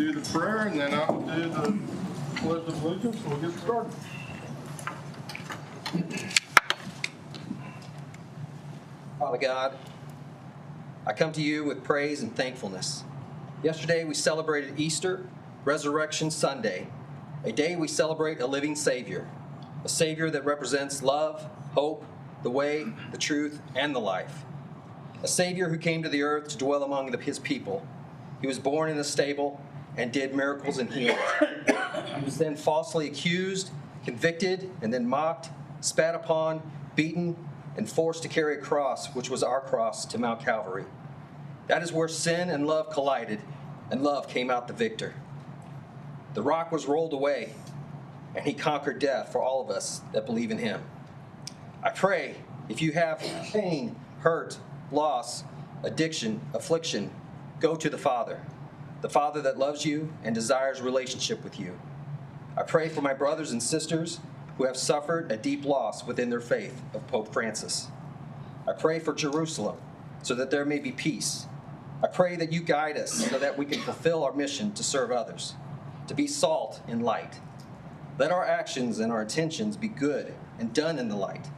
do the prayer, and then I'll do the pledge of allegiance. We'll get started. Father God, I come to you with praise and thankfulness. Yesterday we celebrated Easter, Resurrection Sunday, a day we celebrate a living Savior, a Savior that represents love, hope, the way, the truth, and the life. A Savior who came to the earth to dwell among his people. He was born in a stable and did miracles and healings. He was then falsely accused, convicted, and then mocked, spat upon, beaten, and forced to carry a cross, which was our cross, to Mount Calvary. That is where sin and love collided, and love came out the victor. The rock was rolled away, and he conquered death for all of us that believe in him. I pray, if you have pain, hurt, loss, addiction, affliction, go to the Father that loves you and desires relationship with you. I pray for my brothers and sisters who have suffered a deep loss within their faith of Pope Francis. I pray for Jerusalem so that there may be peace. I pray that you guide us so that we can fulfill our mission to serve others, to be salt and light. Let our actions and our intentions be good and done in the light.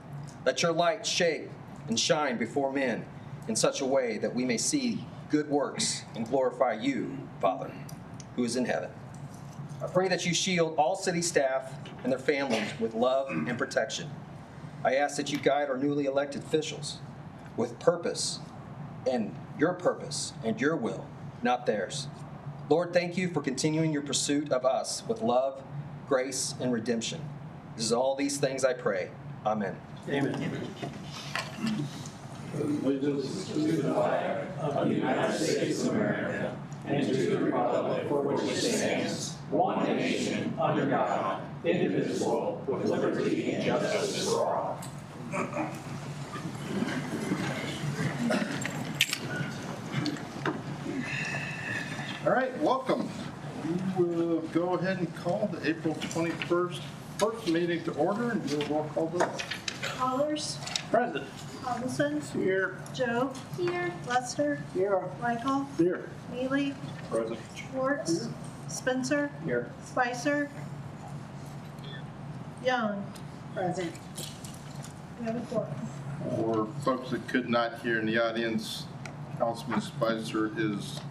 Let your light shake and shine before men in such a way that we may see good works and glorify you, Father, who is in heaven. I pray that you shield all city staff and their families with love and protection. I ask that you guide our newly elected officials with purpose and your will, not theirs. Lord, thank you for continuing your pursuit of us with love, grace, and redemption. This is all these things I pray. Amen. Amen. Allegiance to the flag of the United States of America and to the republic for which it stands, one nation, under God, indivisible, with liberty and justice for all. All right, welcome. We will go ahead and call the April 21st first meeting to order, and do a roll call vote. Callers. Present. Robinson. Here. Joe. Here. Lester. Here. Michael. Here. Neely. Present. Schwartz. Spencer. Here. Spicer. Young. Present. We have a quorum. For folks that could not hear in the audience, Councilman Spicer is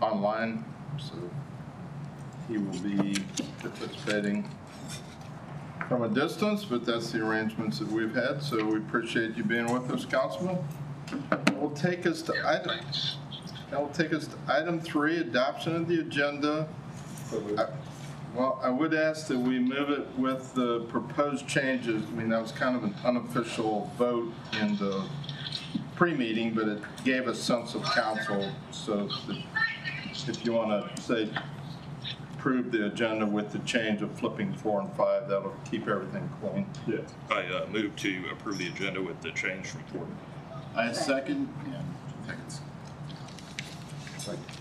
online, so he will be participating from a distance, but that's the arrangements that we've had, so we appreciate you being with us, Councilman. That will take us to item 3, adoption of the agenda. I would ask that we move it with the proposed changes. I mean, that was kind of an unofficial vote in the pre-meeting, but it gave a sense of council, so if you want to say approve the agenda with the change of flipping 4 and 5, that'll keep everything clean. Yeah. I move to approve the agenda with the change from 4. I second. Seconds.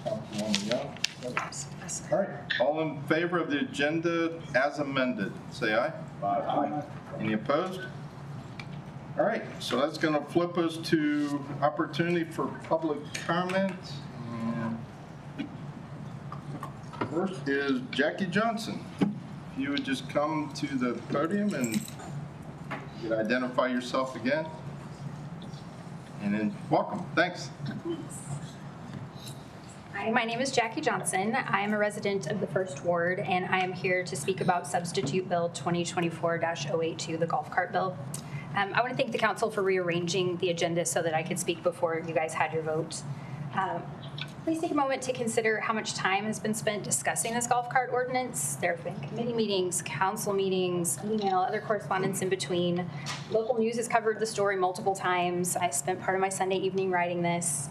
Councilwoman Young. All right. All in favor of the agenda as amended, say aye. Aye. Any opposed? All right. So that's going to flip us to opportunity for public comment. First is Jackie Johnson. If you would just come to the podium and you could identify yourself again. And then welcome. Thanks. Hi, my name is Jackie Johnson. I am a resident of the First Ward, and I am here to speak about Substitute Bill 2024-082, the golf cart bill. I want to thank the council for rearranging the agenda so that I could speak before you guys had your vote. Please take a moment to consider how much time has been spent discussing this golf cart ordinance. There have been committee meetings, council meetings, email, other correspondence in between. Local news has covered the story multiple times. I spent part of my Sunday evening writing this.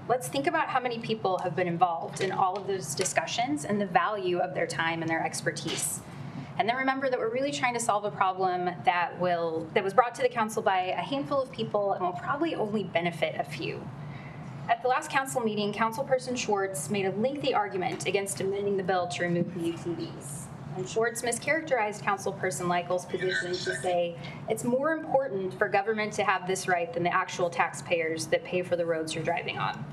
Let's think about how many people have been involved in all of those discussions and the value of their time and their expertise. And then remember that we're really trying to solve a problem that was brought to the council by a handful of people and will probably only benefit a few. At the last council meeting, Councilperson Schwartz made a lengthy argument against amending the bill to remove the UTVs. And Schwartz mischaracterized Councilperson Leichel's position to say it's more important for government to have this right than the actual taxpayers that pay for the roads you're driving on.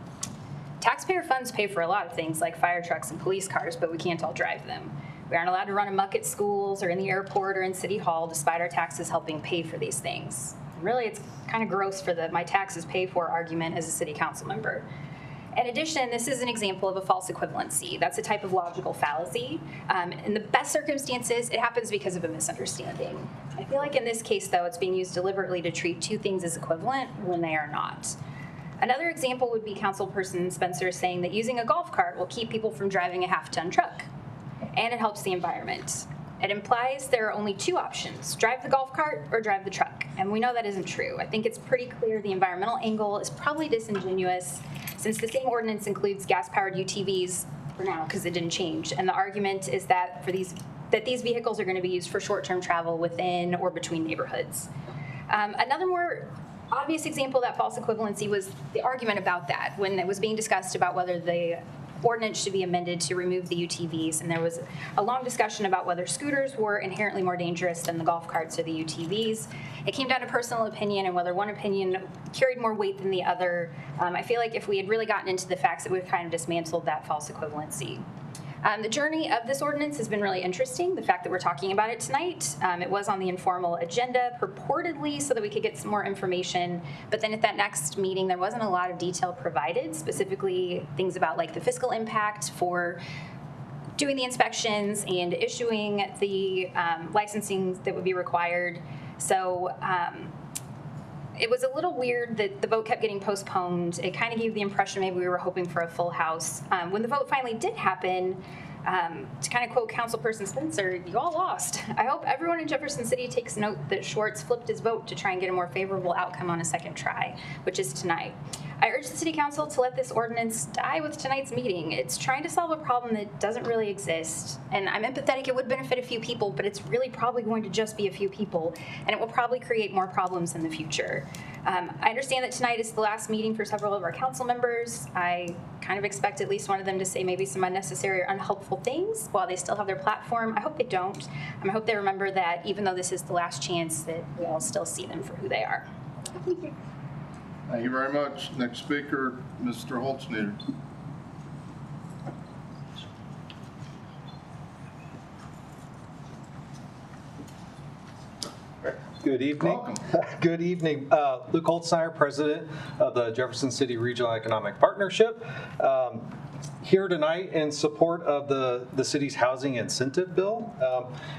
Taxpayer funds pay for a lot of things like fire trucks and police cars, but we can't all drive them. We aren't allowed to run amok at schools or in the airport or in City Hall, despite our taxes helping pay for these things. And really, it's kind of gross for the my taxes pay for argument as a city council member. In addition, this is an example of a false equivalency. That's a type of logical fallacy. In the best circumstances, it happens because of a misunderstanding. I feel like in this case, though, it's being used deliberately to treat two things as equivalent when they are not. Another example would be Councilperson Spencer saying that using a golf cart will keep people from driving a half-ton truck, and it helps the environment. It implies there are only two options, drive the golf cart or drive the truck, and we know that isn't true. I think it's pretty clear the environmental angle is probably disingenuous, since the same ordinance includes gas-powered UTVs for now, because it didn't change, and the argument is that these vehicles are going to be used for short-term travel within or between neighborhoods. Another more obvious example of that false equivalency was the argument about that when it was being discussed about whether the ordinance should be amended to remove the UTVs, and there was a long discussion about whether scooters were inherently more dangerous than the golf carts or the UTVs. It came down to personal opinion and whether one opinion carried more weight than the other. I feel like if we had really gotten into the facts, it would have kind of dismantled that false equivalency. The journey of this ordinance has been really interesting, the fact that we're talking about it tonight. It was on the informal agenda purportedly so that we could get some more information, but then at that next meeting there wasn't a lot of detail provided, specifically things about like the fiscal impact for doing the inspections and issuing the licensing that would be required. So it was a little weird that the vote kept getting postponed. It kind of gave the impression maybe we were hoping for a full house. When the vote finally did happen, to kind of quote Councilperson Spencer, you all lost. I hope everyone in Jefferson City takes note that Schwartz flipped his vote to try and get a more favorable outcome on a second try, which is tonight. I urge the City Council to let this ordinance die with tonight's meeting. It's trying to solve a problem that doesn't really exist, and I'm empathetic it would benefit a few people, but it's really probably going to just be a few people, and it will probably create more problems in the future. I understand that tonight is the last meeting for several of our council members. I kind of expect at least one of them to say maybe some unnecessary or unhelpful things while they still have their platform. I hope they don't. I hope they remember that even though this is the last chance, that we all still see them for who they are. Thank you very much. Next speaker, Mr. Holtzneeder. Good evening. Welcome. Good evening. Luke Holtzneeder, President of the Jefferson City Regional Economic Partnership. Here tonight in support of the city's housing incentive bill.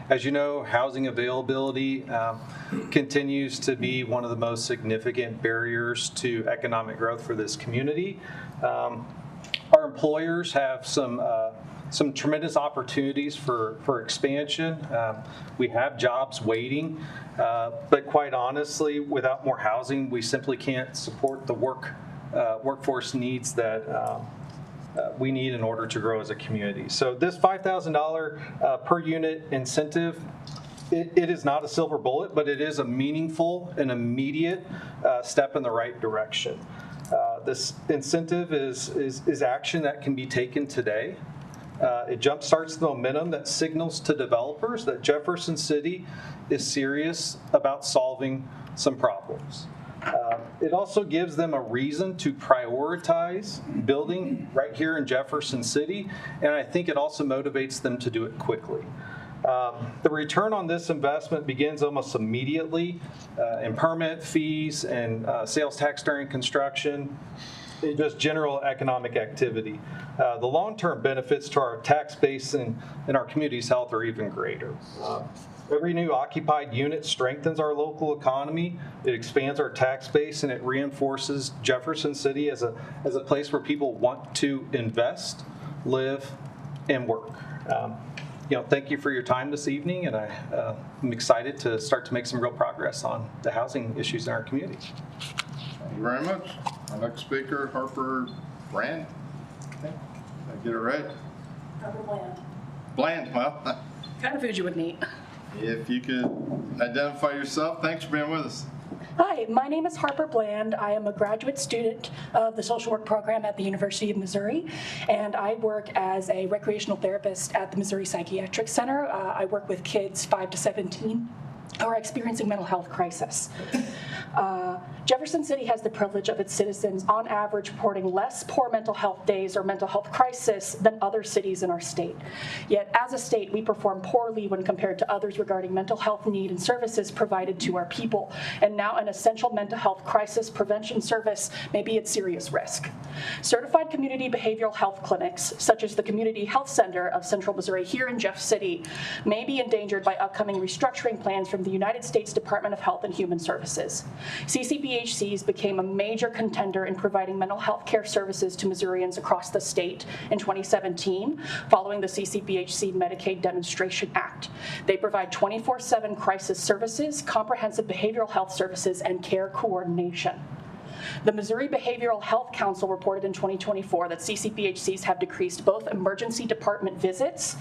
As you know, housing availability continues to be one of the most significant barriers to economic growth for this community. Our employers have some tremendous opportunities for expansion. We have jobs waiting, but quite honestly, without more housing, we simply can't support the workforce needs that we need in order to grow as a community. So this $5,000 per unit incentive, it is not a silver bullet, but it is a meaningful and immediate step in the right direction. This incentive is action that can be taken today. It jumpstarts the momentum that signals to developers that Jefferson City is serious about solving some problems. It also gives them a reason to prioritize building right here in Jefferson City, and I think it also motivates them to do it quickly. The return on this investment begins almost immediately in permit fees and sales tax during construction, just general economic activity. The long-term benefits to our tax base and our community's health are even greater. Every new occupied unit strengthens our local economy, it expands our tax base, and it reinforces Jefferson City as a place where people want to invest, live, and work. Thank you for your time this evening, and I'm excited to start to make some real progress on the housing issues in our community. Thank you very much. Our next speaker, Harper Brand. Did I get it right? Harper Bland. Bland, well, Kind of food you wouldn't eat. if you could identify yourself, thanks for being with us. Hi, my name is Harper Bland. I am a graduate student of the social work program at the University of Missouri, and I work as a recreational therapist at the Missouri Psychiatric Center. I work with kids 5 to 17 who are experiencing mental health crisis. Jefferson City has the privilege of its citizens, on average, reporting less poor mental health days or mental health crisis than other cities in our state. Yet, as a state, we perform poorly when compared to others regarding mental health need and services provided to our people. And now an essential mental health crisis prevention service may be at serious risk. Certified community behavioral health clinics, such as the Community Health Center of Central Missouri here in Jeff City, may be endangered by upcoming restructuring plans from the United States Department of Health and Human Services. CCBHCs became a major contender in providing mental health care services to Missourians across the state in 2017, following the CCBHC Medicaid Demonstration Act. They provide 24/7 crisis services, comprehensive behavioral health services, and care coordination. The Missouri Behavioral Health Council reported in 2024 that CCBHCs have decreased both emergency department visits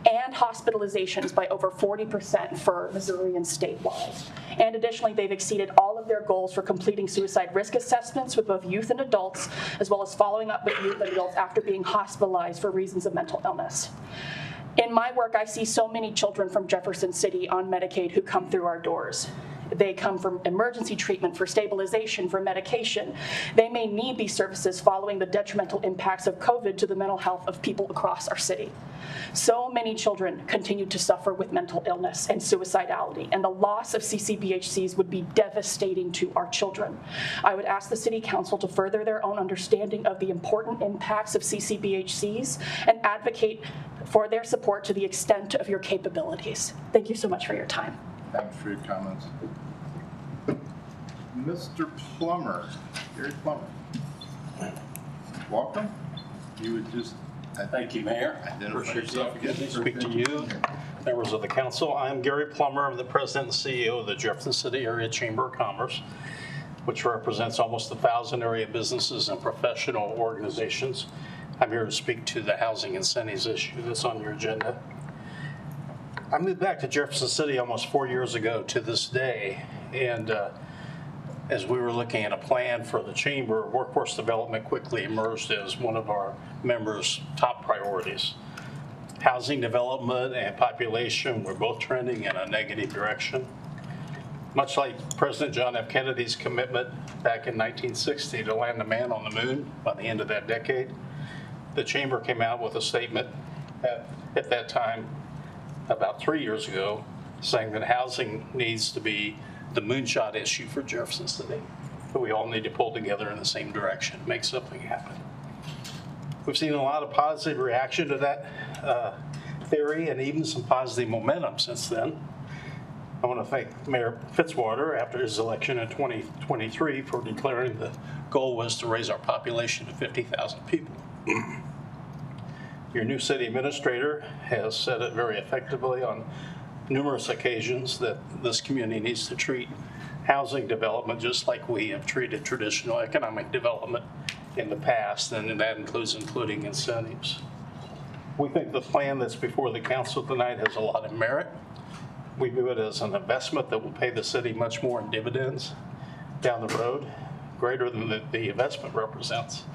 and hospitalizations by over 40% for Missourians statewide. And additionally, they've exceeded all of their goals for completing suicide risk assessments with both youth and adults, as well as following up with youth and adults after being hospitalized for reasons of mental illness. In my work, I see so many children from Jefferson City on Medicaid who come through our doors. They come from emergency treatment, for stabilization, for medication. They may need these services following the detrimental impacts of COVID to the mental health of people across our city. So many children continue to suffer with mental illness and suicidality, and the loss of CCBHCs would be devastating to our children. I would ask the City Council to further their own understanding of the important impacts of CCBHCs and advocate for their support to the extent of your capabilities. Thank you so much for your time. Thanks for your comments. Mr. Plummer, Gary Plummer. Welcome. You would just Thank you, Mayor. identify yourself again. Speak to you, members of the council. I'm Gary Plummer. I'm the president and CEO of the Jefferson City Area Chamber of Commerce, which represents almost 1,000 area businesses and professional organizations. I'm here to speak to the housing incentives issue that's on your agenda. I moved back to Jefferson City almost 4 years ago to this day, and as we were looking at a plan for the chamber, workforce development quickly emerged as one of our members' top priorities. Housing development and population were both trending in a negative direction. Much like President John F. Kennedy's commitment back in 1960 to land a man on the moon by the end of that decade, the chamber came out with a statement at that time, about 3 years ago, saying that housing needs to be the moonshot issue for Jefferson City. But we all need to pull together in the same direction, make something happen. We've seen a lot of positive reaction to that theory and even some positive momentum since then. I want to thank Mayor Fitzwater after his election in 2023 for declaring the goal was to raise our population to 50,000 people. Your new city administrator has said it very effectively on numerous occasions that this community needs to treat housing development just like we have treated traditional economic development in the past, and that includes including incentives. We think the plan that's before the council tonight has a lot of merit. We view it as an investment that will pay the city much more in dividends down the road, greater than the investment represents.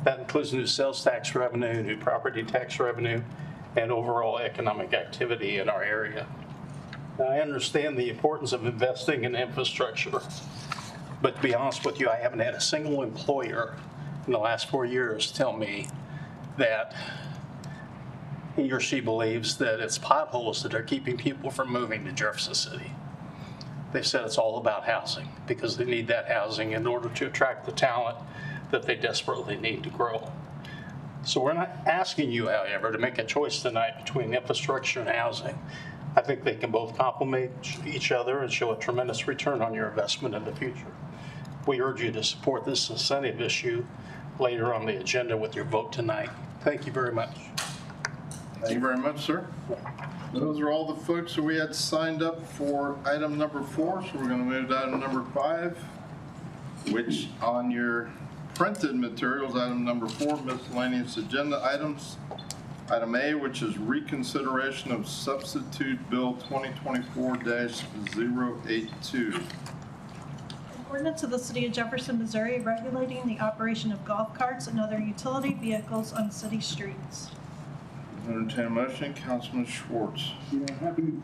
That includes new sales tax revenue, new property tax revenue, and overall economic activity in our area. Now, I understand the importance of investing in infrastructure, but to be honest with you, I haven't had a single employer in the last 4 years tell me that he or she believes that it's potholes that are keeping people from moving to Jefferson City. They said it's all about housing because they need that housing in order to attract the talent that they desperately need to grow. So we're not asking you, however, to make a choice tonight between infrastructure and housing. I think they can both complement each other and show a tremendous return on your investment in the future. We urge you to support this incentive issue later on the agenda with your vote tonight. Thank you very much. Thank you very much, sir. Those are all the folks who we had signed up for item number 4, so we're going to move to item number 5, which on your printed materials, item number 4, miscellaneous agenda items. Item A, which is reconsideration of substitute bill 2024-082. Ordinance of the City of Jefferson, Missouri, regulating the operation of golf carts and other utility vehicles on city streets. Entertain a motion, Councilman Schwartz. Yeah, having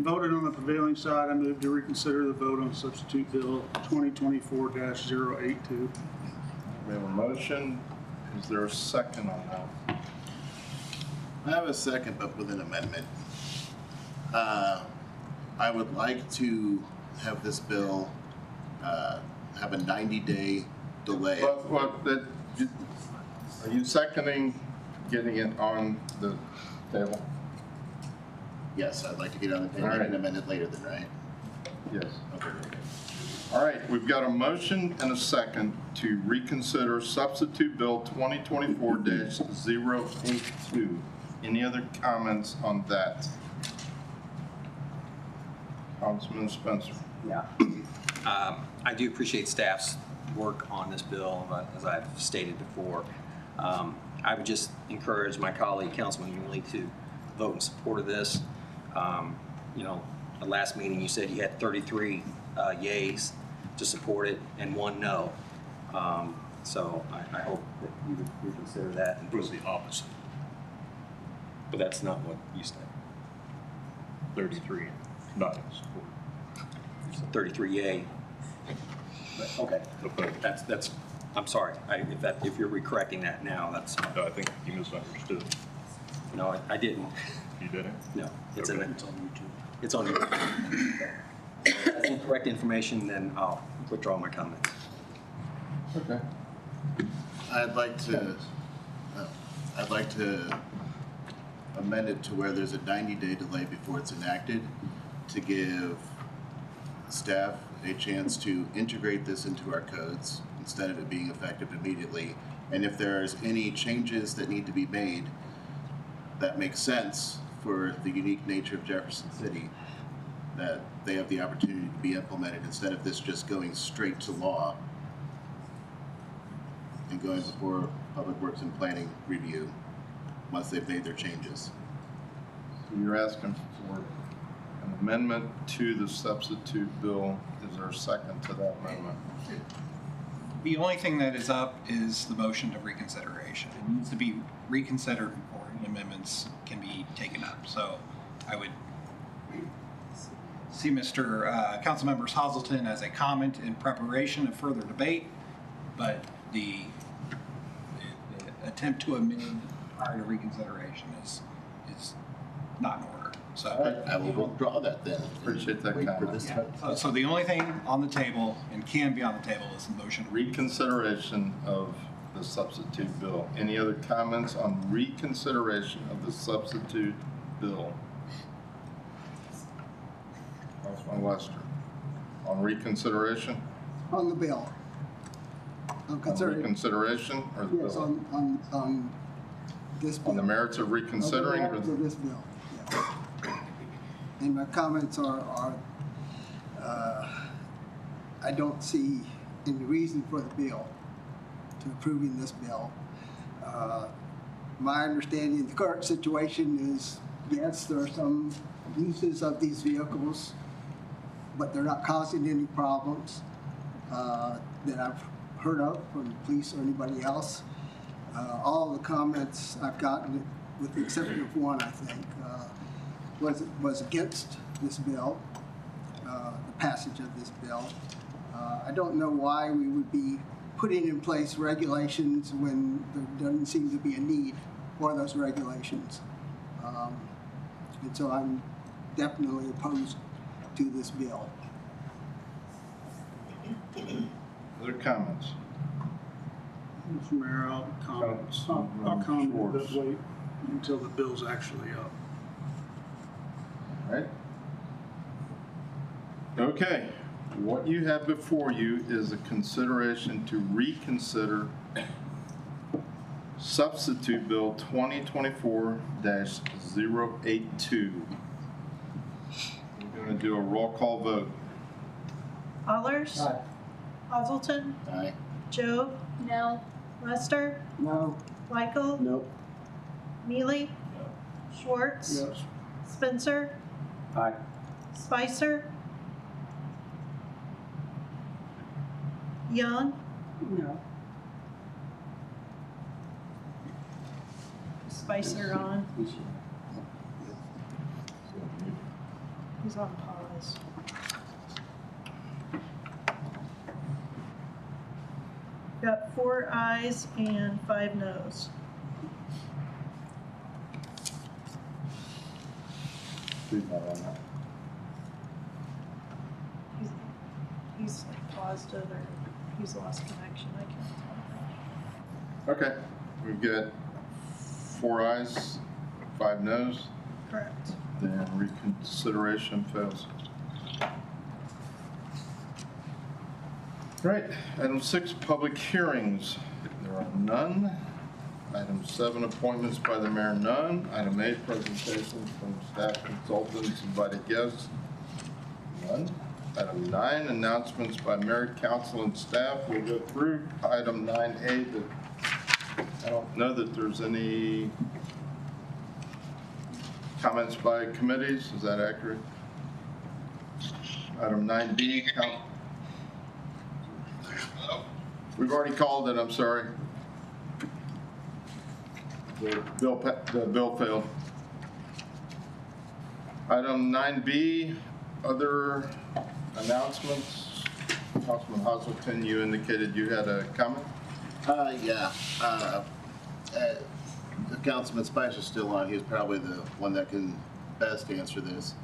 voted on the prevailing side, I move to reconsider the vote on substitute bill 2024-082. We have a motion. Is there a second on that? I have a second, but with an amendment. I would like to have this bill have a 90-day delay. Are you seconding getting it on the table? Yes, I'd like to get on the table All right. and amend it later then, right? Yes. Okay, very good. All right, we've got a motion and a second to reconsider substitute bill 2024-082. Any other comments on that? Councilman Spencer. Yeah. I do appreciate staff's work on this bill, as I've stated before. I would just encourage my colleague, Councilman Ewing, to vote in support of this. You know, at last meeting, you said you had 33 yays to support it and 1 no. So I hope that you would reconsider that. It was the opposite. But that's not what you said. 33 not in support. 33 yay. Okay. Opposed. That's. I'm sorry. If you're recorrecting that now, that's. No, I think you misunderstood. No, I didn't. You didn't? No, it's Okay. in. It's on YouTube. If that's incorrect information, then I'll withdraw my comments. Okay. I'd like to amend it to where there's a 90-day delay before it's enacted to give staff a chance to integrate this into our codes instead of it being effective immediately. And if there's any changes that need to be made that make sense for the unique nature of Jefferson City, that they have the opportunity to be implemented instead of this just going straight to law and going before Public Works and Planning review once they've made their changes. So you're asking for an amendment to the substitute bill. Is there a second to that amendment? The only thing that is up is the motion of reconsideration. It needs to be reconsidered before any amendments can be taken up. So I would see Mr. Councilmember Hazelton as a comment in preparation of further debate, but the attempt to amend prior to reconsideration is not in order. So, I will withdraw that then. Appreciate that Wait for comment. this yeah. So the only thing on the table and can be on the table is the motion. Reconsideration of the substitute bill. Any other comments on reconsideration of the substitute bill? Councilman Lester. On reconsideration? On the bill. I'm On concerned. reconsideration or the Yes, bill? on this bill. On the merits of reconsidering or On the merits of this bill, yeah. And my comments are I don't see any reason for the bill, to approving this bill. My understanding of the current situation is, yes, there are some uses of these vehicles, but they're not causing any problems that I've heard of from the police or anybody else. All the comments I've gotten, with the exception of one, I think, was against this bill, the passage of this bill. I don't know why we would be putting in place regulations when there doesn't seem to be a need for those regulations. And so I'm definitely opposed to this bill. Other comments? Mr. Mayor, I'll comment, but wait until the bill's actually up. All right. Okay, what you have before you is a consideration to reconsider substitute bill 2024-082. We're going to do a roll call vote. Allers? Hazelton? Aye. Job? No. Lester? No. Michael? Nope. Mealy? Schwartz? Yes. Spencer? Aye. Spicer? Young? No. Spicer on? He's on pause. Got 4 ayes and 5 noes. He's like paused it or he's lost connection. I can't tell. Okay, we've got 4 ayes, 5 noes, Correct. then reconsideration fails. Right, item 6, public hearings. There are none. Item 7, appointments by the mayor, none. Item 8, presentations from staff consultants, invited guests, none. Item 9, announcements by mayor, council, and staff. We'll go through item 9A. I don't know that there's any comments by committees. Is that accurate? Item 9B, we've already called it, I'm sorry. The bill failed. Item 9B, other announcements. Councilman Hazelton, you indicated you had a comment? Yeah. If Councilman Spicer's still on, he's probably the one that can best answer this.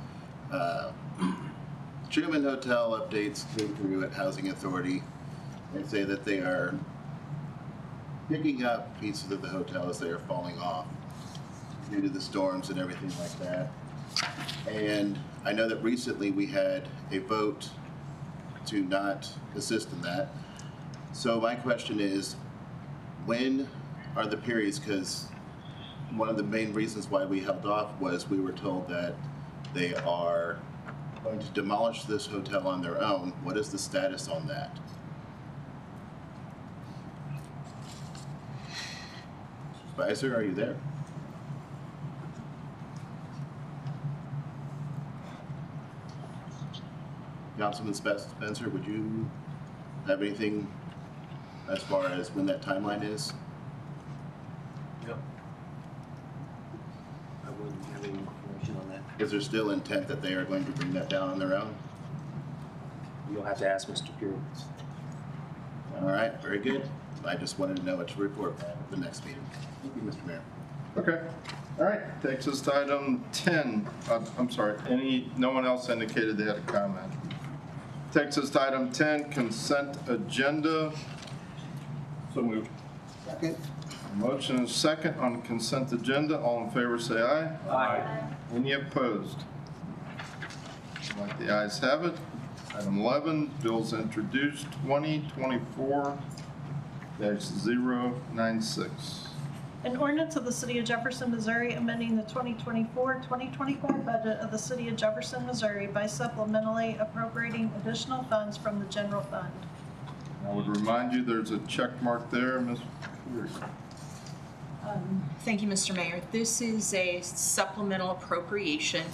Truman Hotel updates came through at Housing Authority. They say that they are picking up pieces of the hotel as they are falling off due to the storms and everything like that. And I know that recently we had a vote to not assist in that. So my question is, when are the periods? Because one of the main reasons why we held off was we were told that they are going to demolish this hotel on their own. What is the status on that? Spicer, are you there? Councilman Spencer, would you have anything as far as when that timeline is? Yep. I wouldn't have any information on that. Is there still intent that they are going to bring that down on their own? You'll have to ask Mr. Pure. All right, very good. I just wanted to know what to report at the next meeting. Thank you, Mr. Mayor. Okay. All right, takes us to item 10. I'm sorry, no one else indicated they had a comment. Takes us to item 10, consent agenda. So moved. Second. Motion is second on consent agenda. All in favor say aye. Aye. Any opposed? Like the ayes have it. Item 11, bills introduced 2024-096. An ordinance of the City of Jefferson, Missouri, amending the 2024-2025 budget of the City of Jefferson, Missouri by supplementally appropriating additional funds from the general fund. I would remind you there's a check mark there, Ms. Pierce. Thank you, Mr. Mayor. This is a supplemental appropriation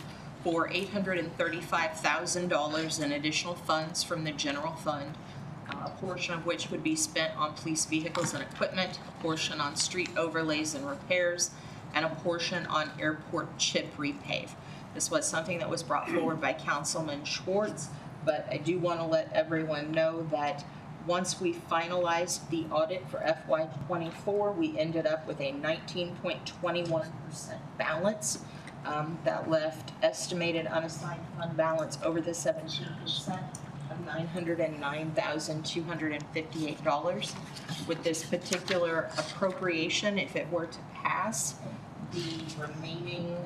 for $835,000 in additional funds from the general fund, a portion of which would be spent on police vehicles and equipment, a portion on street overlays and repairs, and a portion on airport chip repave. This was something that was brought forward by Councilman Schwartz, but I do want to let everyone know that once we finalized the audit for FY24, we ended up with a 19.21% balance. That left estimated unassigned fund balance over the 17% of $909,258. With this particular appropriation, if it were to pass, the remaining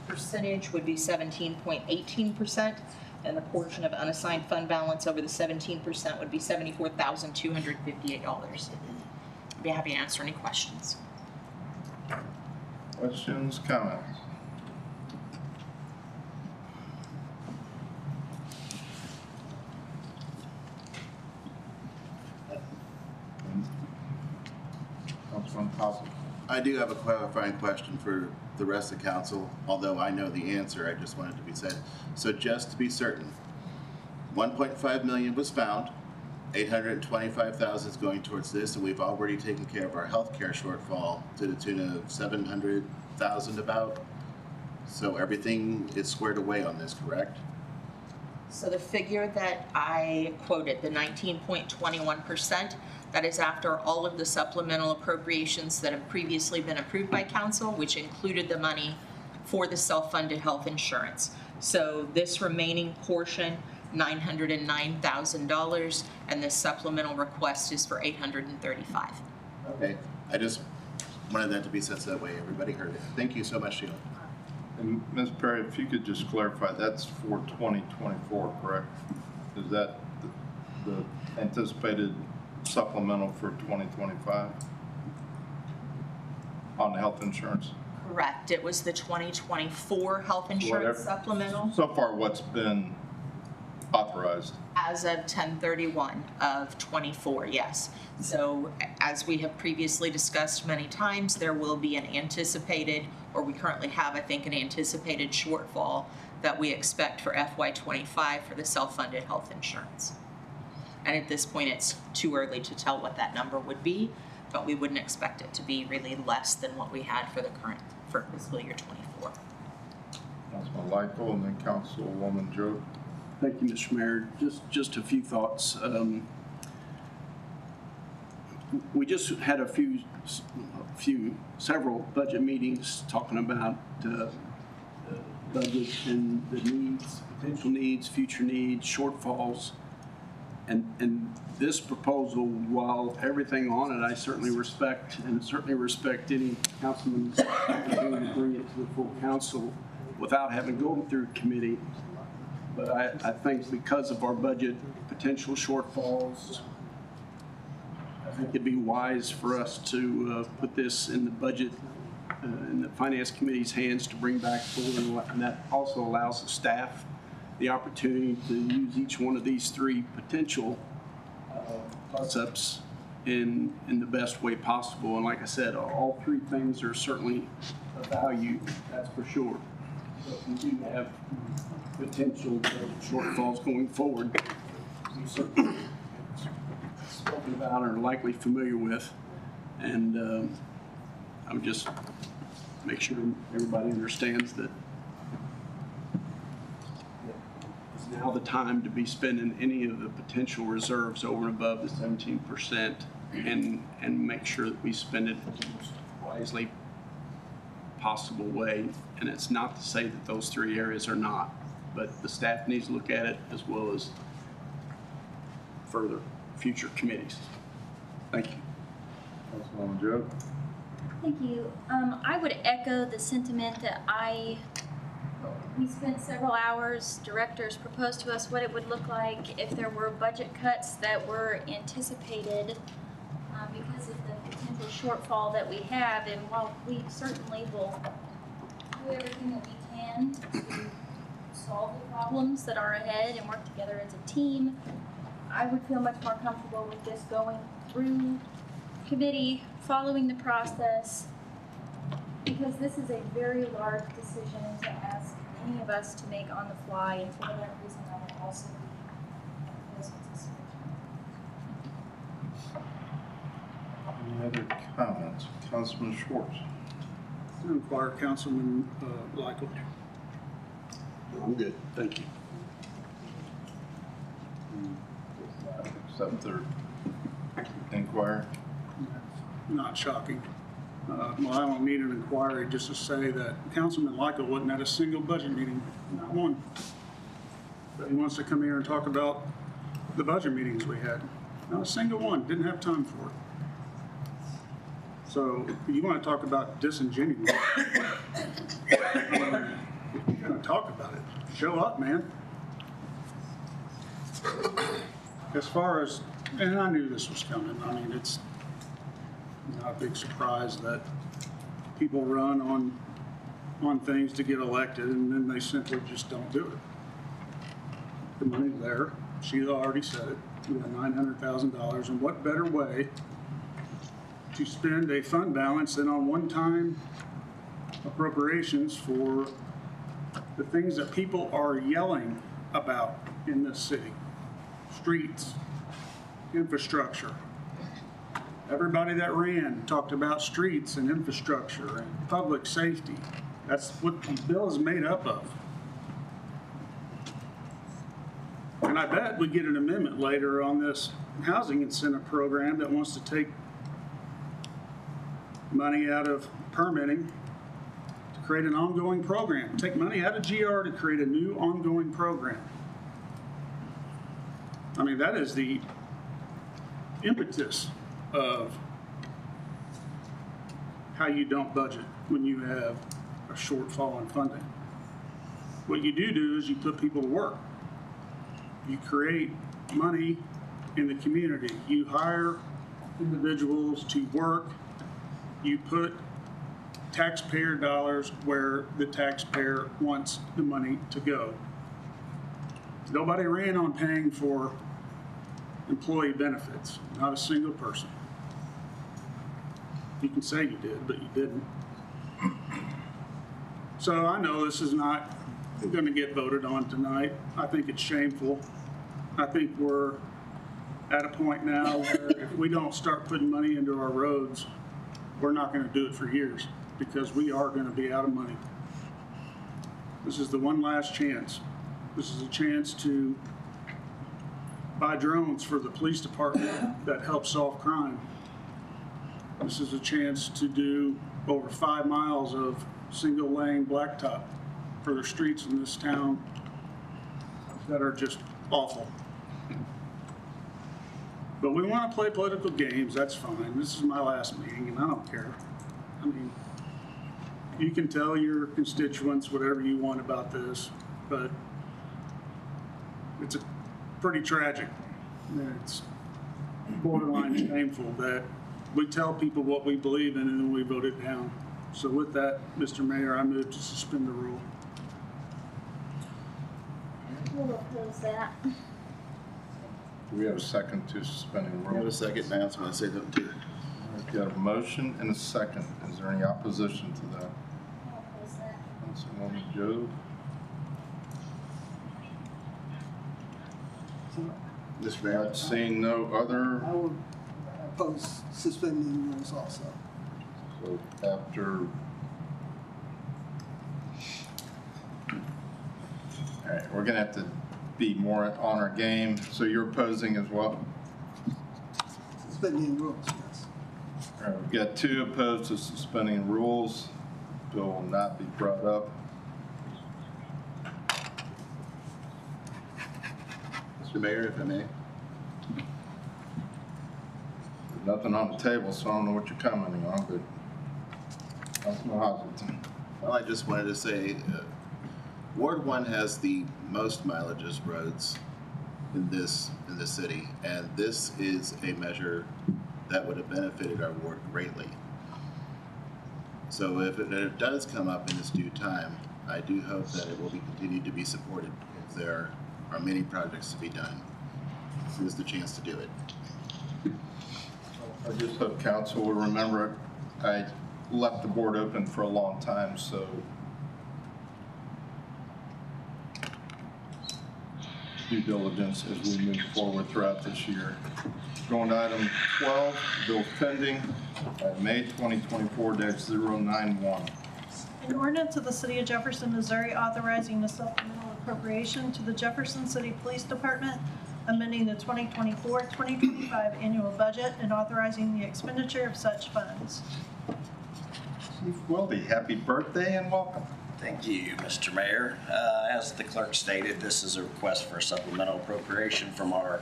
percentage would be 17.18%, and the portion of unassigned fund balance over the 17% would be $74,258. I'd be happy to answer any questions. Questions, comments? I do have a clarifying question for the rest of the council, although I know the answer, I just wanted to be said. So just to be certain, 1.5 million was found, 825,000 is going towards this, and we've already taken care of our health care shortfall to the tune of 700 $900,000 about. So everything is squared away on this, correct? So the figure that I quoted, the 19.21%, that is after all of the supplemental appropriations that have previously been approved by council, which included the money for the self-funded health insurance. So this remaining portion, $909,000, and this supplemental request is for $835,000. Okay, I just wanted that to be said that way. Everybody heard it. Thank you so much, Sheila. And Ms. Perry, if you could just clarify, that's for 2024, correct? Is that the anticipated supplemental for 2025 on the health insurance? Correct. It was the 2024 health insurance supplemental. So far, what's been authorized? As of 10/31 of 24, yes. So as we have previously discussed many times, there will be an anticipated, or we currently have, I think, an anticipated shortfall that we expect for FY25 for the self-funded health insurance. And at this point, it's too early to tell what that number would be, but we wouldn't expect it to be really less than what we had for fiscal year 24. Councilman Lytle and then Councilwoman Jobe. Thank you, Mr. Mayor. Just a few thoughts. We just had several budget meetings talking about budget and the needs, potential needs, future needs, shortfalls. And this proposal, while everything on it, I certainly respect, and certainly respect any councilman's opportunity to bring it to the full council without having gone through committee. But I think because of our budget potential shortfalls, I think it'd be wise for us to put this in the budget, in the Finance Committee's hands to bring back forward. And that also allows the staff the opportunity to use each one of these three potential plus-ups in the best way possible. And like I said, all three things are certainly of value, that's for sure. But we do have potential shortfalls going forward. We certainly spoken about or likely familiar with. And I would just make sure everybody understands that it's now the time to be spending any of the potential reserves over and above the 17% and make sure that we spend it in the most wisely possible way. And it's not to say that those three areas are not, but the staff needs to look at it as well as further future committees. Thank you. Councilwoman Jobe. Thank you. I would echo the sentiment that we spent several hours, directors proposed to us what it would look like if there were budget cuts that were anticipated because of the potential shortfall that we have. And while we certainly will do everything that we can to solve the problems that are ahead and work together as a team, I would feel much more comfortable with this going through committee, following the process, because this is a very large decision to ask any of us to make on the fly, and for that reason I will also be opposed to this. Any other comments? Councilman Schwartz. Inquire Councilman Lytle. I'm good, thank you. Except their inquiry. Not shocking. Well, I don't need an inquiry just to say that Councilman Lytle wasn't at a single budget meeting, not one. But he wants to come here and talk about the budget meetings we had. Not a single one, didn't have time for it. So you want to talk about disingenuous? If you're going to talk about it, show up, man. As far as, and I knew this was coming. I mean, it's not a big surprise that people run on things to get elected and then they simply just don't do it. The money's there. Sheila already said it. We got $900,000. And what better way to spend a fund balance than on one-time appropriations for the things that people are yelling about in this city? Streets, infrastructure, Everybody that ran talked about streets and infrastructure and public safety. That's what the bill is made up of. And I bet we get an amendment later on this housing incentive program that wants to take money out of permitting to create an ongoing program. Take money out of GR to create a new ongoing program. I mean, that is the impetus of how you don't budget when you have a shortfall in funding. What you do is you put people to work. You create money in the community. You hire individuals to work. You put taxpayer dollars where the taxpayer wants the money to go. Nobody ran on paying for employee benefits, not a single person. You can say you did, but you didn't. So I know this is not going to get voted on tonight. I think it's shameful. I think we're at a point now where if we don't start putting money into our roads, we're not going to do it for years because we are going to be out of money. This is the one last chance. This is a chance to buy drones for the police department that help solve crime. This is a chance to do over 5 miles of single lane blacktop for the streets in this town that are just awful. But we want to play political games, that's fine. This is my last meeting and I don't care. I mean, you can tell your constituents whatever you want about this, but it's pretty tragic. It's borderline shameful that we tell people what we believe in and then we vote it down. So with that, Mr. Mayor, I move to suspend the rule. We'll oppose that. Do we have a second to suspending the I have a rules? second now, so I say that too. We've got a motion and a second. Is there any opposition to that? I'll oppose that. Councilwoman Joe? Mr. Mayor? Seeing no other, I will oppose suspending rules also. so after. All right, we're gonna have to be more on our game. So you're opposing as well? Suspending rules, yes. All right, we've got 2 opposed to suspending rules. Bill will not be brought up. Mr. Mayor, if I may. There's nothing on the table, so I don't know what you're commenting on, but Councilman Hazelton. Well, I just wanted to say, Ward 1 has the most mileages roads in this city, and this is a measure that would have benefited our ward greatly. So if it does come up in its due time, I do hope that it will be continued to be supported if there are many projects to be done. This is the chance to do it. I just hope council will remember it. I left the board open for a long time, so due diligence as we move forward throughout this year. Going to item 12, bill pending, May 2024-091. An ordinance of the City of Jefferson, Missouri authorizing a supplemental appropriation to the Jefferson City Police Department, amending the 2024-2025 annual budget and authorizing the expenditure of such funds. Chief Wildy, happy birthday and welcome. Thank you, Mr. Mayor. As the clerk stated, this is a request for a supplemental appropriation from our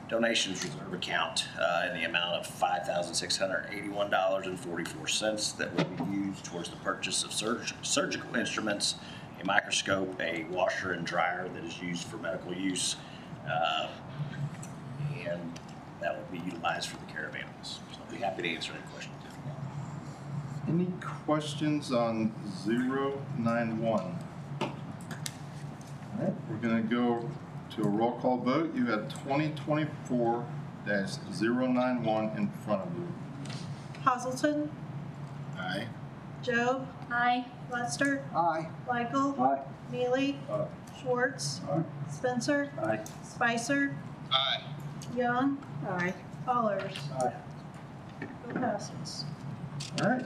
donations reserve account in the amount of $5,681.44 that will be used towards the purchase of surgical instruments, a microscope, a washer and dryer that is used for medical use, and that will be utilized for the care of animals. So I'll be happy to answer any questions. Any questions on 091? All right, we're going to go to a roll call vote. You have 2024-091 in front of you. Hazelton, Aye. Job, Aye. Lester, Aye. Michael, Aye. Mealy, Aye. Schwartz, Aye. Spencer, Aye. Spicer, Aye. Young, Pollers. Aye. Bill passes. All right.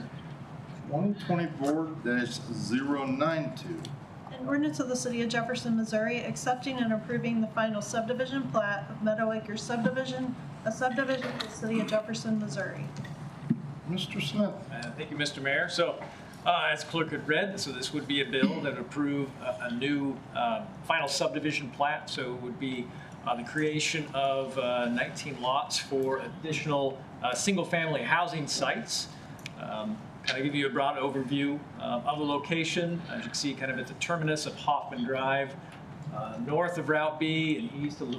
2024-092. An ordinance of the City of Jefferson, Missouri, accepting and approving the final subdivision plat of Meadow Acres subdivision, a subdivision of the City of Jefferson, Missouri. Mr. Smith. Thank you, Mr. Mayor. So, as clerk had read, so this would be a bill that would approve a new final subdivision plat. So it would be the creation of 19 lots for additional single-family housing sites. Kind of give you a broad overview of the location. As you can see, kind of at the terminus of Hoffman Drive, north of Route B and east of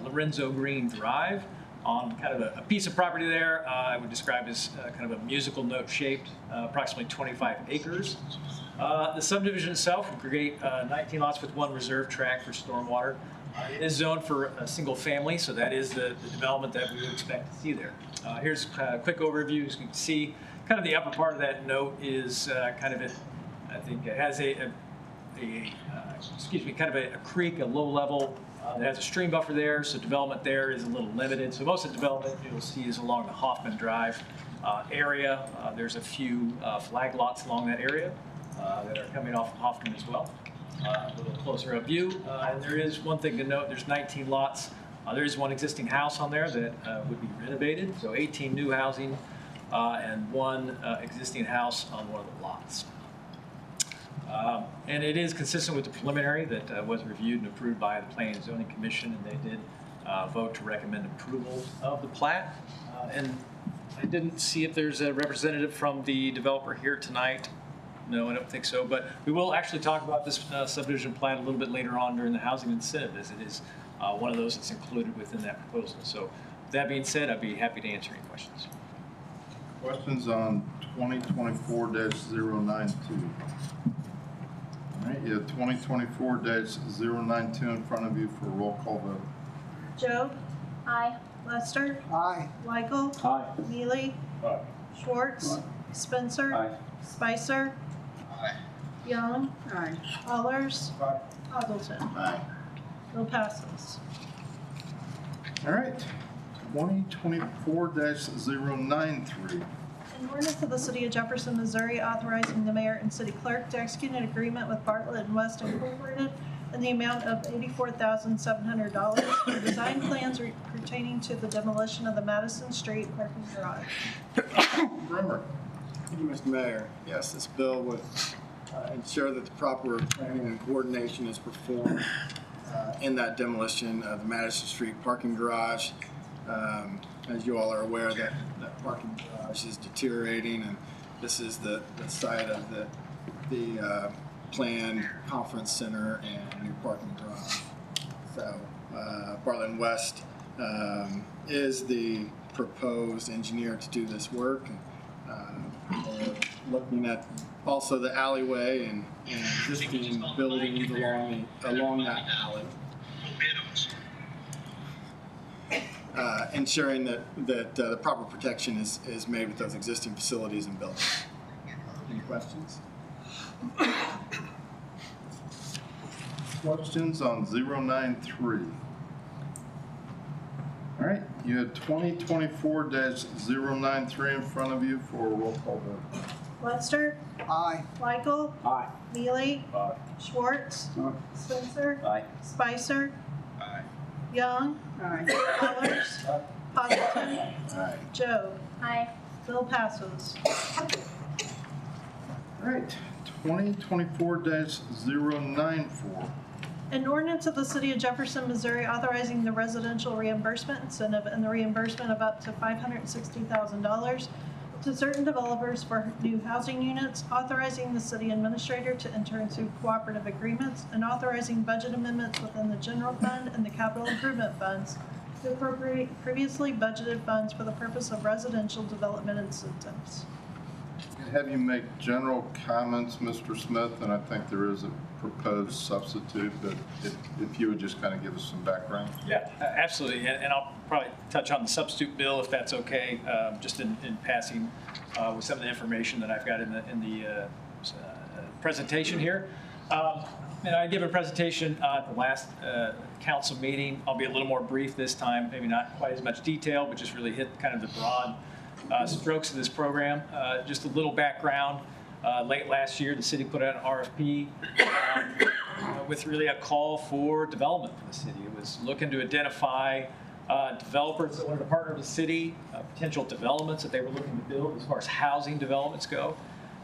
Lorenzo Green Drive, on kind of a piece of property there I would describe as kind of a musical note shaped, approximately 25 acres. The subdivision itself would create 19 lots with 1 reserve tract for stormwater. It is zoned for a single family, so that is the development that we would expect to see there. Here's a quick overview. As you can see, kind of the upper part of that note is kind of I think it has kind of a creek, a low level. It has a stream buffer there, so development there is a little limited. So most of the development you'll see is along the Hoffman Drive area. There's a few flag lots along that area that are coming off of Hoffman as well. A little closer up view. And there is one thing to note, there's 19 lots. There is one existing house on there that would be renovated, so 18 new housing and 1 existing house on one of the lots. And it is consistent with the preliminary that was reviewed and approved by the Planning and Zoning Commission, and they did vote to recommend approval of the plat. And I didn't see if there's a representative from the developer here tonight. No, I don't think so, but we will actually talk about this subdivision plat a little bit later on during the housing incentive, as it is one of those that's included within that proposal. So with that being said, I'd be happy to answer any questions. Questions on 2024-092? All right, you have 2024-092 in front of you for a roll call vote. Joe? Aye. Lester? Aye. Michael? Aye. Neely? Aye. Schwartz? Spencer? Aye. Spicer? Young? Aye. Allers? Hazelton? Aye. Bill passes. All right, 2024-093. An ordinance of the City of Jefferson, Missouri, authorizing the mayor and city clerk to execute an agreement with Bartlett and West Incorporated in the amount of $84,700 for design plans pertaining to the demolition of the Madison Street parking garage. Brimmer. Thank you, Mr. Mayor. Yes, this bill would ensure that the proper planning and coordination is performed in that demolition of the Madison Street parking garage. As you all are aware, that parking garage is deteriorating, and this is the site of the planned conference center and new parking garage. So Bartlett and West is the proposed engineer to do this work. We're looking at also the alleyway and existing buildings along that alley. Ensuring that the proper protection is made with those existing facilities and buildings. Any questions? Questions on 093? All right, you have 2024-093 in front of you for a roll call vote. Lester? Aye. Michael? Aye. Neely? Aye. Schwartz? Spencer? Aye. Spicer? Aye. Young? Aye. Allers? Hazelton? Aye. Joe? Aye. Bill passes. All right, 2024-094. An ordinance of the City of Jefferson, Missouri, authorizing the residential reimbursement incentive and the reimbursement of up to $560,000 to certain developers for new housing units, authorizing the city administrator to enter into cooperative agreements, and authorizing budget amendments within the general fund and the capital improvement funds to appropriate previously budgeted funds for the purpose of residential development incentives. Have you make general comments, Mr. Smith, and I think there is a proposed substitute, but if you would just kind of give us some background. Yeah, absolutely, and I'll probably touch on the substitute bill if that's okay, just in passing with some of the information that I've got in the presentation here. And I gave a presentation at the last council meeting. I'll be a little more brief this time, maybe not quite as much detail, but just really hit kind of the broad strokes of this program. Just a little background. Late last year, the city put out an RFP with really a call for development for the city. It was looking to identify developers that wanted to partner with the city, potential developments that they were looking to build as far as housing developments go,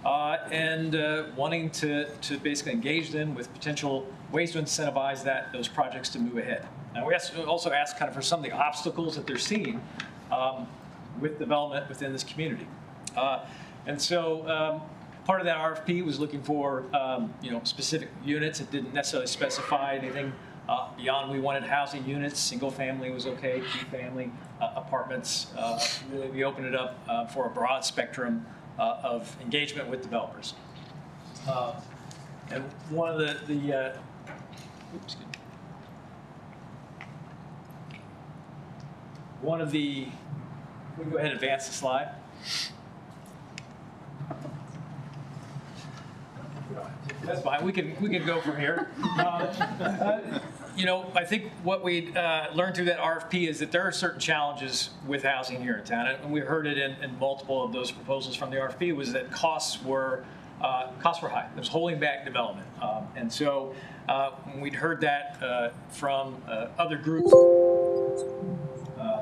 and wanting to basically engage them with potential ways to incentivize those projects to move ahead. Now, we also asked kind of for some of the obstacles that they're seeing with development within this community. And so part of that RFP was looking for specific units. It didn't necessarily specify anything beyond. We wanted housing units. Single family was okay. 2-family apartments. Really, we opened it up for a broad spectrum of engagement with developers. And one of the we can go ahead and advance the slide. That's fine. We can go from here. I think what we learned through that RFP is that there are certain challenges with housing here in town, and we heard it in multiple of those proposals from the RFP. Was that costs were high. It was holding back development, and so we'd heard that from other groups.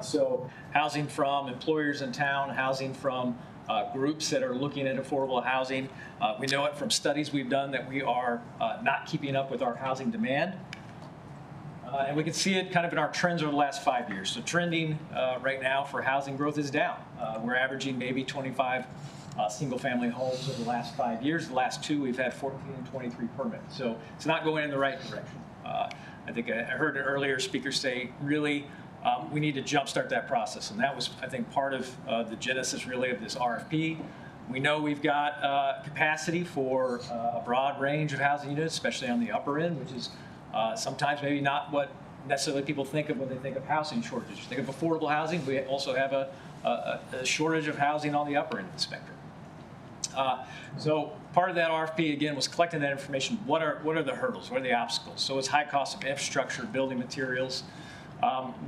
So housing from employers in town, housing from groups that are looking at affordable housing. We know it from studies we've done that we are not keeping up with our housing demand. And we can see it kind of in our trends over the last 5 years. So trending right now for housing growth is down. We're averaging maybe 25 single-family homes over the last 5 years. The last 2, we've had 14 and 23 permits. So it's not going in the right direction. I think I heard an earlier speaker say, really, we need to jumpstart that process. And that was, I think, part of the genesis, really, of this RFP. We know we've got capacity for a broad range of housing units, especially on the upper end, which is sometimes maybe not what necessarily people think of when they think of housing shortages. Think of affordable housing. We also have a shortage of housing on the upper end of the spectrum. So part of that RFP, again, was collecting that information. What are the hurdles? What are the obstacles? So it's high cost of infrastructure, building materials.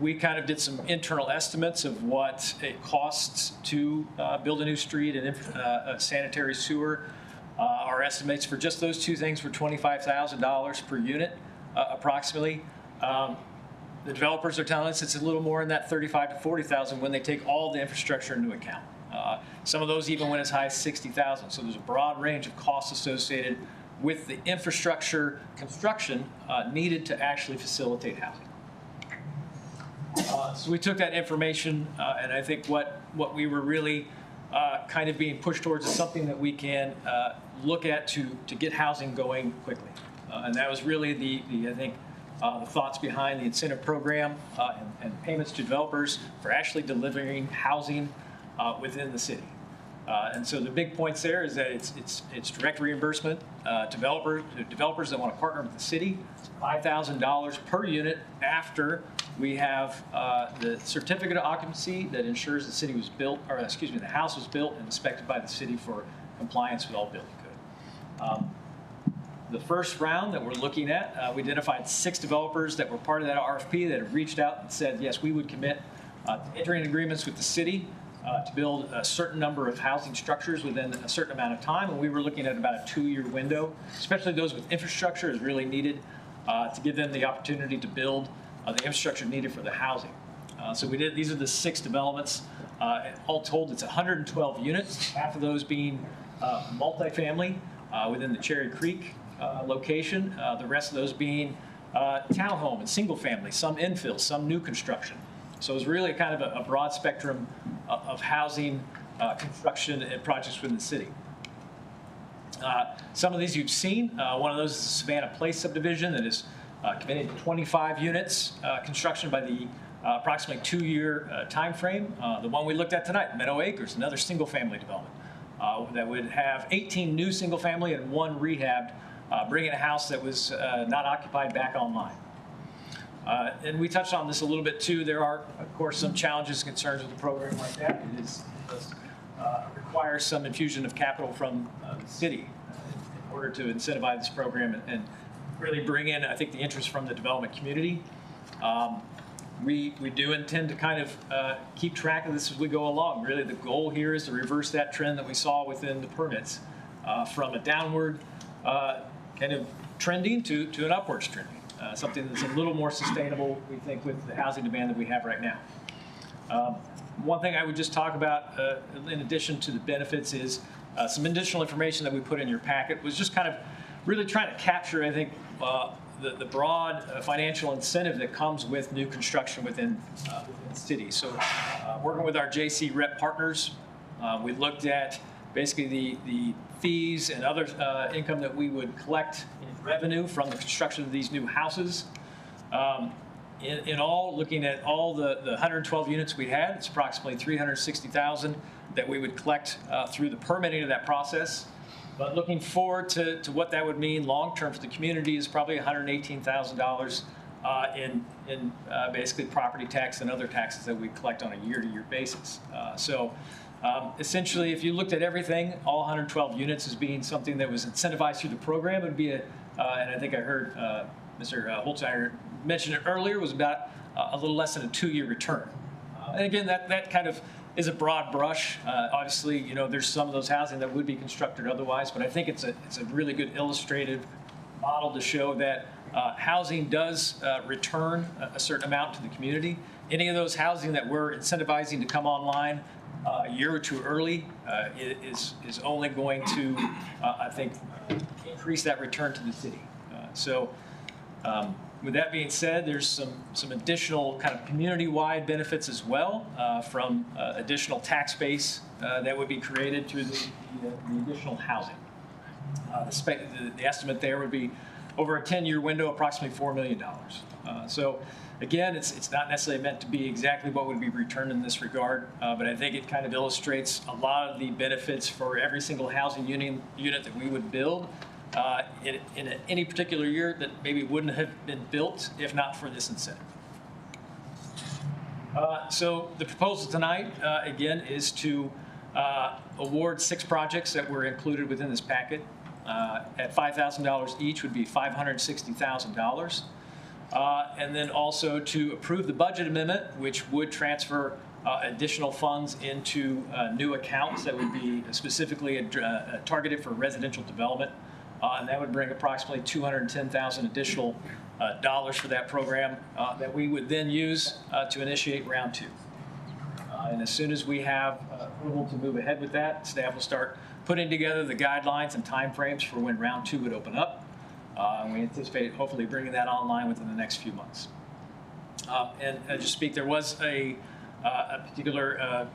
We kind of did some internal estimates of what it costs to build a new street and a sanitary sewer. Our estimates for just those 2 things were $25,000 per unit, approximately. The developers are telling us it's a little more in that $35,000 to $40,000 when they take all the infrastructure into account. Some of those even went as high as $60,000. So there's a broad range of costs associated with the infrastructure construction needed to actually facilitate housing. So we took that information, and I think what we were really kind of being pushed towards is something that we can look at to get housing going quickly. And that was really the thoughts behind the incentive program and payments to developers for actually delivering housing within the city. And so the big points there is that it's direct reimbursement. Developers that want to partner with the city, $5,000 per unit after we have the certificate of occupancy that ensures the city was built, or excuse me, the house was built and inspected by the city for compliance with all building code. The first round that we're looking at, we identified 6 developers that were part of that RFP that have reached out and said, yes, we would commit to entering agreements with the city to build a certain number of housing structures within a certain amount of time. And we were looking at about a 2-year window, especially those with infrastructure is really needed to give them the opportunity to build the infrastructure needed for the housing. So we did, these are the 6 developments. All told, it's 112 units, half of those being multifamily within the Cherry Creek location, the rest of those being townhome and single family, some infill, some new construction. So it's really kind of a broad spectrum of housing construction and projects within the city. Some of these you've seen. One of those is the Savannah Place subdivision that is committed to 25 units construction by the approximately 2-year time frame. The one we looked at tonight, Meadow Acres, another single family development that would have 18 new single family and 1 rehabbed, bringing a house that was not occupied back online. And we touched on this a little bit too. There are, of course, some challenges and concerns with a program like that. It does require some infusion of capital from the city in order to incentivize this program and really bring in, I think, the interest from the development community. We do intend to kind of keep track of this as we go along. Really, the goal here is to reverse that trend that we saw within the permits from a downward kind of trending to an upwards trending. Something that's a little more sustainable, we think, with the housing demand that we have right now. One thing I would just talk about in addition to the benefits is some additional information that we put in your packet was just kind of really trying to capture, I think, the broad financial incentive that comes with new construction within the city. So working with our JC rep partners, we looked at basically the fees and other income that we would collect in revenue from the construction of these new houses. In all, looking at all the 112 units we had, it's approximately $360,000 that we would collect through the permitting of that process. But looking forward to what that would mean long-term for the community is probably $118,000 in basically property tax and other taxes that we collect on a year-to-year basis. Essentially, if you looked at everything, all 112 units as being something that was incentivized through the program, it would be and I think I heard Mr. Holzheimer mention it earlier, was about a little less than a 2-year return. And again, that kind of is a broad brush. Obviously, you know, there's some of those housing that would be constructed otherwise, but I think it's a really good illustrative model to show that housing does return a certain amount to the community. Any of those housing that we're incentivizing to come online a year or two early is only going to, I think, increase that return to the city. With that being said, there's some additional kind of community-wide benefits as well from additional tax base that would be created through the additional housing. The estimate there would be over a 10-year window, approximately $4 million. Again, it's not necessarily meant to be exactly what would be returned in this regard, but I think it kind of illustrates a lot of the benefits for every single housing unit that we would build in any particular year that maybe wouldn't have been built if not for this incentive. So the proposal tonight, again, is to award 6 projects that were included within this packet. At $5,000 each would be $560,000. And then also to approve the budget amendment, which would transfer additional funds into new accounts that would be specifically targeted for residential development. And that would bring approximately $210,000 additional dollars for that program that we would then use to initiate round 2. And as soon as we have approval to move ahead with that, staff will start putting together the guidelines and timeframes for when round 2 would open up. We anticipate hopefully bringing that online within the next few months. And just speak, there was a particular,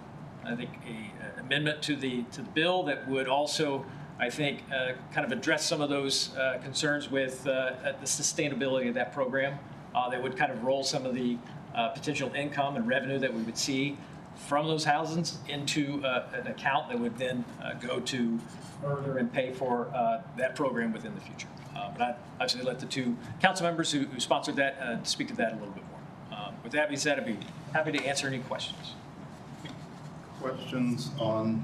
I think, a amendment to the bill that would also, I think, kind of address some of those concerns with the sustainability of that program. That would kind of roll some of the potential income and revenue that we would see from those houses into an account that would then go to further and pay for that program within the future. But I'd actually let the 2 council members who sponsored that speak to that a little bit more. With that being said, I'd be happy to answer any questions. Questions on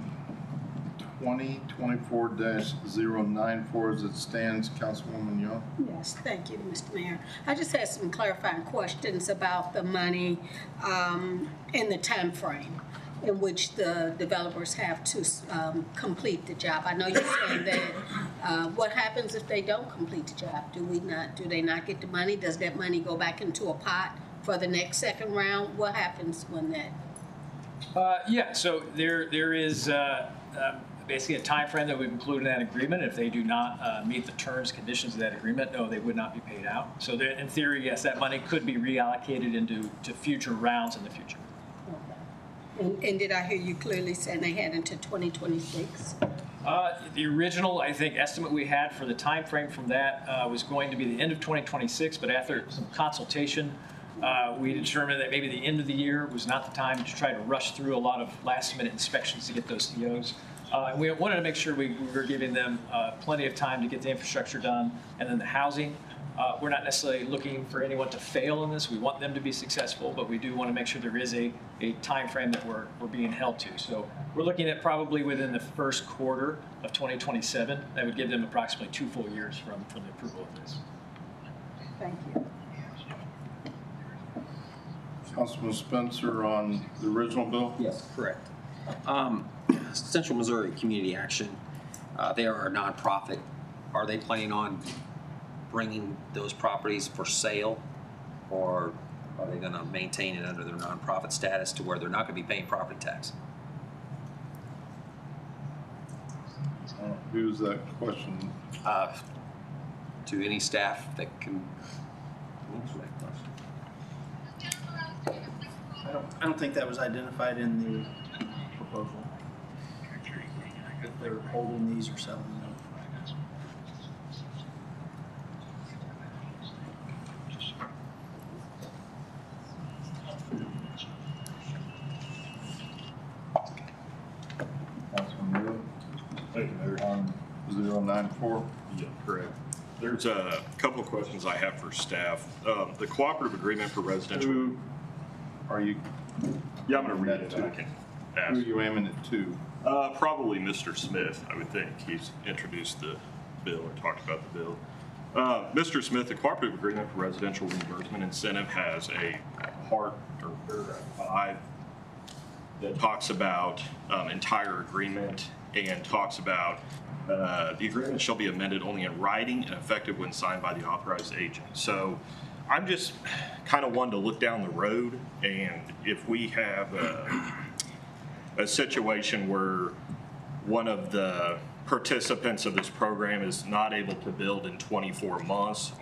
2024-094 as it stands, Councilwoman Young? Yes, thank you, Mr. Mayor. I just had some clarifying questions about the money and the time frame in which the developers have to complete the job. I know you're saying that what happens if they don't complete the job? Do they not get the money? Does that money go back into a pot for the next second round? What happens when that? Yeah, so there is basically a time frame that we've included in that agreement. If they do not meet the terms, conditions of that agreement, no, they would not be paid out. So in theory, yes, that money could be reallocated into future rounds in the future. And did I hear you clearly saying they had until 2026? The original, I think, estimate we had for the time frame from that was going to be the end of 2026, but after some consultation, we determined that maybe the end of the year was not the time to try to rush through a lot of last-minute inspections to get those COs. And we wanted to make sure we were giving them plenty of time to get the infrastructure done and then the housing. We're not necessarily looking for anyone to fail in this. We want them to be successful, but we do want to make sure there is a time frame that we're being held to. So we're looking at probably within the first quarter of 2027. That would give them approximately 2 full years from the approval of this. Thank you. Councilman Spencer on the original bill? Yes, correct. Central Missouri Community Action, they are a nonprofit. Are they planning on bringing those properties for sale, or are they going to maintain it under their nonprofit status to where they're not going to be paying property tax? Who's that question? To any staff that can answer that question. I don't think that was identified in the proposal. If they're holding these or selling them. Councilman Wheeler? Thank you, Mayor. On 094? Yeah, correct. There's a couple of questions I have for staff. The cooperative agreement for residential. Who are you? Yeah, I'm going to read it. I can ask. Who are you aiming it to? Probably Mr. Smith, I would think. He's introduced the bill or talked about the bill. Mr. Smith, the cooperative agreement for residential reimbursement incentive has a part or paragraph 5 that talks about entire agreement and talks about the agreement shall be amended only in writing and effective when signed by the authorized agent. So I'm just kind of wanting to look down the road, and if we have a situation where one of the participants of this program is not able to build in 24 months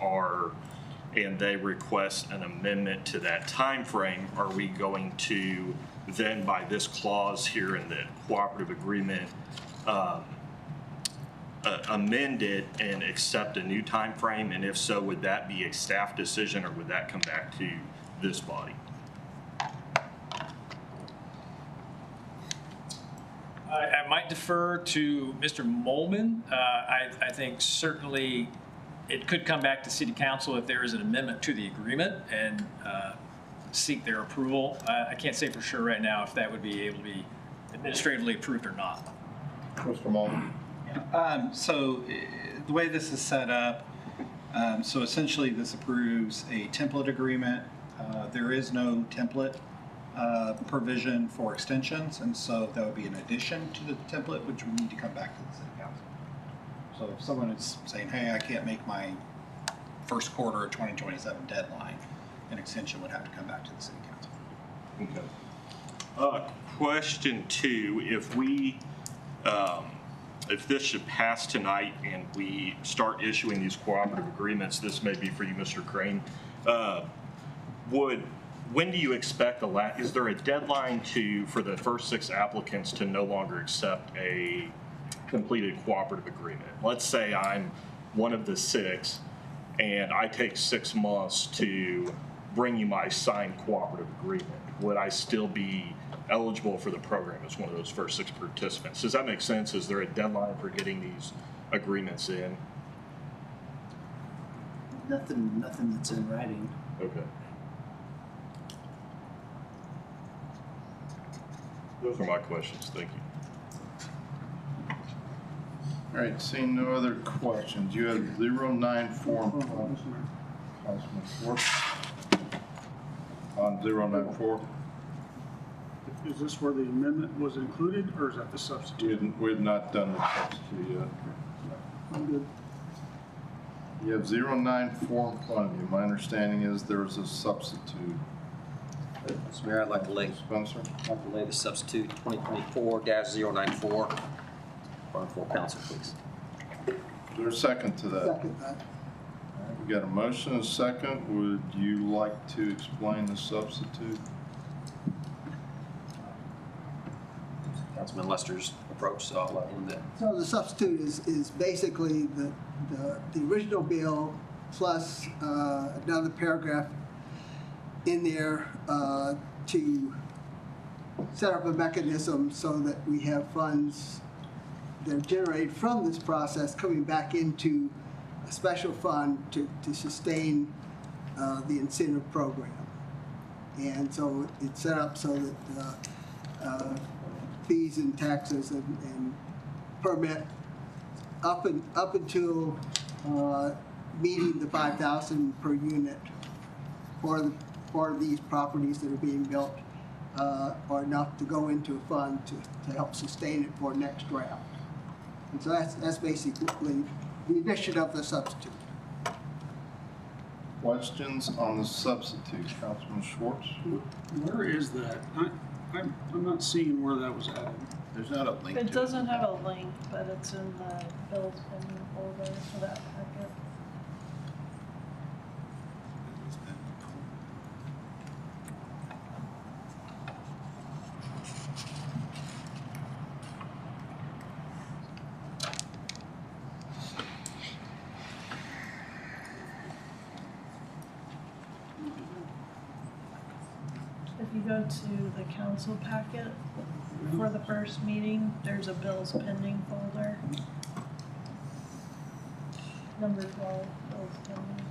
and they request an amendment to that time frame, are we going to then, by this clause here in the cooperative agreement, amend it and accept a new time frame? And if so, would that be a staff decision or would that come back to this body? I might defer to Mr. Molman. I think certainly it could come back to City Council if there is an amendment to the agreement and seek their approval. I can't say for sure right now if that would be able to be administratively approved or not. Mr. Mullen? So the way this is set up, so essentially this approves a template agreement. There is no template provision for extensions, and so that would be an addition to the template, which would need to come back to the City Council. So if someone is saying, hey, I can't make my first quarter of 2027 deadline, an extension would have to come back to the City Council. Okay. Question 2, if this should pass tonight and we start issuing these cooperative agreements, this may be for you, Mr. Crane, when do you expect is there a deadline for the first 6 applicants to no longer accept a completed cooperative agreement? Let's say I'm one of the 6 and I take 6 months to bring you my signed cooperative agreement. Would I still be eligible for the program as one of those first 6 participants? Does that make sense? Is there a deadline for getting these agreements in? Nothing that's in writing. Okay. Those are my questions. Thank you. All right, seeing no other questions, you have 094. Councilman Ford? On 094? Is this where the amendment was included, or is that the substitute? We have not done the substitute yet. I'm good. You have 094 in front of you. My understanding is there's a substitute. Mr. Mayor, I'd like to lay the substitute 2024-094 on full council, please. Is there a second to that? Second that. All right, we got a motion, a second. Would you like to explain the substitute? Councilman Lester's approach, so I'll let him do. So the substitute is basically the original bill plus another paragraph in there to set up a mechanism so that we have funds that are generated from this process coming back into a special fund to sustain the incentive program. And so it's set up so that fees and taxes and permit up until meeting the 5,000 per unit for part of these properties that are being built are enough to go into a fund to help sustain it for next round. And so that's basically the addition of the substitute. Questions on the substitute, Councilman Schwartz? Where is that? I'm not seeing where that was added. There's not a link to It it. doesn't have a link, but it's in the bills pending folder for that packet. If you go to the council packet for the first meeting, there's a bills pending folder. Number 12, bills pending.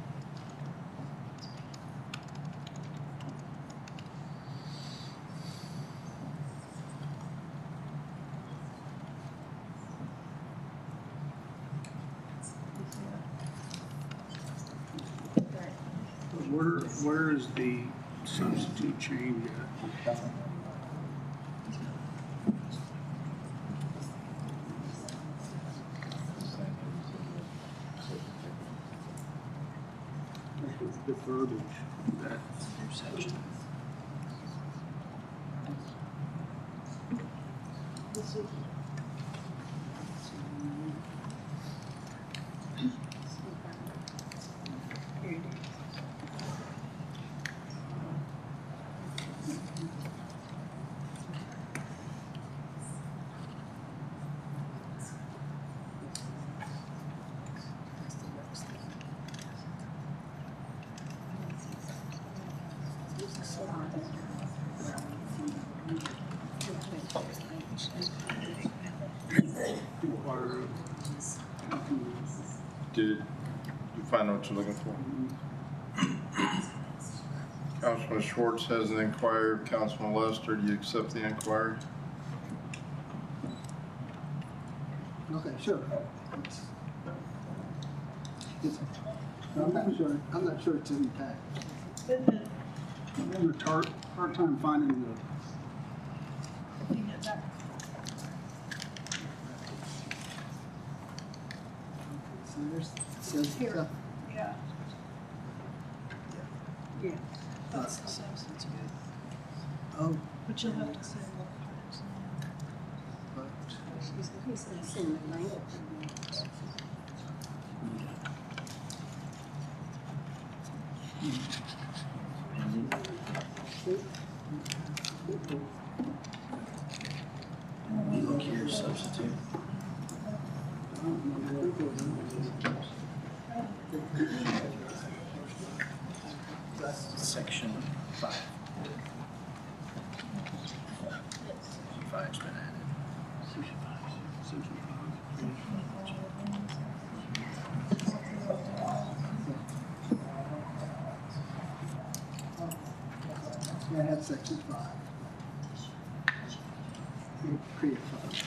Where is the substitute change at? The verbiage, that section. This is Did you find what you're looking for? Councilman Schwartz has an inquiry. Councilman Lester, do you accept the inquiry? Okay, sure. I'm not sure it's in the package. I'm having a hard time finding You get that. So there's, says, Here. Yeah. Yeah. That's the substitute. oh, But you'll have to say what parts. Look here, substitute. Section 5. 5's been added. yeah, I have section 5. Create fund.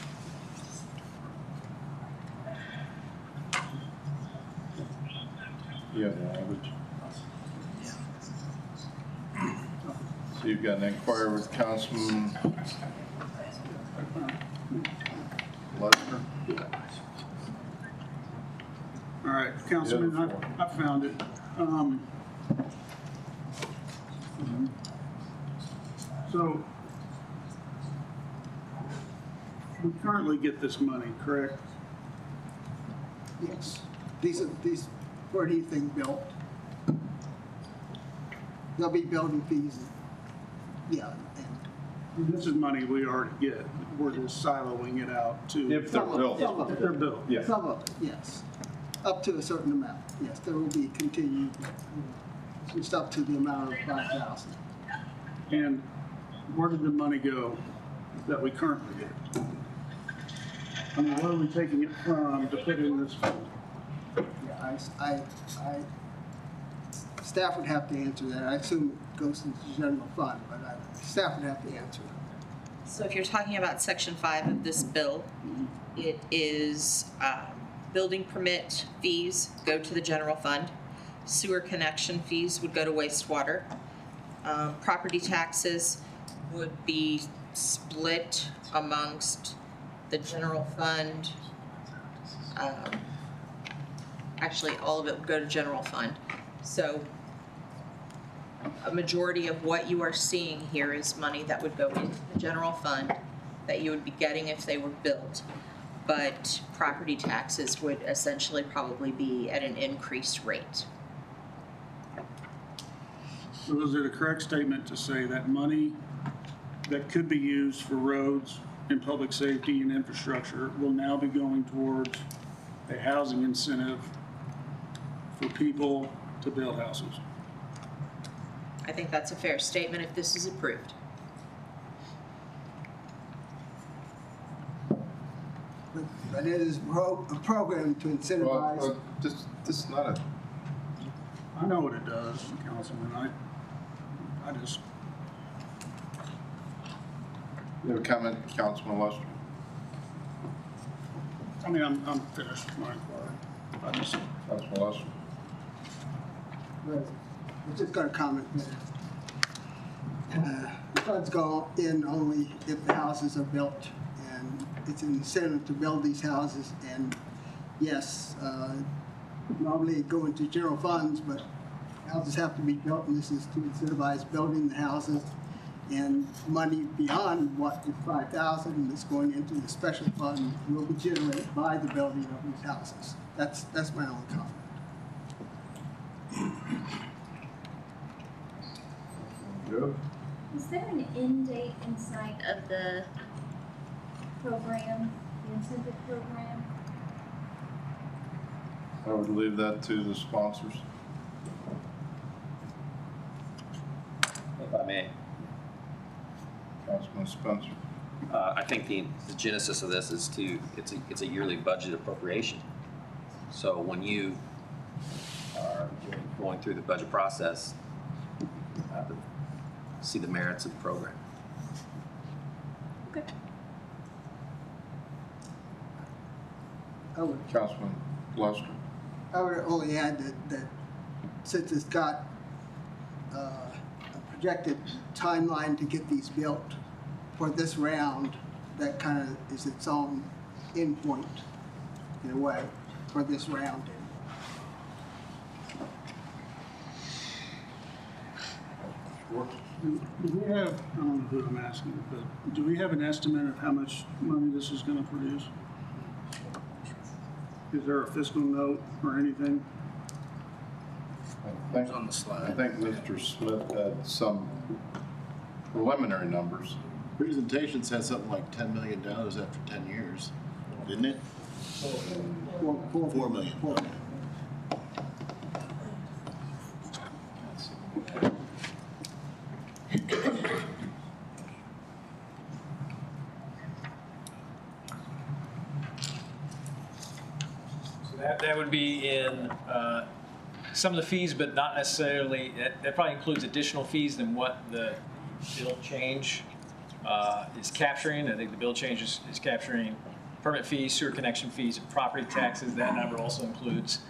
You have the language. So you've got an inquiry with Councilman Lester? All right, Councilman, I found it. So we currently get this money, correct? Yes. These for anything built. There'll be building fees. Yeah. And this is money we already get. We're just siloing it out to. If they're built. If they're built. Yeah. Some of it, yes. Up to a certain amount. Yes, there will be continued, just up to the amount of 5,000. And where did the money go that we currently get? I mean, where are we taking it from to put in this fund? Yeah, staff would have to answer that. I assume it goes into the general fund, but staff would have to answer it. So if you're talking about section 5 of this bill, it is building permit fees go to the general fund. Sewer connection fees would go to wastewater. Property taxes would be split amongst the general fund. Actually, all of it would go to general fund. So a majority of what you are seeing here is money that would go into the general fund that you would be getting if they were built. But property taxes would essentially probably be at an increased rate. So is it a correct statement to say that money that could be used for roads and public safety and infrastructure will now be going towards a housing incentive for people to build houses? I think that's a fair statement if this is approved. But it is a program to incentivize. Well, this is not a, I know what it does, Councilman. I just. you have a comment, Councilman Lester? I mean, I'm finished with my inquiry. I just. Councilman Lester? I'm just going to comment that the funds go in only if the houses are built, and it's an incentive to build these houses. And yes, normally it go into general funds, but houses have to be built, and this is to incentivize building the houses. And money beyond what is $5,000 that's going into the special fund will be generated by the building of these houses. That's my only comment. Is there an end date in sight of the program, the incentive program? I would leave that to the sponsors. If I may. Councilman Spencer. I think the genesis of this is it's a yearly budget appropriation. So when you are going through the budget process, you have to see the merits of the program. Okay. Councilman Lester. I would only add that since it's got a projected timeline to get these built for this round, that kind of is its own endpoint in a way for this round. Do we have, I don't know who I'm asking, but do we have an estimate of how much money this is going to produce? Is there a fiscal note or anything? I think, on the slide. I think Mr. Smith had some preliminary numbers. Presentation said something like $10 million after 10 years, didn't it? 4 million. So that would be in some of the fees, but not necessarily, that probably includes additional fees than what the bill change is capturing. I think the bill change is capturing permit fees, sewer connection fees, and property taxes. That number also includes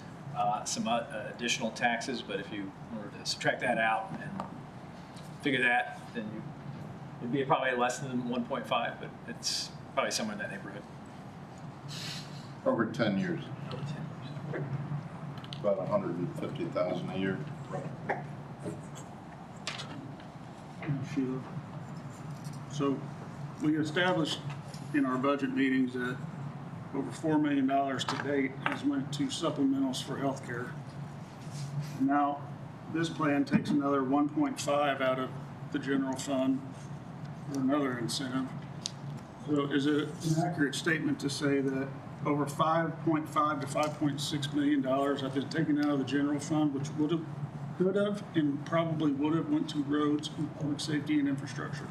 some additional taxes, but if you were to subtract that out and figure that, then it'd be probably less than 1.5, but it's probably somewhere in that neighborhood. Over 10 years. About 150,000 a year. Sheila. So we established in our budget meetings that over $4 million to date has went to supplementals for healthcare. Now, this plan takes another 1.5 out of the general fund for another incentive. So is it an accurate statement to say that over $5.5 to $5.6 million have been taken out of the general fund, which could have and probably would have went to roads and public safety and infrastructure?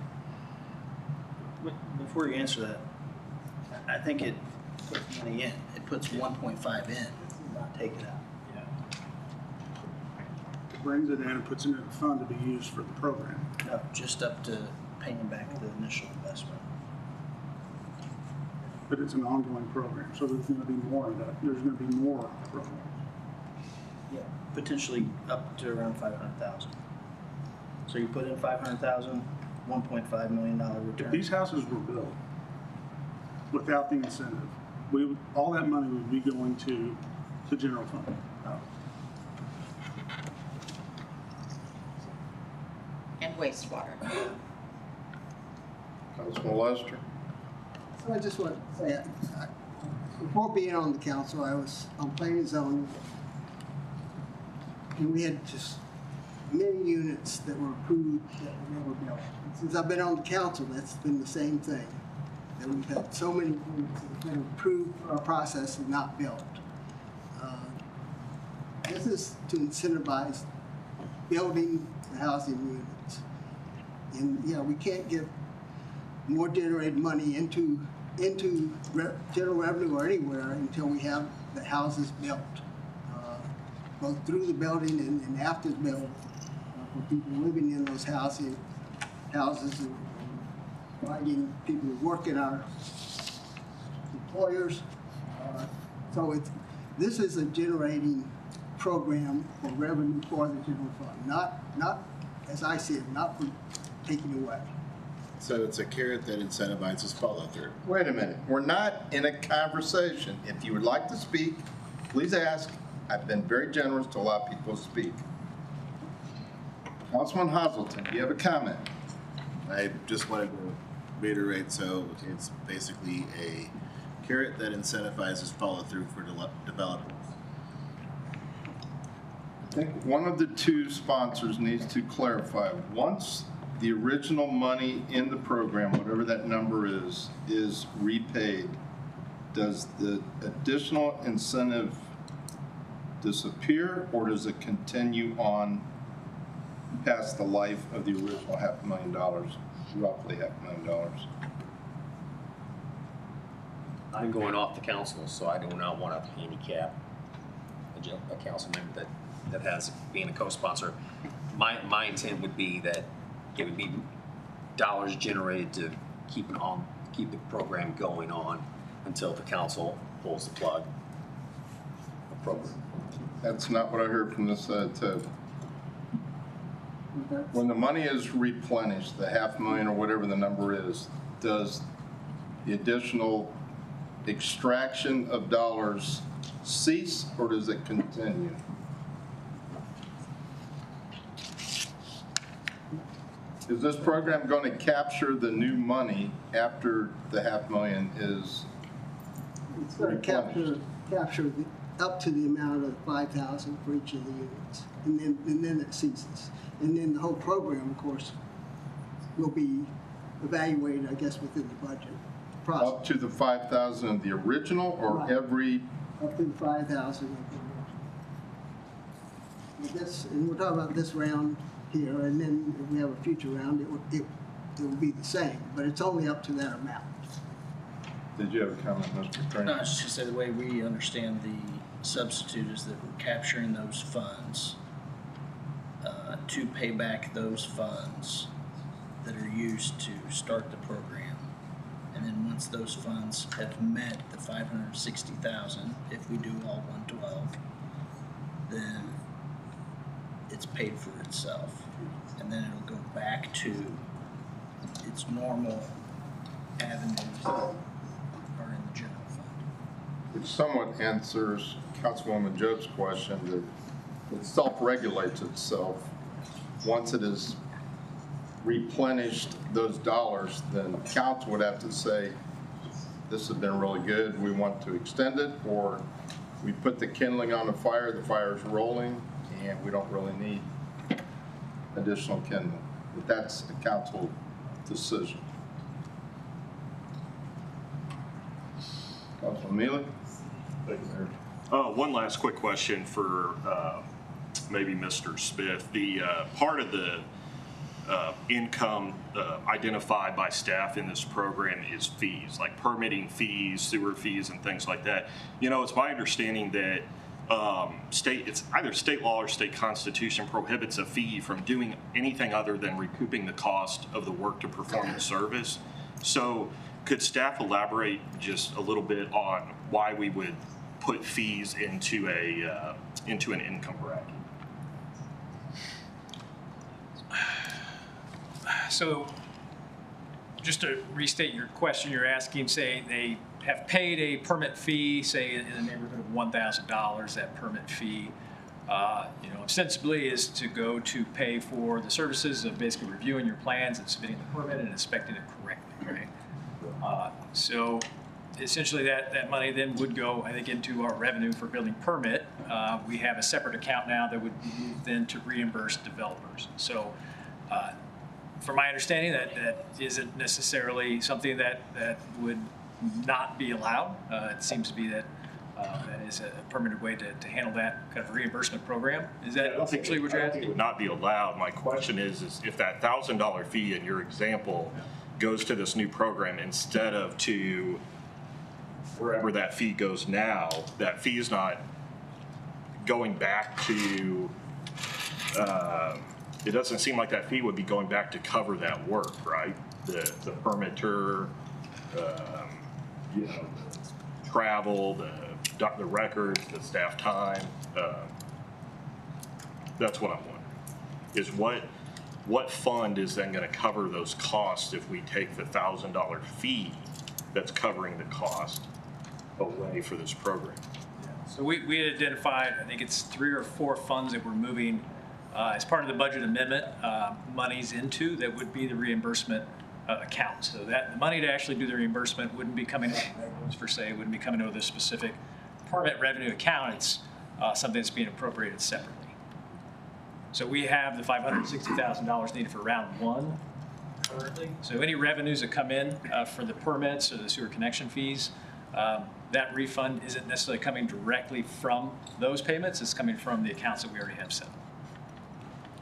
But before you answer that, I think it puts money in. It puts 1.5 in, not take it out. Yeah. It brings it in and puts it in a fund to be used for the program. No, just up to paying back the initial investment. But it's an ongoing program, so there's gonna be more of that. There's gonna be more programs. Yeah, potentially up to around 500,000. So you put in 500,000, $1.5 million If return. these houses were built without the incentive, all that money would be going to the general fund. And wastewater. Councilman Lester. So I just want to say, before being on the council, I was on planning and zoning, and we had just many units that were approved that were never built. And since I've been on the council, that's been the same thing. That we've had so many units that have been approved for our process and not built. This is to incentivize building the housing units. And yeah, we can't get more generated money into general revenue or anywhere until we have the houses built, both through the building and after the building, for people living in those houses and finding people who work in our employers. So this is a generating program for revenue for the general fund, not as I see it, not for taking away. So it's a carrot that incentivizes follow through. Wait a minute, we're not in a conversation. If you would like to speak, please ask. I've been very generous to allow people to speak. Councilman Hazelton, do you have a comment? I just wanted to reiterate, so it's basically a carrot that incentivizes follow through for developers. I think one of the two sponsors needs to clarify. Once the original money in the program, whatever that number is repaid, does the additional incentive disappear, or does it continue on past the life of the original $500,000, roughly $500,000? I'm going off the council, so I do not want to handicap a council member that has, being a co-sponsor. My intent would be that it would be dollars generated to keep the program going on until the council pulls the plug. That's not what I heard from this side. When the money is replenished, the $500,000 or whatever the number is, does the additional extraction of dollars cease, or does it continue? Is this program going to capture the new money after the $500,000 is It's going to capture up to the amount of 5,000 for each of the units, and then it ceases. And then the whole program, of course, will be evaluated, I guess, within the budget process. up to the 5,000 of the original, or Right. every? Up to the 5,000 of the original. And we're talking about this round here, and then if we have a future round, it will be the same, but it's only up to that amount. Did you have a comment, Mr. Crane? No, I was just gonna say, the way we understand the substitute is that we're capturing those funds to pay back those funds that are used to start the program. And then once those funds have met the 560,000, if we do all 112, then it's paid for itself. And then it'll go back to its normal avenues that are in the general fund. Which somewhat answers Councilwoman Jobe's question that it self-regulates itself. Once it is replenished those dollars, then council would have to say, this has been really good, we want to extend it, or we put the kindling on the fire's rolling, and we don't really need additional kindling. But that's a council decision. Councilman Mealy? Thank you, Mayor. One last quick question for maybe Mr. Smith. The part of the income identified by staff in this program is fees, like permitting fees, sewer fees, and things like that. You know, it's my understanding that it's either state law or state constitution prohibits a fee from doing anything other than recouping the cost of the work to perform the service. So could staff elaborate just a little bit on why we would put fees into an income bracket? So just to restate your question, you're asking, say they have paid a permit fee, say in the neighborhood of $1,000. That permit fee, ostensibly is to go to pay for the services of basically reviewing your plans and submitting the permit and inspecting it correctly, right? So essentially that money then would go, I think, into our revenue for building permit. We have a separate account now that would be used then to reimburse developers. So from my understanding, that isn't necessarily something that would not be allowed. It seems to be that that is a permanent way to handle that kind of reimbursement program. Is that essentially what you're asking? It would not be allowed. My question is if that $1,000 fee in your example goes to this new program instead of to wherever that fee goes now, that fee is not going back to, it doesn't seem like that fee would be going back to cover that work, right? The permitter, the travel, the records, the staff time. That's what I'm wondering. Is what fund is then going to cover those costs if we take the $1,000 fee that's covering the cost away for this program? So we had identified, I think it's 3 or 4 funds that we're moving as part of the budget amendment monies into that would be the reimbursement account. So that the money to actually do the reimbursement wouldn't be coming out of revenues per se, wouldn't be coming out of this specific permit revenue account. It's something that's being appropriated separately. So we have the $560,000 needed for round 1 currently. So any revenues that come in for the permits or the sewer connection fees, that refund isn't necessarily coming directly from those payments. It's coming from the accounts that we already have set up.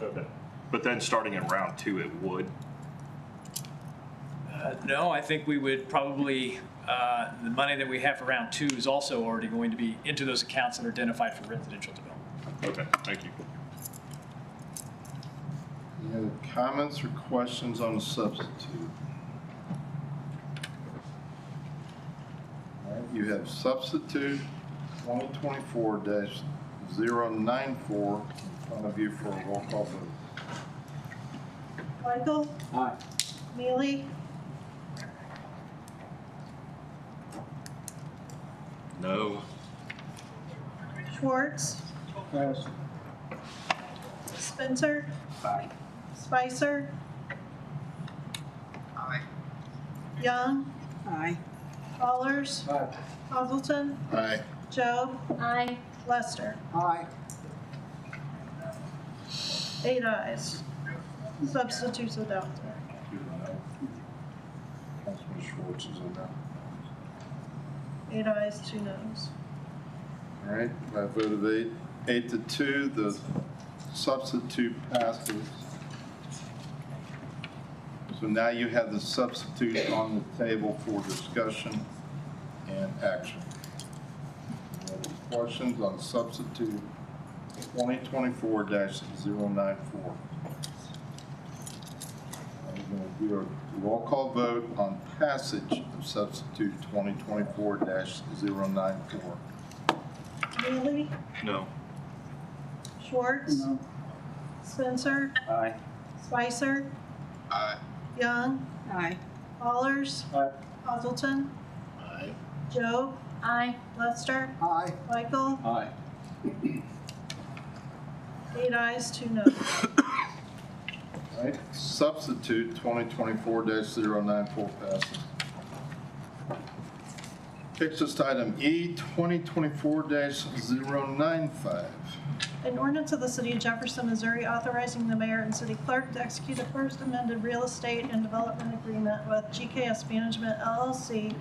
Okay. But then starting in round 2, it would? No, I think we would probably, the money that we have for round 2 is also already going to be into those accounts that are identified for residential development. Okay, thank you. Any other comments or questions on the substitute? All right, you have substitute 2024-094 in front of you for a roll call vote. Michael? Aye. Mealy? No. Schwartz? Pass. Spencer? Aye. Spicer? Aye. Young? Aye. Allers? Aye. Hazelton? Aye. Job? Aye. Lester? Aye. 8 ayes. Substitutes adopted. Councilman Schwartz is on that. 8 ayes, 2 noes. All right, by a vote of 8 to 2, the substitute passes. So now you have the substitute on the table for discussion and action. Any other questions on substitute 2024-094? I'm going to do a roll call vote on passage of substitute 2024-094. Mealy? No. Schwartz? No. Spencer? Aye. Spicer? Aye. Young? Aye. Allers? Aye. Hazelton? Aye. Job? Aye. Lester? Aye. Michael? Aye. 8 ayes, 2 noes. All right, substitute 2024-094 passes. Takes us to item E, 2024-095. An ordinance of the City of Jefferson, Missouri, authorizing the mayor and city clerk to execute a first amended real estate and development agreement with GKS Management LLC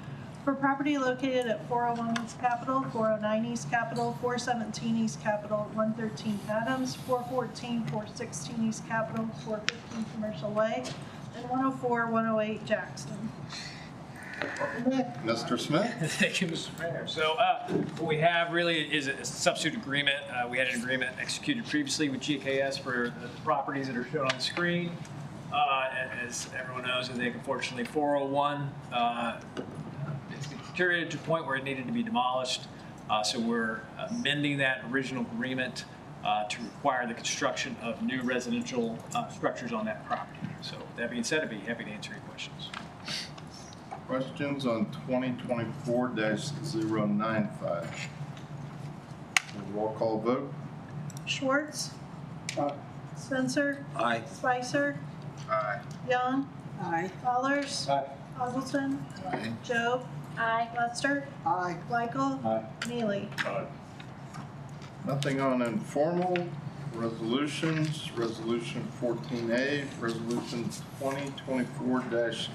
for property located at 401 East Capitol, 409 East Capitol, 417 East Capitol, 113 Adams, 414, 416 East Capitol, 415 Commercial Way, and 104, 108 Jackson. Mr. Smith? Thank you, Mr. Mayor. So what we have really is a substitute agreement. We had an agreement executed previously with GKS for the properties that are shown on the screen. As everyone knows, I think unfortunately 401 it's deteriorated to a point where it needed to be demolished. So we're amending that original agreement to require the construction of new residential structures on that property. So with that being said, I'd be happy to answer any questions. Questions on 2024-095? Roll call vote. Schwartz. Spencer. Aye. Spicer. Aye. Young. Aye. Fowlers. Hazelton. Aye. Job. Aye. Lester. Aye. Michael. Aye. Neely. Nothing on informal resolutions. Resolution 14A, resolution 2024-46.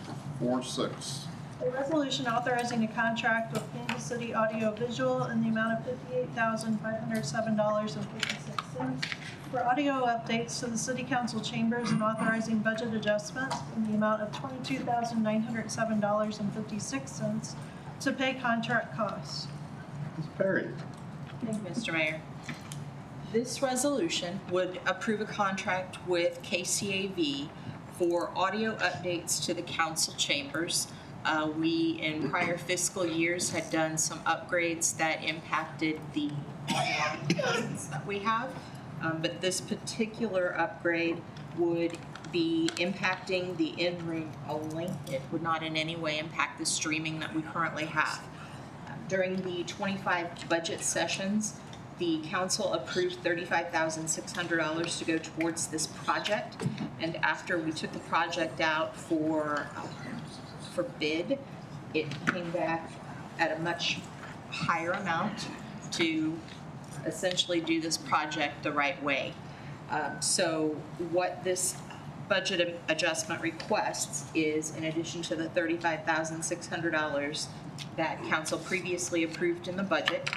A resolution authorizing a contract with Kansas City Audio Visual in the amount of $58,507.56 for audio updates to the city council chambers and authorizing budget adjustments in the amount of $22,907.56 to pay contract costs. Ms. Perry. Thank you, Mr. Mayor. This resolution would approve a contract with KCAV for audio updates to the council chambers. We, in prior fiscal years, had done some upgrades that impacted the audio presence that we have. But this particular upgrade would be impacting the in-room only. It would not in any way impact the streaming that we currently have. During the 25 budget sessions, the council approved $35,600 to go towards this project. And after we took the project out for bid, it came back at a much higher amount to essentially do this project the right way. So what this budget adjustment requests is, in addition to the $35,600 that council previously approved in the budget,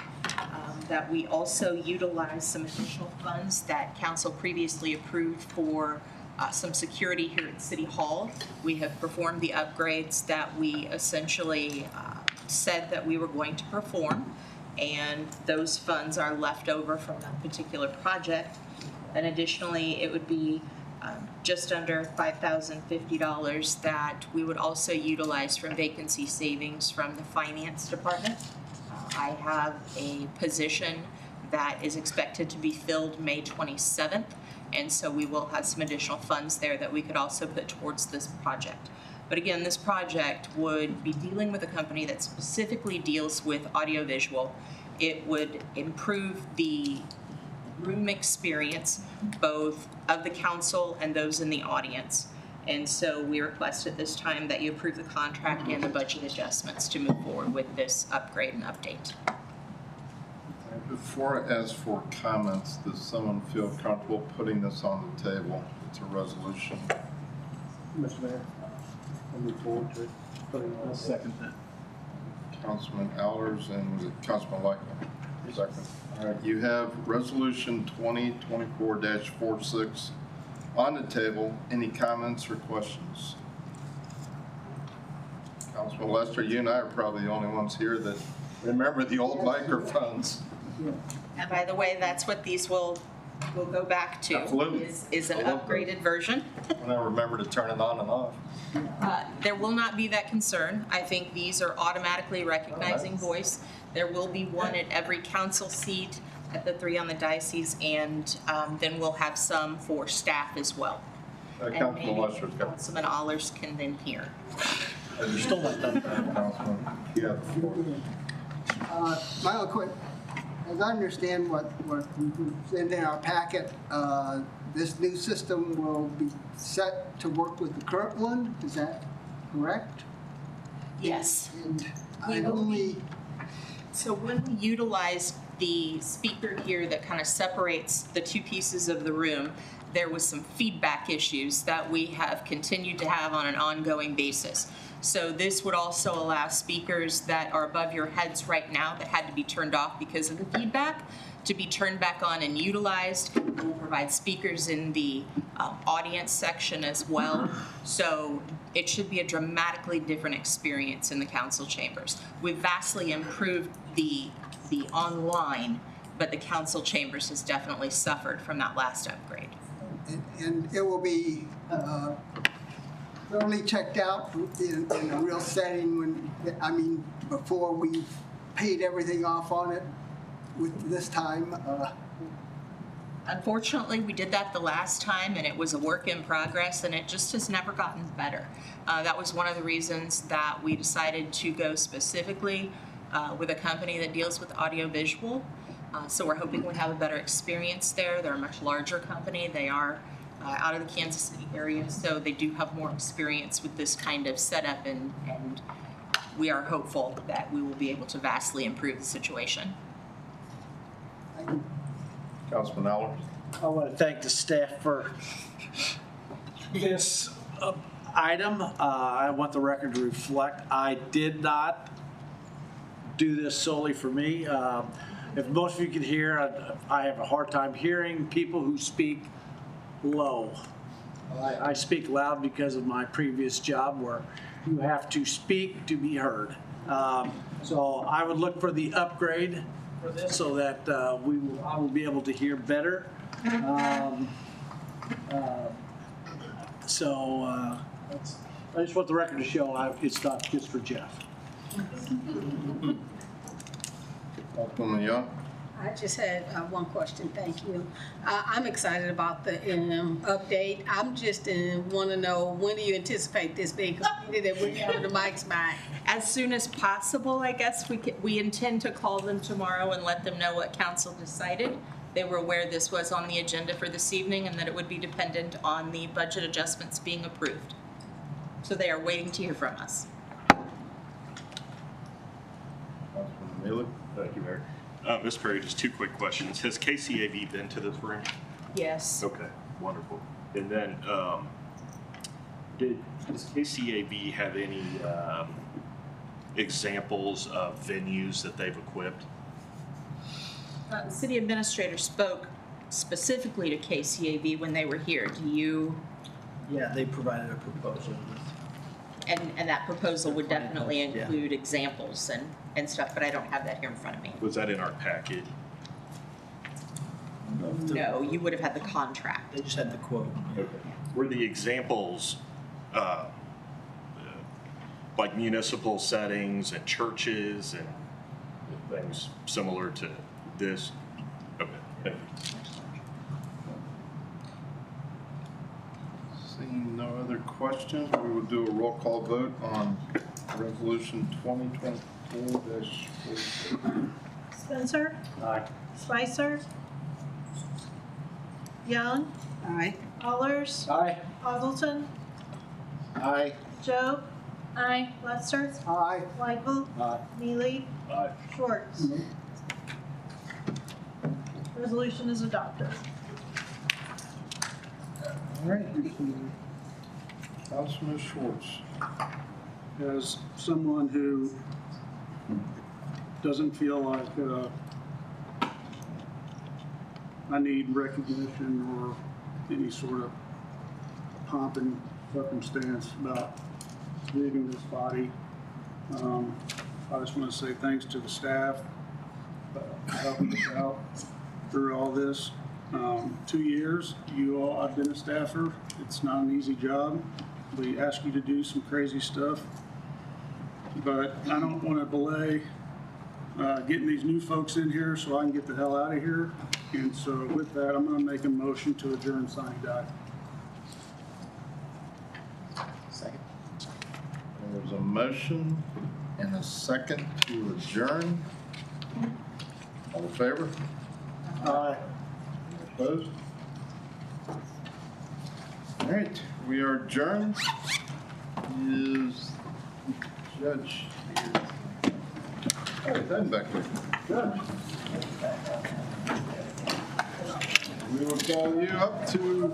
that we also utilize some additional funds that council previously approved for some security here at City Hall. We have performed the upgrades that we essentially said that we were going to perform, and those funds are left over from that particular project. And additionally, it would be just under $5,050 that we would also utilize from vacancy savings from the finance department. I have a position that is expected to be filled May 27th, and so we will have some additional funds there that we could also put towards this project. But again, this project would be dealing with a company that specifically deals with audiovisual. It would improve the room experience, both of the council and those in the audience. And so we request at this time that you approve the contract and the budget adjustments to move forward with this upgrade and update. Before I ask for comments, does someone feel comfortable putting this on the table? It's a resolution. Mr. Mayor, I move forward to it. I'll second that. Councilman Allers and was it Councilman Lightman? Second. All right, you have resolution 2024-46 on the table. Any comments or questions? Councilman Lester, you and I are probably the only ones here that remember the old microphones. And by the way, that's what these will go back to. Absolutely. Is an upgraded version. And I remember to turn it on and off. There will not be that concern. I think these are automatically recognizing voice. There will be one at every council seat at the 3 on the diocese, and then we'll have some for staff as well. And Councilman maybe Lester's got. Councilman Allers can then hear. You're still not done, Councilman. You have the floor. My only quick, as I understand what was in our packet, this new system will be set to work with the current one. Is that correct? Yes. And I only. So when we utilize the speaker here that kind of separates the two pieces of the room, there was some feedback issues that we have continued to have on an ongoing basis. So this would also allow speakers that are above your heads right now that had to be turned off because of the feedback to be turned back on and utilized. We'll provide speakers in the audience section as well. So it should be a dramatically different experience in the council chambers. We've vastly improved the online, but the council chambers has definitely suffered from that last upgrade. And it will be thoroughly checked out in a real setting when, I mean, before we've paid everything off on it with this time. Unfortunately, we did that the last time, and it was a work in progress, and it just has never gotten better. That was one of the reasons that we decided to go specifically with a company that deals with audiovisual. So we're hoping we have a better experience there. They're a much larger company. They are out of the Kansas City area, so they do have more experience with this kind of setup, and we are hopeful that we will be able to vastly improve the situation. Councilman Eller? I want to thank the staff for this item. I want the record to reflect, I did not do this solely for me. If most of you can hear, I have a hard time hearing people who speak low. I speak loud because of my previous job where you have to speak to be heard. So I would look for the upgrade for this so that I will be able to hear better. I just want the record to show it's not just for Jeff. Councilwoman Young? I just had one question, thank you. I'm excited about the update. I'm just want to know, when do you anticipate this being completed and we're having the mics back? As soon as possible, I guess. We intend to call them tomorrow and let them know what council decided. They were aware this was on the agenda for this evening and that it would be dependent on the budget adjustments being approved. So they are waiting to hear from us. Councilman Miller? Thank you, Mayor. Ms. Perry, just two quick questions. Has KCAV been to this room? Yes. Okay, wonderful. And then, does KCAV have any examples of venues that they've equipped? The city administrator spoke specifically to KCAV when they were here. Do you? Yeah, they provided a proposal. And that proposal would definitely include examples and stuff, but I don't have that here in front of me. Was that in our packet? No, you would have had the contract. They just had the quote. Okay. Were the examples like municipal settings and churches and things similar to this? Okay, thank you. Seeing no other questions, we will do a roll call vote on resolution 2024-46. Spencer? Aye. Spicer? Young? Aye. Allers? Aye. Osleton? Aye. Joe? Aye. Lester? Aye. Weigel? Aye. Neely? Aye. Schwartz? Resolution is adopted. All right. Councilman Schwartz. As someone who doesn't feel like I need recognition or any sort of pomp and circumstance about leading this body, I just want to say thanks to the staff for helping us out through all this. 2 years, I've been a staffer. It's not an easy job. We ask you to do some crazy stuff, but I don't want to belay getting these new folks in here so I can get the hell out of here. And so with that, I'm going to make a motion to adjourn sine die. Second. There's a motion and a second to adjourn. All in favor? Aye. Opposed? All right, we are adjourned. Is Judge here? Oh, he's heading back there. Judge. We will call you up to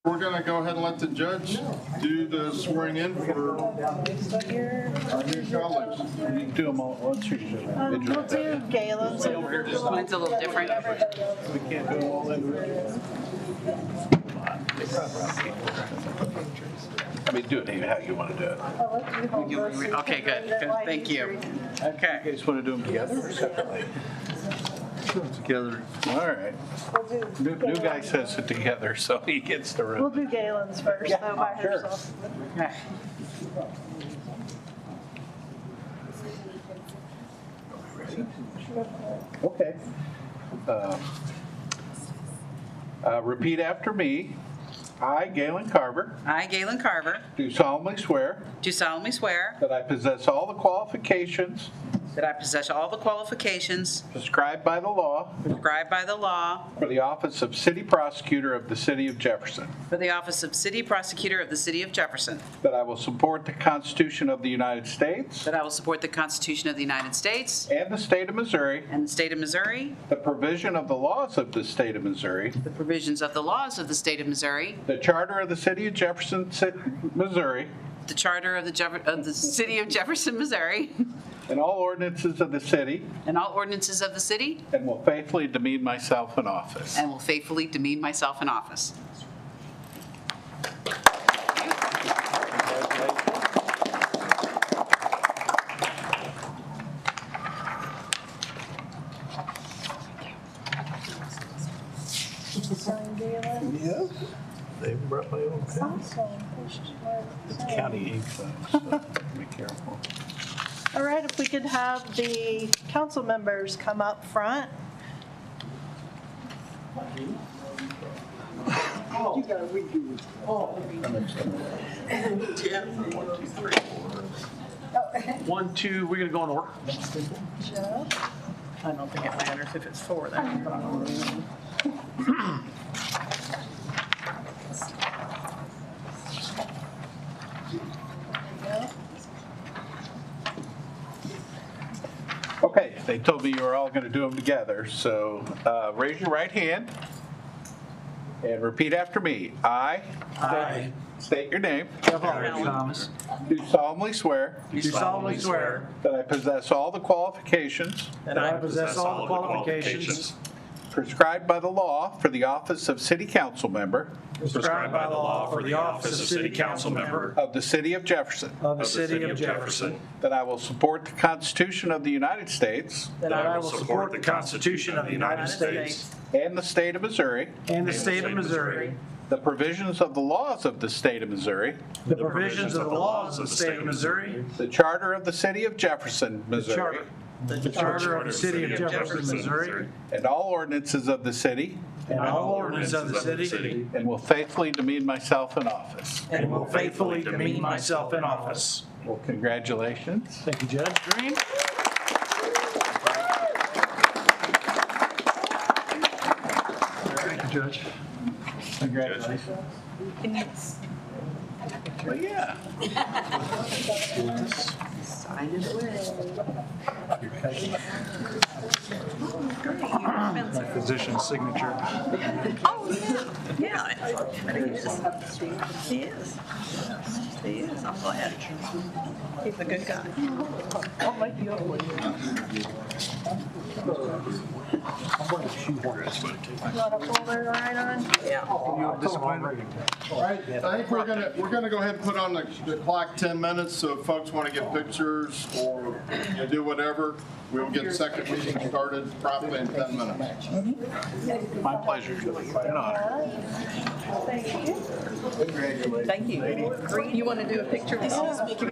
We're going to go ahead and let the judge do the swearing in for our new colleagues. You do them all at once, or you do them We'll individually? do Galen's. Mine's a little different. We can't do them all individually? I mean, do it how you want to do it. Okay, good. Thank you. Okay. You guys want to do them together or separately? Together. All right. New guy says it together, so he gets the room. We'll do Galen's first, though, by sure. herself. Okay. Okay. Repeat after me. I, Galen Carver, I, Galen Carver, do solemnly swear do solemnly swear that I possess all the qualifications that I possess all the qualifications prescribed by the law prescribed by the law for the office of City Prosecutor of the City of Jefferson, for the office of City Prosecutor of the City of Jefferson, that I will support the Constitution of the United States that I will support the Constitution of the United States and the state of Missouri, and the state of Missouri, the provision of the laws of the state of Missouri, the provisions of the laws of the state of Missouri, the charter of the City of Jefferson, Missouri, the charter of the City of Jefferson, Missouri, and all ordinances of the city, and all ordinances of the city, and will faithfully demean myself in office. and will faithfully demean myself in office. Sign Galen. Yeah. They brought my own pen. Awesome. It's county ink though, so be careful. All right, if we could have the council members come up front. You gotta redo it. One, two, we're gonna go in order. Joe. I don't think it matters if it's four then. Okay, they told me you were all going to do them together, so raise your right hand and repeat after me. I state your name. Thomas. Do solemnly swear Do solemnly swear that I possess all the qualifications that I possess all the qualifications prescribed by the law for the office of City Council Member prescribed by the law for the office of City Council Member of the City of Jefferson, of the City of Jefferson, that I will support the Constitution of the United States that I will support the Constitution of the United States and the state of Missouri, and the state of Missouri, the provisions of the laws of the state of Missouri, the provisions of the laws of the state of Missouri, the charter of the City of Jefferson, Missouri, the charter of the City of Jefferson, Missouri, and all ordinances of the city, and all ordinances of the city, and will faithfully demean myself in office. and will faithfully demean myself in office. Well, congratulations. Thank you, Judge Green. Thank you, Judge. Congratulations. Well, yeah. Sign it away. My physician's signature. Oh, yeah. He is. He is. I'm glad. He's a good guy. I'll make you up with You want to pull their right on? Yeah. All right, I think we're gonna go ahead and put on the clock 10 minutes, so if folks want to get pictures or do whatever, we'll get the second meeting started promptly in 10 minutes. My pleasure. An honor. Thank you. Thank you. You want to do a picture of this?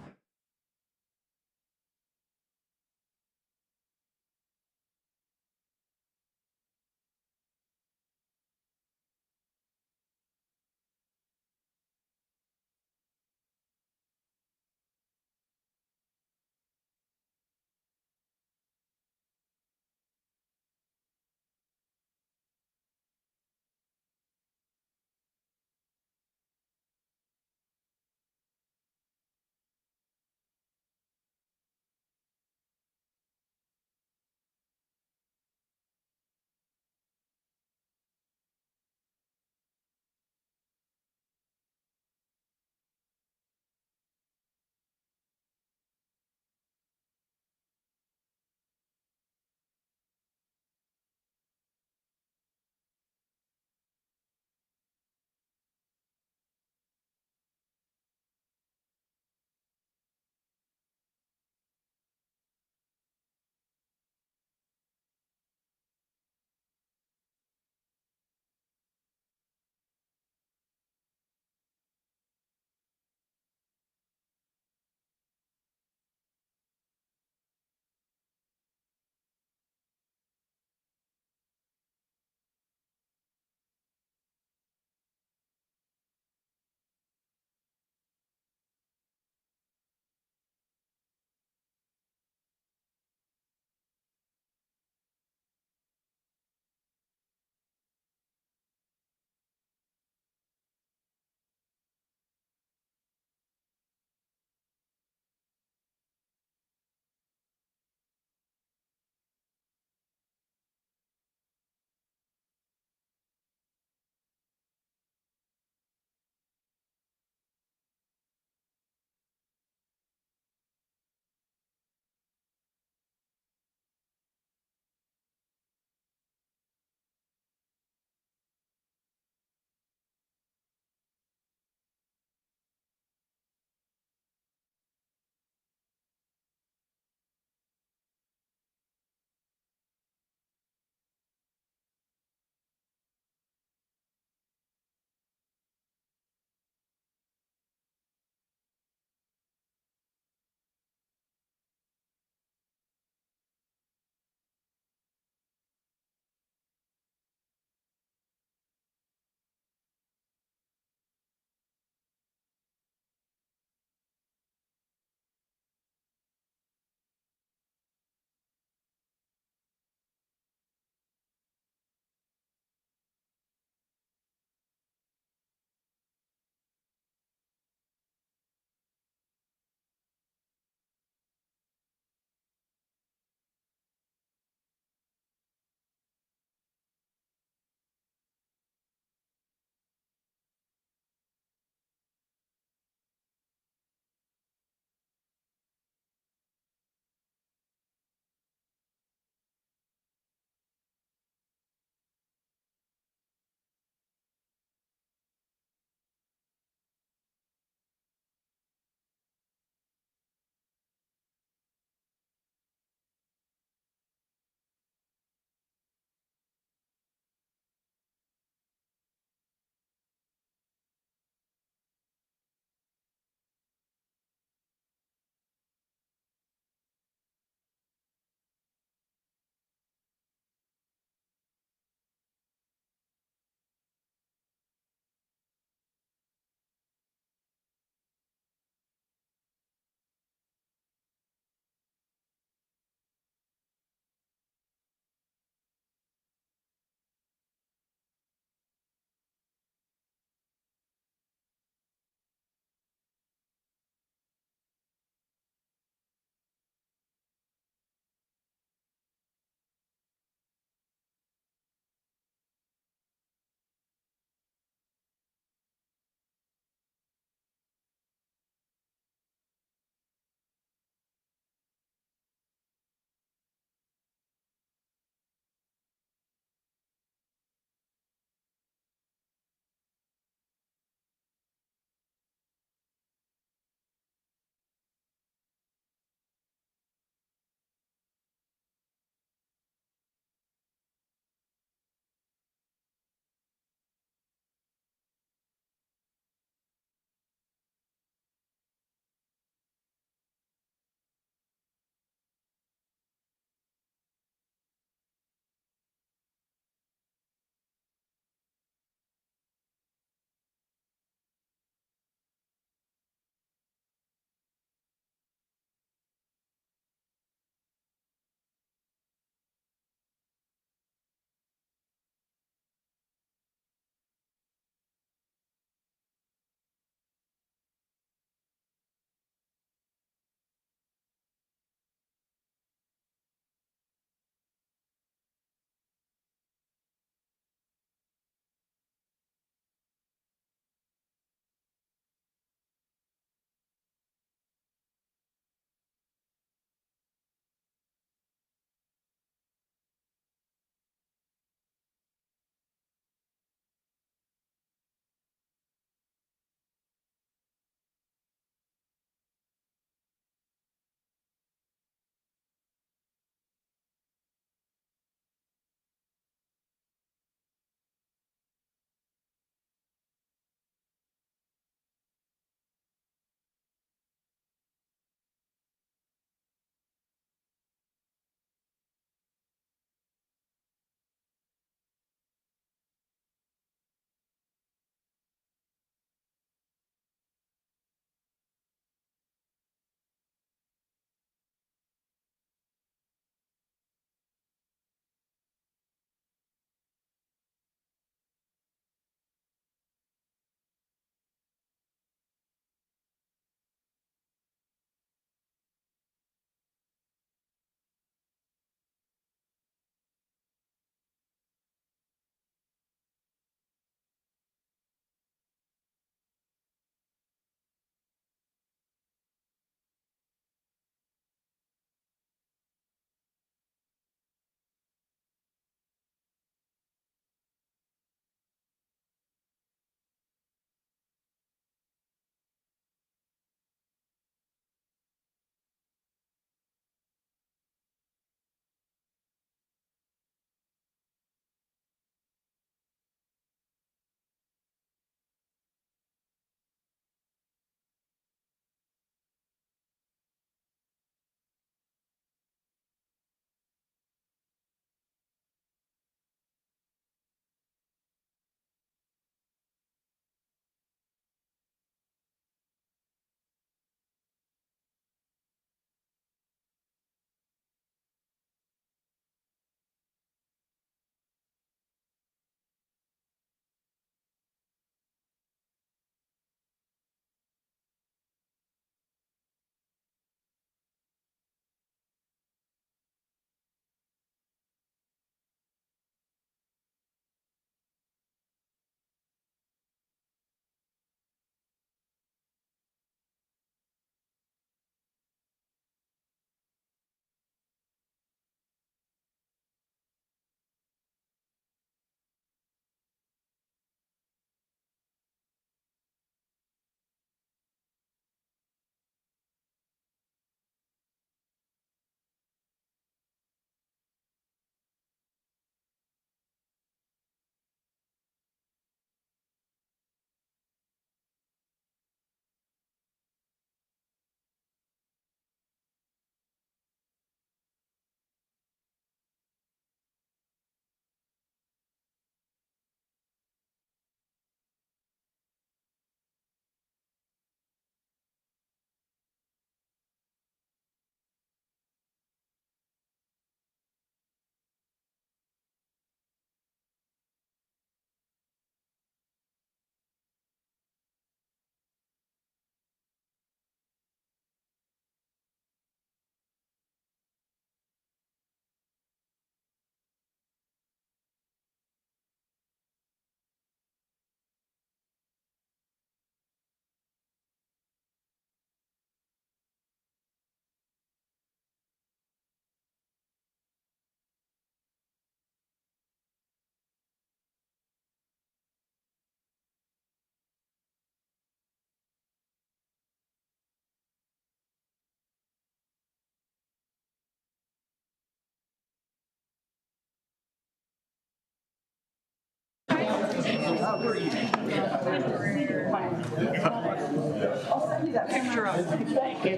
Picture of Thank you.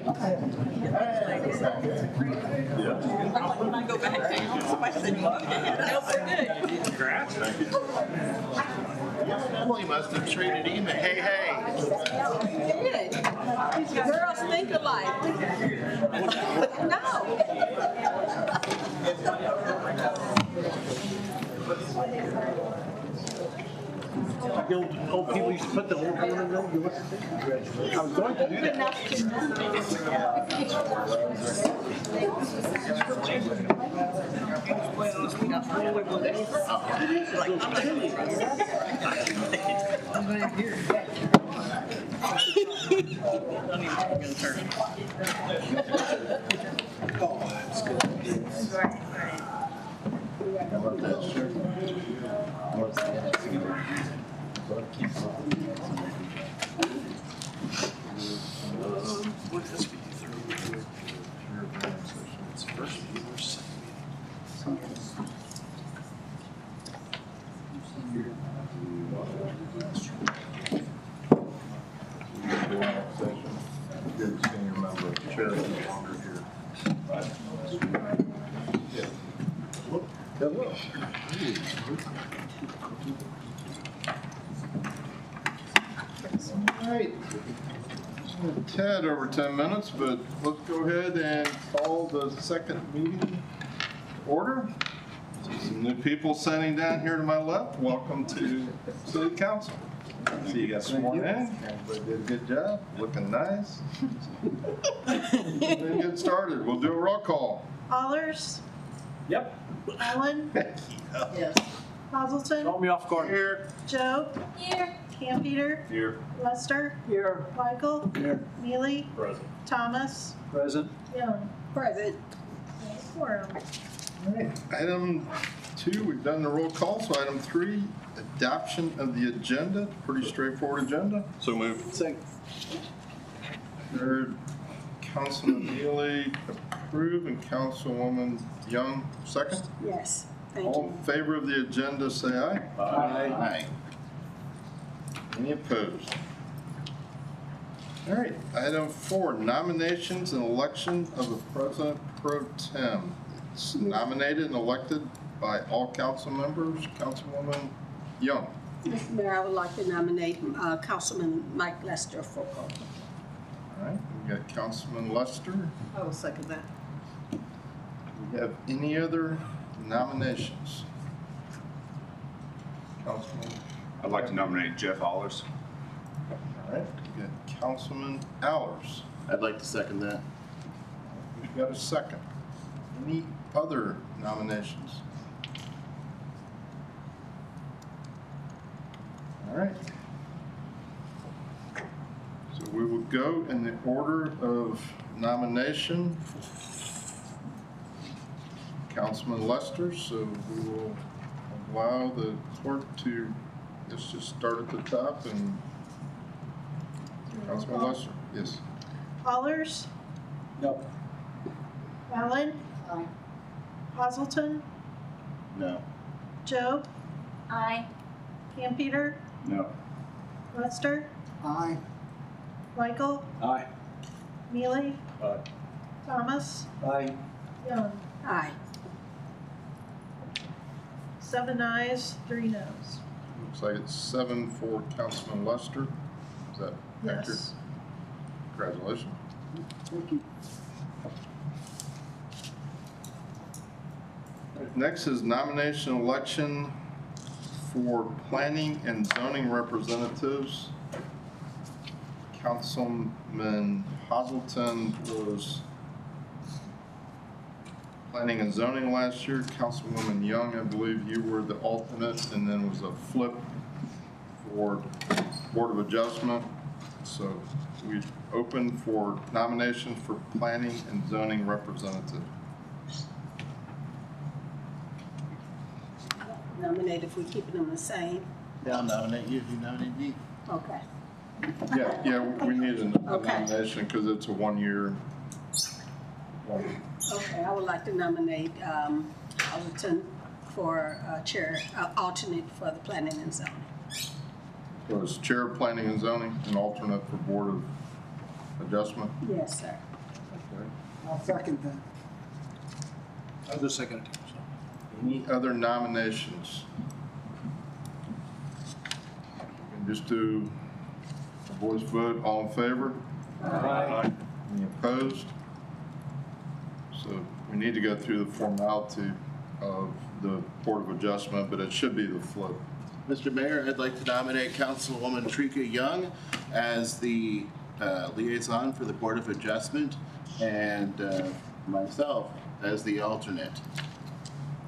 When I go back down, somebody said, nope, we're good. Congrats. Thank you. Well, you must have traded email. Hey, hey. Good. Girls think alike. No. The old people used to put the old one in there. I was going to do that. Oh, that's good. I love that shirt. Would this be through? It's first meeting or second meeting? Good senior member of the chair no longer here. Hello. All right. Ted, over 10 minutes, but let's go ahead and call the second meeting to order. Some new people sitting down here to my left. Welcome to City Council. See you got sworn in. Everybody did a good job. Looking nice. Then get started. We'll do a roll call. Allers, Yep. Allen, Yes. Hazelton, Call me off guard. Here. Joe. Here. Campeter, Here. Lester, Here. Michael, Here. Mealy, Present. Thomas, Present. Young. Present. Quorum. All right. Item 2, we've done the roll call, so item 3, adoption of the agenda. Pretty straightforward agenda. So moved. Second. Third, Councilman Neely approve and Councilwoman Young second. Yes, thank All you. in favor of the agenda, say aye. Aye. Any opposed? All right, item 4, nominations and election of a president pro tem. It's nominated and elected by all council members. Councilwoman Young. Mr. Mayor, I would like to nominate Councilman Mike Lester for co. All right, we got Councilman Lester. I will second that. Do we have any other nominations? Councilman? I'd like to nominate Jeff Allers. All right, we got Councilman Allers. I'd like to second that. We've got a second. Any other nominations? All right. So we will go in the order of nomination. Councilman Lester, so we will allow the clerk to, let's just start at the top and Councilman Lester, yes. Allers, No. Allen, Aye. Hazelton, No. Joe, Aye. Campeter, No. Lester, Aye. Michael, Aye. Mealy, Aye. Thomas, Aye. Young. Aye. 7 ayes, 3 noes. Looks like it's 7 for Councilman Lester. Is that accurate? Yes. Congratulations. Thank you. Next is nomination election for planning and zoning representatives. Councilman Hazelton was planning and zoning last year. Councilwoman Young, I believe you were the alternate, and then was a flip for Board of Adjustment. So we open for nominations for planning and zoning representative. Nominate if we're keeping them the same. Yeah, I'll nominate you if you nominate me. Okay. Yeah, we need a Okay. nomination because it's a one-year. Okay, I would like to nominate Hazelton for chair, alternate for the planning and zoning. was Chair of Planning and Zoning and alternate for Board of Adjustment. Yes, sir. Okay. I'll second that. I'll just second it. Any other nominations? And just do a voice vote, all in favor? Aye. Any opposed? So we need to go through the formality of the Board of Adjustment, but it should be the flip. Mr. Mayor, I'd like to nominate Councilwoman Trika Young as the liaison for the Board of Adjustment and myself as the alternate.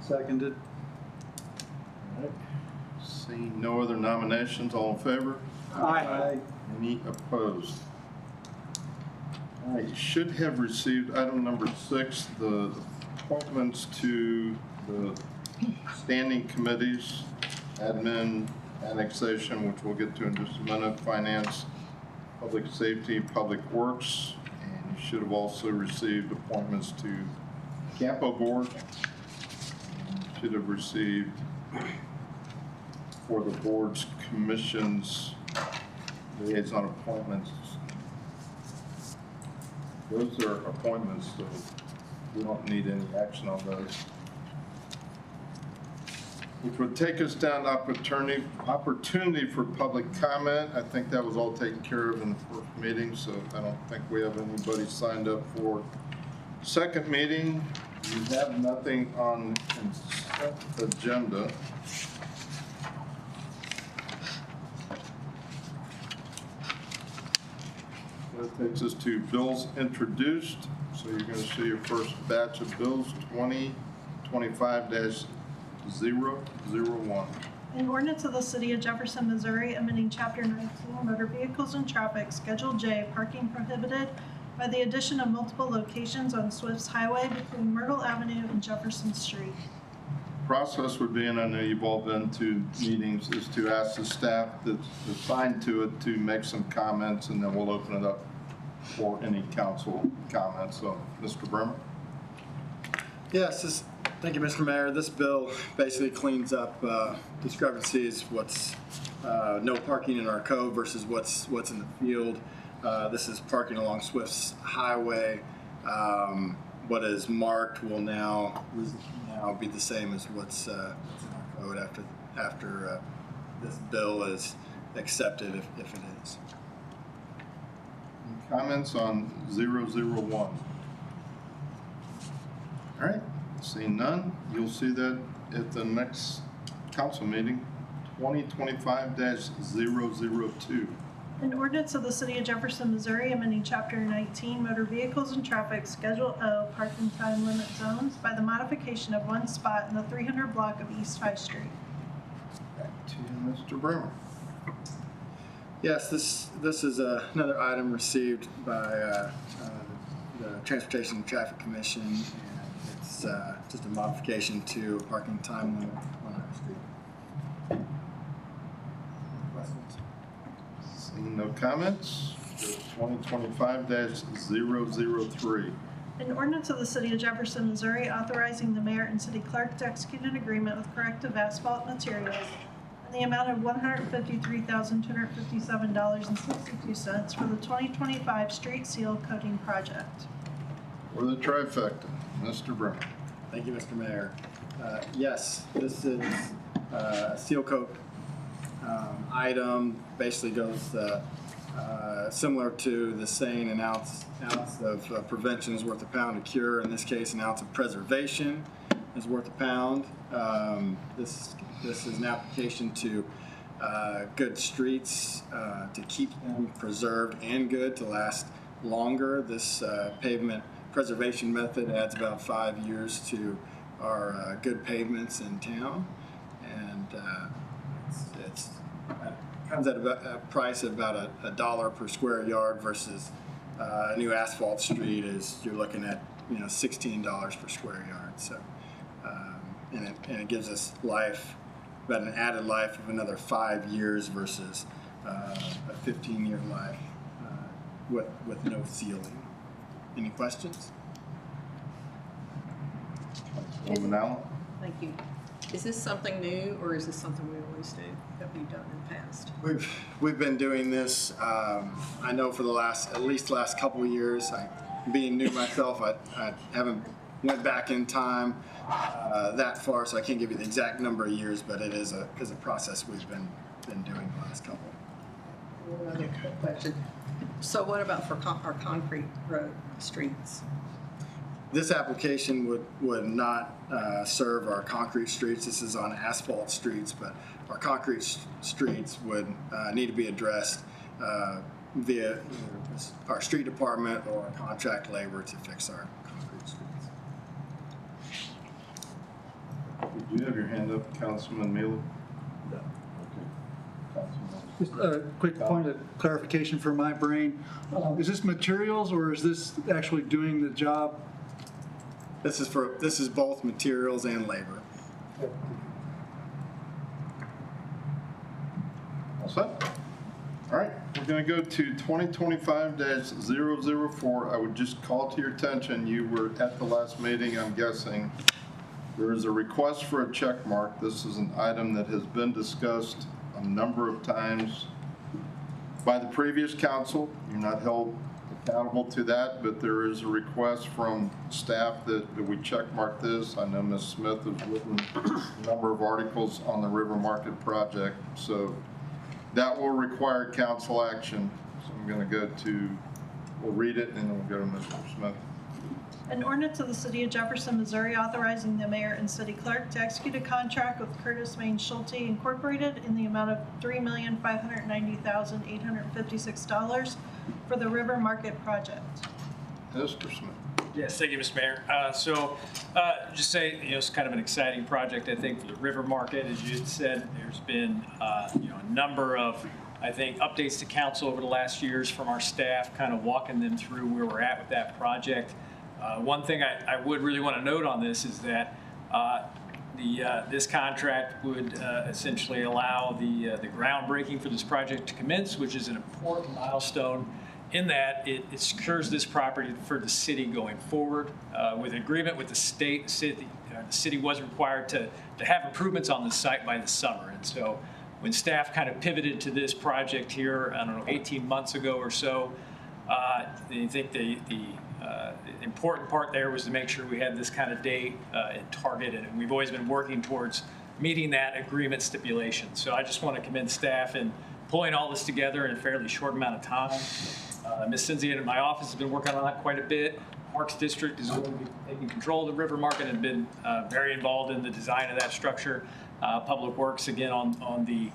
Seconded. Seeing no other nominations, all in favor? Aye. Any opposed? All right, you should have received item number 6, the appointments to the standing committees, admin, annexation, which we'll get to in just a minute, finance, public safety, public works, and you should have also received appointments to Campo Board. You should have received for the board's commissions liaison appointments. Those are appointments, so we don't need any action on those. Which would take us down to opportunity for public comment. I think that was all taken care of in the first meeting, so I don't think we have anybody signed up for second meeting. We have nothing on consent agenda. That takes us to bills introduced. So you're going to see your first batch of bills, 2025-001. An ordinance of the City of Jefferson, Missouri, amending Chapter 19, Motor Vehicles and Traffic, Schedule J, Parking Prohibited by the addition of multiple locations on Swift's Highway between Myrtle Avenue and Jefferson Street. Process would be, and I know you've all been to meetings, is to ask the staff that's assigned to it to make some comments, and then we'll open it up for any council comments. So, Mr. Bremer? Yes, thank you, Mr. Mayor. This bill basically cleans up discrepancies, what's no parking in our code versus what's in the field. This is parking along Swift's Highway. What is marked will now be the same as what's in our code after this bill is accepted, if it is. Any comments on 001? All right, seeing none, you'll see that at the next council meeting, 2025-002. An ordinance of the City of Jefferson, Missouri, amending Chapter 19, Motor Vehicles and Traffic, Schedule O, Parking Time Limit Zones by the modification of one spot in the 300 block of East High Street. Back to Mr. Bremer. Yes, this is another item received by the Transportation and Traffic Commission, and it's just a modification to a parking time limit on our street. Questions? Seeing no comments, 2025-003. An ordinance of the City of Jefferson, Missouri, authorizing the mayor and city clerk to execute an agreement with Corrective Asphalt Materials in the amount of $153,257.62 for the 2025 street seal coating project. For the trifecta, Mr. Bremer. Thank you, Mr. Mayor. Yes, this is a seal coat item. Basically goes similar to the saying, an ounce of prevention is worth a pound of cure. In this case, an ounce of preservation is worth a pound. This is an application to good streets to keep them preserved and good to last longer. This pavement preservation method adds about 5 years to our good pavements in town, and it comes at a price of about $1 per square yard versus a new asphalt street is you're looking at $16 per square yard. So and it gives us life, about an added life of another 5 years versus a 15-year life with no sealing. Any questions? Councilwoman Allen? Thank you. Is this something new, or is this something we always do, that we've done in the past? We've been doing this, I know for at least the last couple of years. Being new myself, I haven't went back in time that far, so I can't give you the exact number of years, but it is a process we've been doing the last couple. Another quick question. So what about for our concrete road streets? This application would not serve our concrete streets. This is on asphalt streets, but our concrete streets would need to be addressed via our street department or contract labor to fix our concrete streets. Did you have your hand up, Councilman Mealy? No. Okay. Just a quick point of clarification for my brain. Is this materials or is this actually doing the job? This is both materials and labor. All set? All right, we're going to go to 2025-004. I would just call to your attention, you were at the last meeting, I'm guessing. There is a request for a check mark. This is an item that has been discussed a number of times by the previous council. You're not held accountable to that, but there is a request from staff that we check mark this. I know Ms. Smith has written a number of articles on the River Market project, so that will require council action. So I'm going to go to, we'll read it and then we'll go to Mr. Smith. An ordinance of the City of Jefferson, Missouri authorizing the mayor and city clerk to execute a contract with Curtis Main Schulte Incorporated in the amount of $3,590,856 for the River Market project. Mr. Smith. Yes, thank you, Mr. Mayor. Just say, it's kind of an exciting project, I think, for the River Market. As you had said, there's been, a number of, I think, updates to council over the last years from our staff, kind of walking them through where we're at with that project. One thing I would really want to note on this is that this contract would essentially allow the groundbreaking for this project to commence, which is an important milestone in that it secures this property for the city going forward. With agreement with the state, the city was required to have improvements on the site by the summer. And so when staff kind of pivoted to this project here, 18 months ago or so, I think the important part there was to make sure we had this kind of date and target, and we've always been working towards meeting that agreement stipulation. So I just want to commend staff in pulling all this together in a fairly short amount of time. Ms. Cinzia in my office has been working on that quite a bit. Parks District is going to be taking control of the River Market and been very involved in the design of that structure. Public Works, again, on the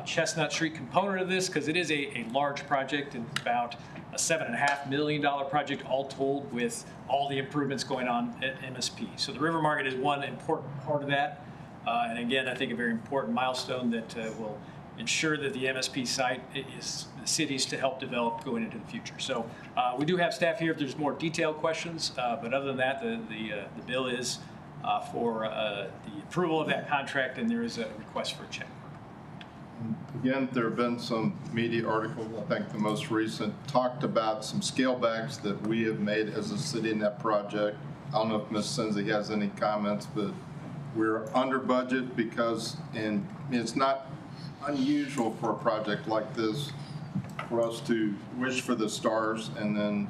Chestnut Street component of this, because it is a large project and about a $7.5 million project all told, with all the improvements going on at MSP. So the River Market is one important part of that. And again, I think a very important milestone that will ensure that the MSP site is the city's to help develop going into the future. So we do have staff here if there's more detailed questions, but other than that, the bill is for the approval of that contract, and there is a request for a check. Again, there have been some media articles, I think the most recent, talked about some scale backs that we have made as a city in that project. I don't know if Ms. Cinzia has any comments, but we're under budget because, and it's not unusual for a project like this for us to wish for the stars and then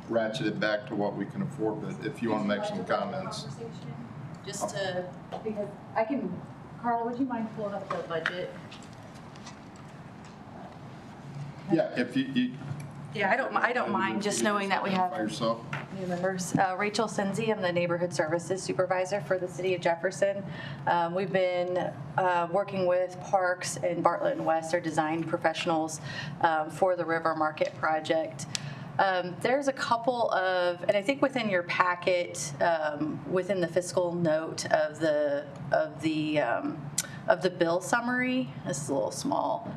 ratchet it back to what we can afford. But if you want to make some comments. Just to, because I can, Carla, would you mind pulling up the budget? Yeah, if you Yeah, I don't mind just knowing that we have by yourself. new members. Rachel Cinzia, I'm the Neighborhood Services Supervisor for the City of Jefferson. We've been working with Parks and Bartlett and West, our design professionals, for the River Market project. There's a couple of, and I think within your packet, within the fiscal note of the bill summary, this is a little small.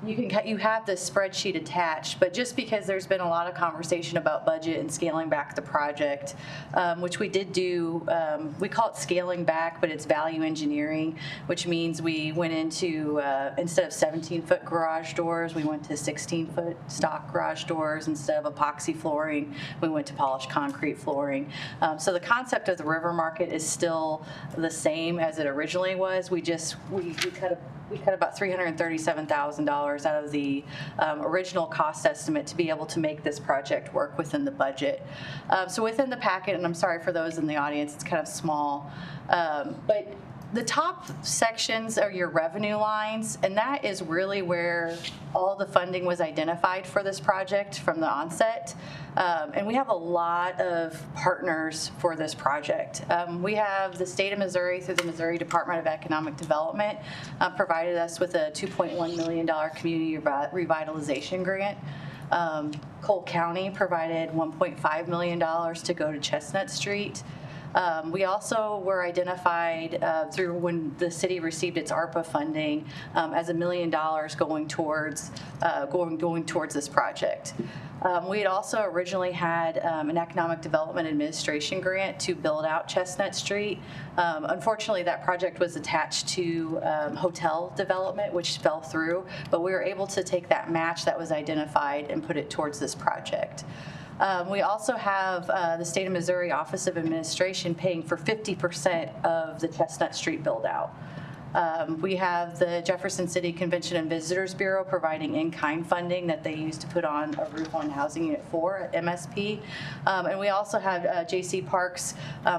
you have this spreadsheet attached, but just because there's been a lot of conversation about budget and scaling back the project, which we did do, we call it scaling back, but it's value engineering, which means we went into, instead of 17-foot garage doors, we went to 16-foot stock garage doors. Instead of epoxy flooring, we went to polished concrete flooring. So the concept of the river market is still the same as it originally was. We cut about $337,000 out of the original cost estimate to be able to make this project work within the budget. So within the packet, and I'm sorry for those in the audience, it's kind of small, but the top sections are your revenue lines, and that is really where all the funding was identified for this project from the onset. And we have a lot of partners for this project. We have the state of Missouri through the Missouri Department of Economic Development provided us with a $2.1 million community revitalization grant. Cole County provided $1.5 million to go to Chestnut Street. We also were identified through when the city received its ARPA funding as $1 million going towards this project. We had also originally had an economic development administration grant to build out Chestnut Street. Unfortunately, that project was attached to hotel development, which fell through, but we were able to take that match that was identified and put it towards this project. We also have the State of Missouri Office of Administration paying for 50% of the Chestnut Street build-out. We have the Jefferson City Convention and Visitors Bureau providing in-kind funding that they use to put on a roof on Housing Unit 4 at MSP. And we also have JC Parks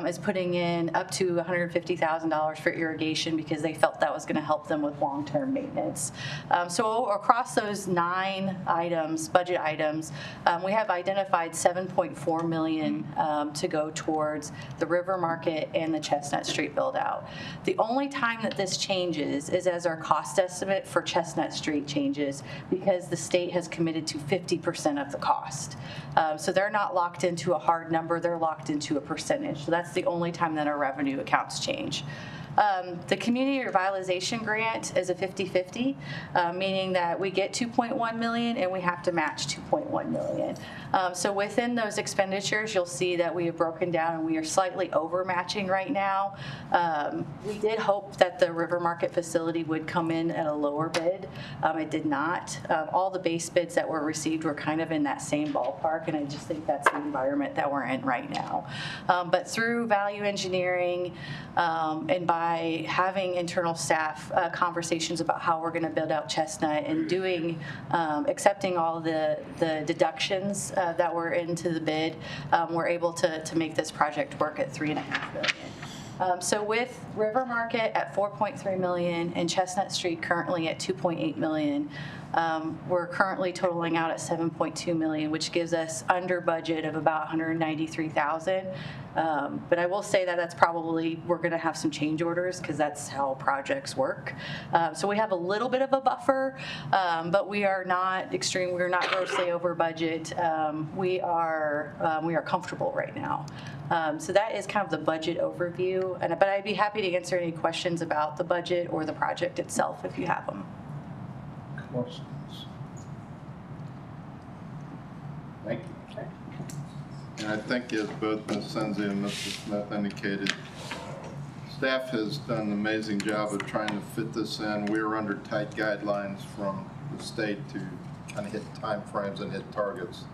is putting in up to $150,000 for irrigation because they felt that was going to help them with long-term maintenance. So across those 9 items, budget items, we have identified $7.4 million to go towards the River Market and the Chestnut Street build-out. The only time that this changes is as our cost estimate for Chestnut Street changes because the state has committed to 50% of the cost. So they're not locked into a hard number, they're locked into a percentage. So that's the only time that our revenue accounts change. The community revitalization grant is a 50-50, meaning that we get $2.1 million and we have to match $2.1 million. So within those expenditures, you'll see that we have broken down and we are slightly over matching right now. We did hope that the River Market facility would come in at a lower bid. It did not. All the base bids that were received were kind of in that same ballpark, and I just think that's the environment that we're in right now. But through value engineering and by having internal staff conversations about how we're going to build out Chestnut and doing, accepting all the deductions that were into the bid, we're able to make this project work at $3.5 million. So with River Market at $4.3 million and Chestnut Street currently at $2.8 million, we're currently totaling out at $7.2 million, which gives us under budget of about $193,000. But I will say that that's probably, we're going to have some change orders because that's how projects work. So we have a little bit of a buffer, but we are not extreme. We're not grossly over budget. We are comfortable right now. So that is kind of the budget overview. But I'd be happy to answer any questions about the budget or the project itself if you have them. Questions? Thank you. And I think as both Ms. Senzi and Mr. Smith indicated, staff has done an amazing job of trying to fit this in. We're under tight guidelines from the state to kind of hit timeframes and hit targets.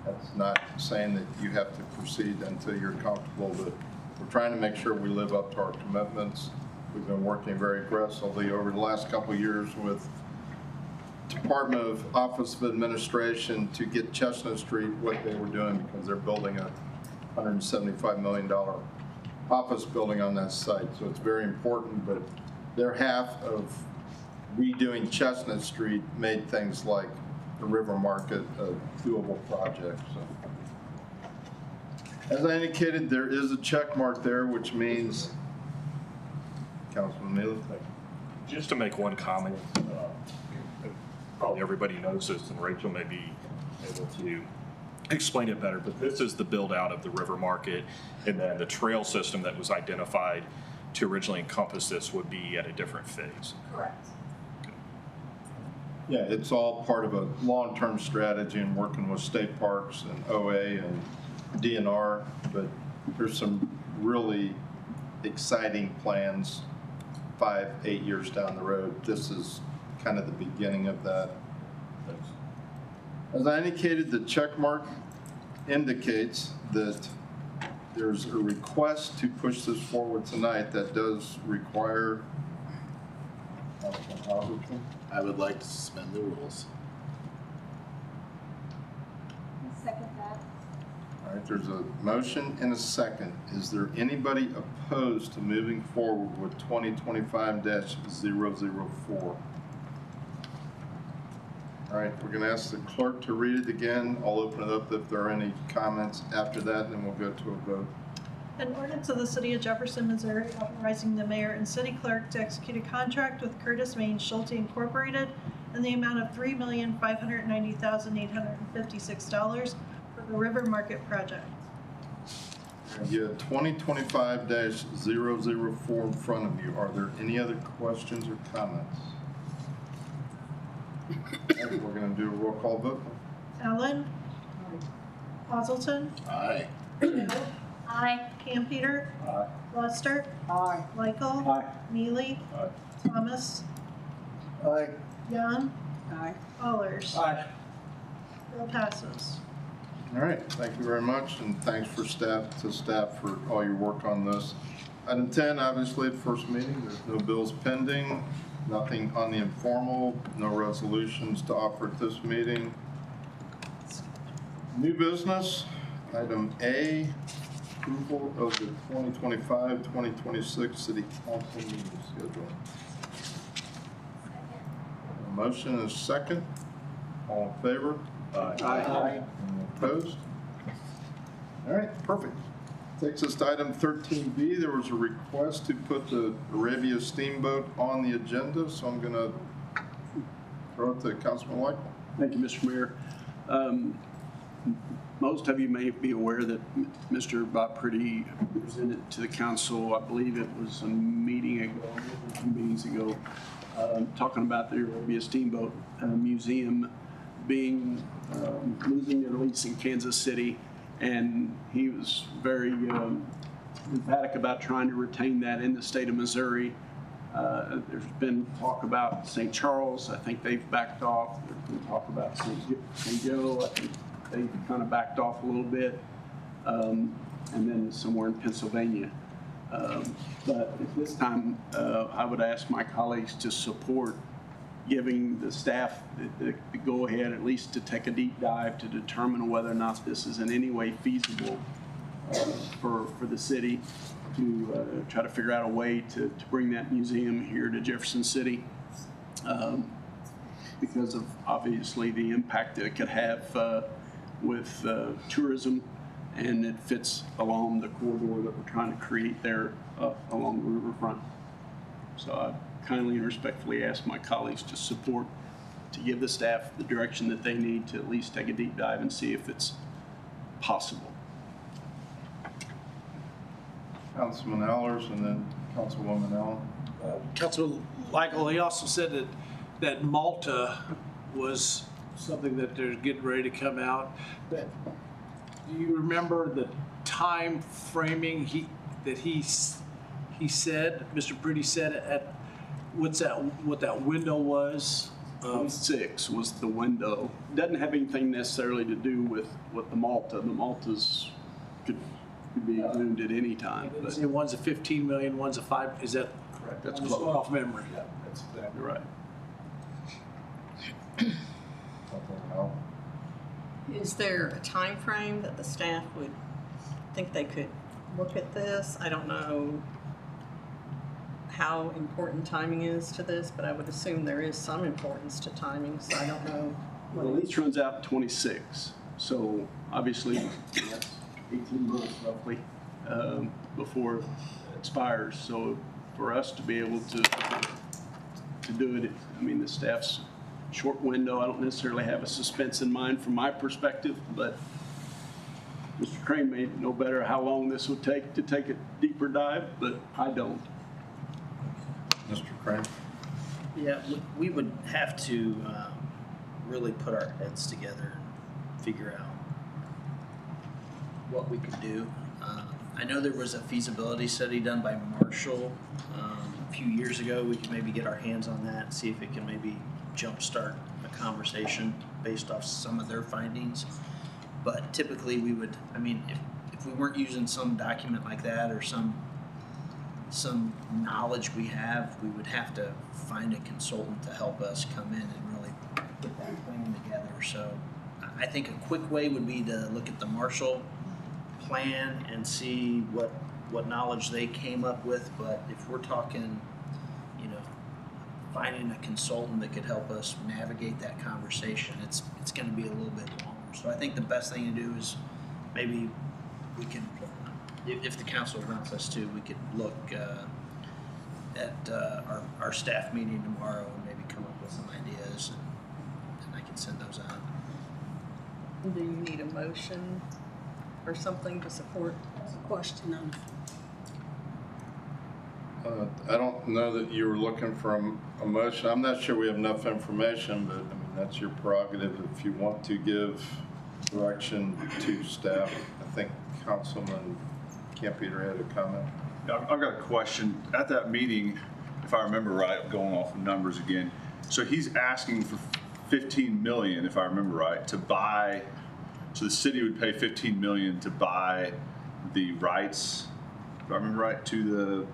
That's not saying that you have to proceed until you're comfortable, but we're trying to make sure we live up to our commitments. We've been working very aggressively over the last couple of years with Department of Office of Administration to get Chestnut Street what they were doing because they're building a $175 million office building on that site. So it's very important, but their half of redoing Chestnut Street made things like the River Market a doable project. So, as I indicated, there is a check mark there, which means, Councilman Neely, thank you. Just to make one comment, probably everybody knows this, and Rachel may be able to explain it better, but this is the build out of the River Market, and then the trail system that was identified to originally encompass this would be at a different phase. Correct. Yeah, it's all part of a long-term strategy and working with state parks and OA and DNR, but there's some really exciting plans 5-8 years down the road. This is kind of the beginning of that. As I indicated, the check mark indicates that there's a request to push this forward tonight that does require. I would like to suspend the rules. Second that. All right, there's a motion and a second. Is there anybody opposed to moving forward with 2025-004? All right, we're going to ask the clerk to read it again. I'll open it up if there are any comments after that, and then we'll go to a vote. An ordinance of the City of Jefferson, Missouri, authorizing the mayor and city clerk to execute a contract with Curtis Main Schulte Incorporated in the amount of $3,590,856 for the River Market project. You have 2025-004 in front of you. Are there any other questions or comments? We're going to do a roll call vote. Allen? Hazelton? Aye. Aye. Campeter? Aye. Lester? Aye. Michael? Aye. Neely? Aye. Thomas? Aye. Young? Aye. Allers? Aye. Bill passes. All right, thank you very much, and thanks for staff for all your work on this. Item 10, obviously, at first meeting, there's no bills pending, nothing on the informal, no resolutions to offer at this meeting. New business, item A, approval of the 2025-2026 City Council meeting schedule. A motion and a second. All in favor? Aye. Any opposed? All right, perfect. Takes us to item 13B. There was a request to put the Arabia Steamboat on the agenda, so I'm going to throw it to Councilman Michael. Thank you, Mr. Mayor. Most of you may be aware that Mr. Bob Pretty presented to the council, I believe it was a meeting ago, 2 meetings ago, talking about the Arabia Steamboat Museum being losing their lease in Kansas City, and he was very emphatic about trying to retain that in the state of Missouri. There's been talk about St. Charles. I think they've backed off. There's been talk about St. Joe. I think they've kind of backed off a little bit. And then somewhere in Pennsylvania. But at this time, I would ask my colleagues to support giving the staff the go-ahead, at least to take a deep dive to determine whether or not this is in any way feasible for the city to try to figure out a way to bring that museum here to Jefferson City because of obviously the impact that it could have with tourism, and it fits along the corridor that we're trying to create there along the riverfront. So I kindly and respectfully ask my colleagues to support, to give the staff the direction that they need to at least take a deep dive and see if it's possible. Councilman Allers and then Councilwoman Allen. Councilman Michael, he also said that Malta was something that they're getting ready to come out. But do you remember the time framing that he said, Mr. Pretty said at what that window was? 26 was the window. Doesn't have anything necessarily to do with the Malta. The Maltas could be zoomed at any time. But One's a 15 million, one's a 5. Is that correct? That's I'm close. just going off memory. Yeah, that's exactly right. Is there a time frame that the staff would think they could look at this? I don't know how important timing is to this, but I would assume there is some importance to timing, so I don't know. Well, the lease runs out in 26, so obviously that's 18 months roughly before it expires. So for us to be able to do it, I mean, the staff's short window. I don't necessarily have a suspense in mind from my perspective, but Mr. Crane may know better how long this would take to take a deeper dive, but I don't. Mr. Crane. Yeah, we would have to really put our heads together and figure out what we could do. I know there was a feasibility study done by Marshall a few years ago. We could maybe get our hands on that and see if it can maybe jumpstart a conversation based off some of their findings. But typically we would, I mean, if we weren't using some document like that or some knowledge we have, we would have to find a consultant to help us come in and really put that plan together. So I think a quick way would be to look at the Marshall plan and see what knowledge they came up with. But if we're talking, you know, finding a consultant that could help us navigate that conversation, it's going to be a little bit longer. So I think the best thing to do is maybe we can, if the council wants us to, we could look at our staff meeting tomorrow and maybe come up with some ideas, and I can send those out. Do you need a motion or something to support? That's a question on. I don't know that you were looking for a motion. I'm not sure we have enough information, but I mean, that's your prerogative if you want to give direction to staff. I think Councilman Campeter had a comment. I've got a question. At that meeting, if I remember right, going off of numbers again, so he's asking for 15 million, if I remember right, to buy, so the city would pay 15 million to buy the rights, if I remember right, to the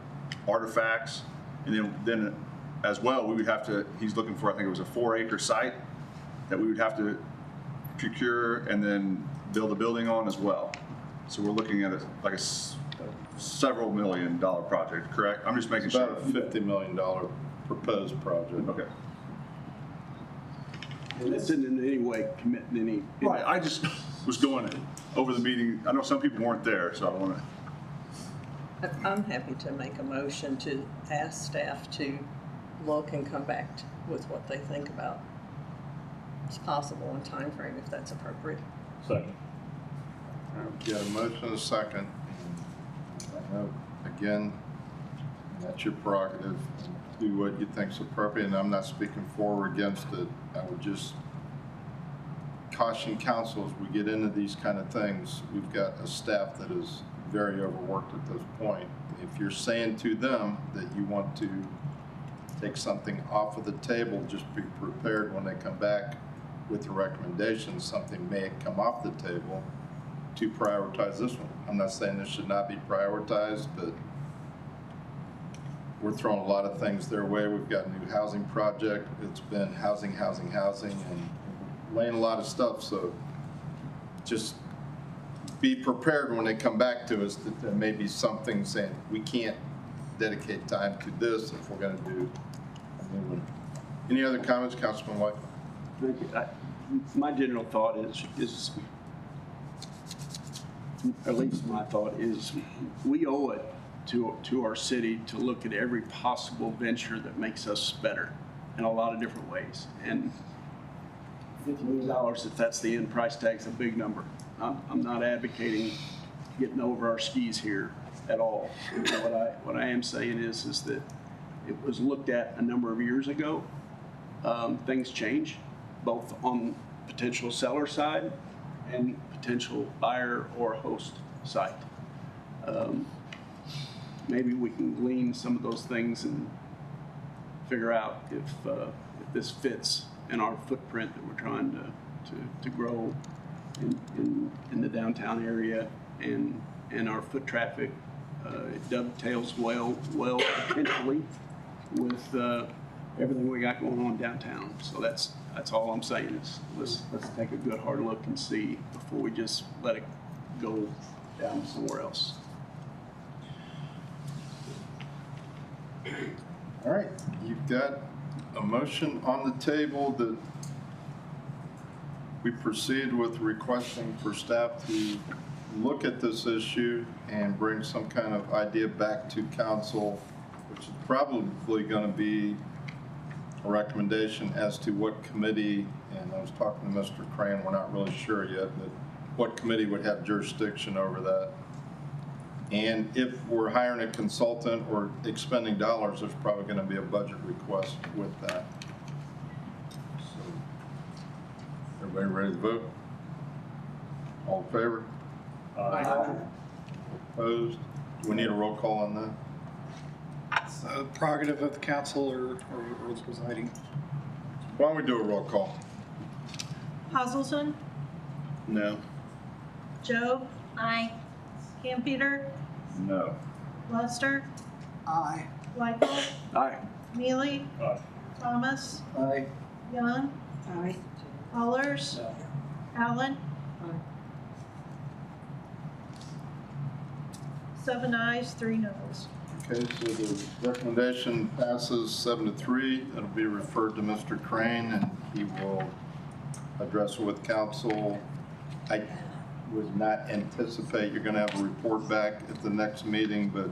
artifacts. And then as well, we would have to, he's looking for, I think it was a 4-acre site that we would have to procure and then build a building on as well. So we're looking at like a several $1 million project, correct? I'm just making sure. About a $50 million proposed project. Okay. And this isn't in any way committing any. Right, I just was going over the meeting. I know some people weren't there, so I don't want to. I'm happy to make a motion to ask staff to look and come back with what they think about it's possible and time frame if that's appropriate. Second. We got a motion and a second. I know, again, that's your prerogative. Do what you think's appropriate, and I'm not speaking for or against it. I would just caution council as we get into these kind of things. We've got a staff that is very overworked at this point. If you're saying to them that you want to take something off of the table, just be prepared when they come back with a recommendation, something may come off the table to prioritize this one. I'm not saying this should not be prioritized, but we're throwing a lot of things their way. We've got a new housing project. It's been housing, and laying a lot of stuff. So just be prepared when they come back to us that there may be something saying we can't dedicate time to this if we're going to do a new one. Any other comments, Councilman White? Thank you. My general thought is, at least my thought is, we owe it to our city to look at every possible venture that makes us better in a lot of different ways. And $50 million, if that's the end price tag, is a big number. I'm not advocating getting over our skis here at all. What I am saying is that it was looked at a number of years ago. Things change, both on potential seller side and potential buyer or host side. Maybe we can glean some of those things and figure out if this fits in our footprint that we're trying to grow in the downtown area and our foot traffic. It dovetails well potentially with everything we got going on downtown. So that's all I'm saying is let's take a good hard look and see before we just let it go down somewhere else. All right, you've got a motion on the table that we proceed with requesting for staff to look at this issue and bring some kind of idea back to council, which is probably going to be a recommendation as to what committee, and I was talking to Mr. Crane, we're not really sure yet, but what committee would have jurisdiction over that. And if we're hiring a consultant or expending dollars, there's probably going to be a budget request with that. So, everybody ready to vote? All in favor? Aye. Opposed? Do we need a roll call on that? It's a prerogative of the council or the presiding. Why don't we do a roll call? Hazelton, No. Joe, Aye. Campeter, No. Lester, Aye. Michael, Aye. Mealy, Aye. Thomas, Aye. Young, Aye. Allers, Allen. 7 ayes, 3 noes. Okay, so the recommendation passes 7-3. It'll be referred to Mr. Crane, and he will address it with council. I would not anticipate you're going to have a report back at the next meeting, but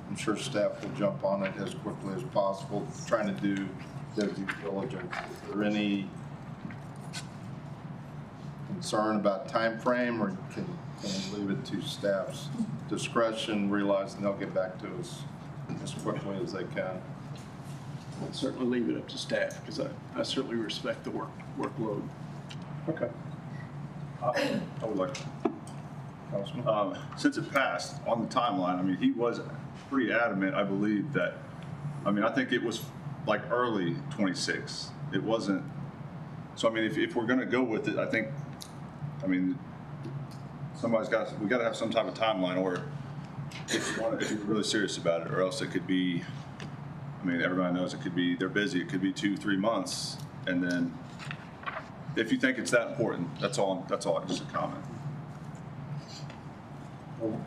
I'm sure staff will jump on it as quickly as possible, trying to do their due diligence. Is there any concern about time frame, or can we leave it to staff's discretion, realizing they'll get back to us as quickly as they can? I'd certainly leave it up to staff because I certainly respect the workload. Okay. I would like to. Councilman? Since it passed on the timeline, I mean, he was pretty adamant, I believe, that, I mean, I think it was like early 26. It wasn't, so I mean, if we're going to go with it, I mean, we got to have some type of timeline, or if you're really serious about it, or else it could be, I mean, everybody knows it could be, they're busy, it could be 2-3 months, and then if you think it's that important, that's all, just a comment.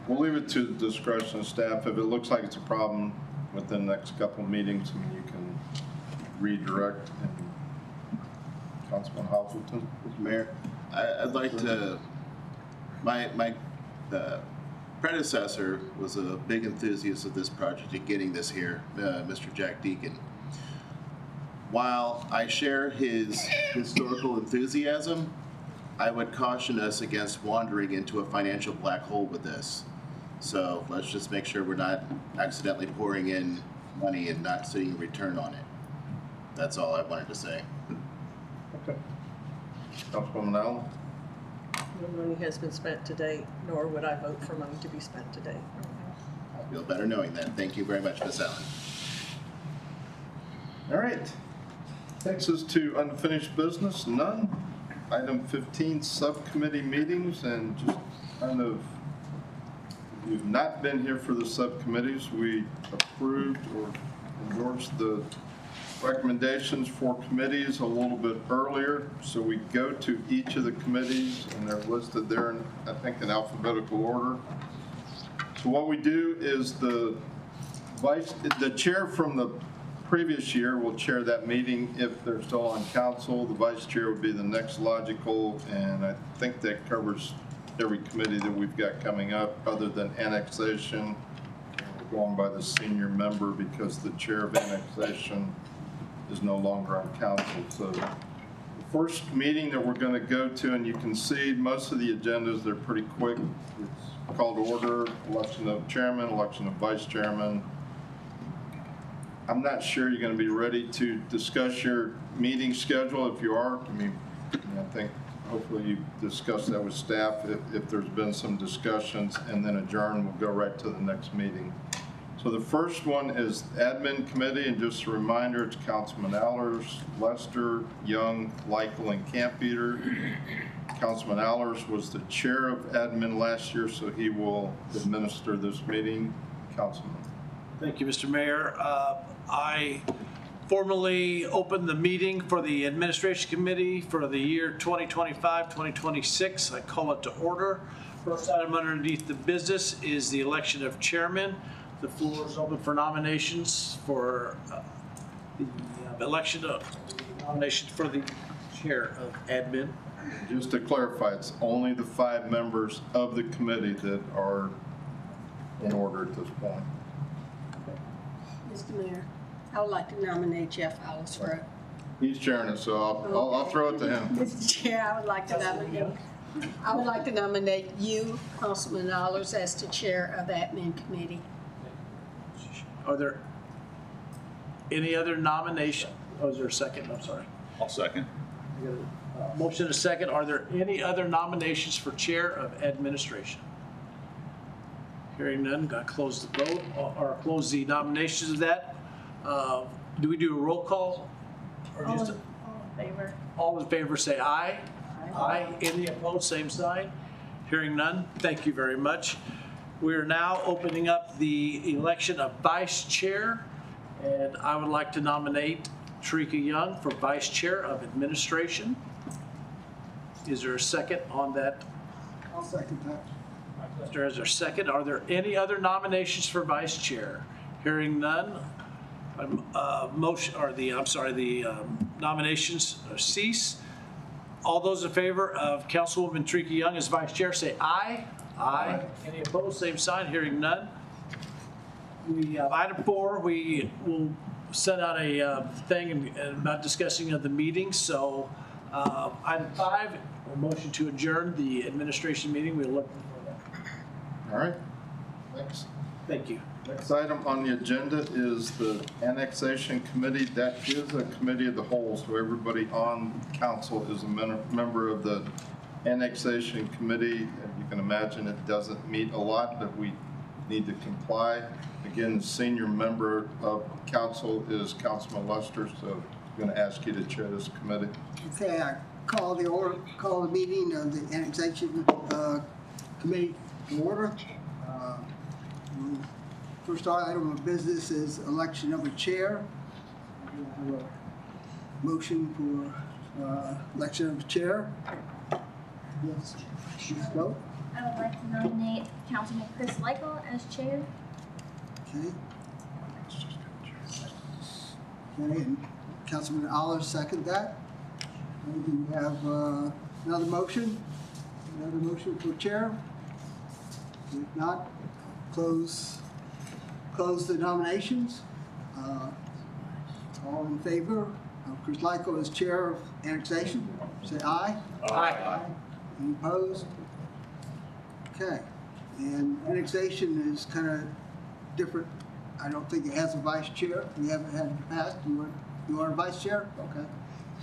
We'll leave it to the discretion of staff. If it looks like it's a problem within the next couple of meetings, I mean, you can redirect. And Councilman Hazelton? Mr. Mayor, I'd like to, my predecessor was a big enthusiast of this project and getting this here, Mr. Jack Deacon. While I share his historical enthusiasm, I would caution us against wandering into a financial black hole with this. So let's just make sure we're not accidentally pouring in money and not seeing a return on it. That's all I wanted to say. Okay. Councilwoman Allen? No money has been spent to date, nor would I vote for money to be spent to date. I feel better knowing that. Thank you very much, Ms. Allen. All right. Takes us to unfinished business, none. Item 15, subcommittee meetings, and just kind of, if you've not been here for the subcommittees, we approved or endorsed the recommendations for committees a little bit earlier. So we go to each of the committees, and they're listed there in, I think, in alphabetical order. So what we do is the chair from the previous year will chair that meeting if they're still on council. The vice chair would be the next logical, and I think that covers every committee that we've got coming up other than annexation. We're going by the senior member because the chair of annexation is no longer on council. So the first meeting that we're going to go to, and you can see most of the agendas, they're pretty quick. It's called to order, election of chairman, election of vice chairman. I'm not sure you're going to be ready to discuss your meeting schedule. If you are, I mean, I think hopefully you discuss that with staff if there's been some discussions, and then adjourn. We'll go right to the next meeting. So the first one is admin committee, and just a reminder, it's Councilman Allers, Lester, Young, Leichel, and Campeter. Councilman Allers was the chair of admin last year, so he will administer this meeting. Councilman. Thank you, Mr. Mayor. I formally open the meeting for the Administration Committee for the year 2025-2026. I call it to order. First item underneath the business is the election of chairman. The floor is open for nominations for the election of nominations for the chair of admin. Just to clarify, it's only the 5 members of the committee that are in order at this point. Mr. Mayor, I would like to nominate Jeff Allers for it. He's chairing it, so I'll throw it to him. Mr. Chair, I would like to nominate I would like to nominate you, Councilman Allers, as the chair of the admin committee. Are there any other nomination? Oh, is there a second? I'm sorry. I'll second. I got a motion and a second. Are there any other nominations for chair of administration? Hearing none, got to close the vote, or close the nominations of that. Do we do a roll call? Or All just in favor? all in favor say aye. Aye. Any opposed, same sign. Hearing none, thank you very much. We are now opening up the election of vice chair, and I would like to nominate Tarika Young for vice chair of administration. Is there a second on that? I'll second that. There is a second. Are there any other nominations for vice chair? Hearing none, the nominations cease. All those in favor of Councilwoman Tarika Young as vice chair, say aye. Aye. Any opposed, same sign. Hearing none. We have item 4. We will send out a thing and about discussing of the meeting. So item 5, a motion to adjourn the administration meeting. We'll look for that. All right, thanks. Thank you. Next item on the agenda is the annexation committee. That is a committee of the whole, so everybody on council is a member of the annexation committee. And you can imagine it doesn't meet a lot, but we need to comply. Again, the senior member of council is Councilman Lester, so I'm going to ask you to chair this committee. Okay, I call the meeting of the annexation committee to order. First item of business is election of a chair. We have a motion for election of a chair. Yes, let's go. I would like to nominate Councilman Chris Leichel as chair. Okay. Okay, and Councilman Allers second that. And we have another motion for chair. If not, close the nominations. All in favor of Chris Leichel as chair of annexation, say aye. Aye. Any opposed? Okay, and annexation is kind of different. I don't think it has a vice chair. We haven't had in the past. You want a vice chair? Okay.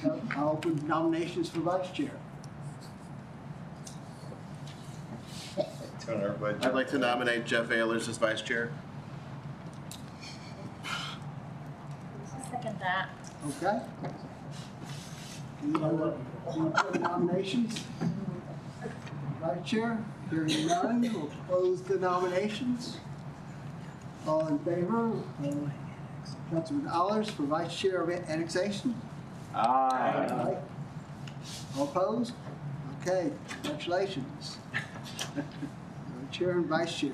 So I'll open nominations for vice chair. I'd like to nominate Jeff Ehlers as vice chair. Second that. Okay. Any other nominations? Vice chair? Hearing none, we'll close the nominations. All in favor? Councilman Allers for vice chair of annexation? Aye. All opposed? Okay, congratulations. Chair and vice chair.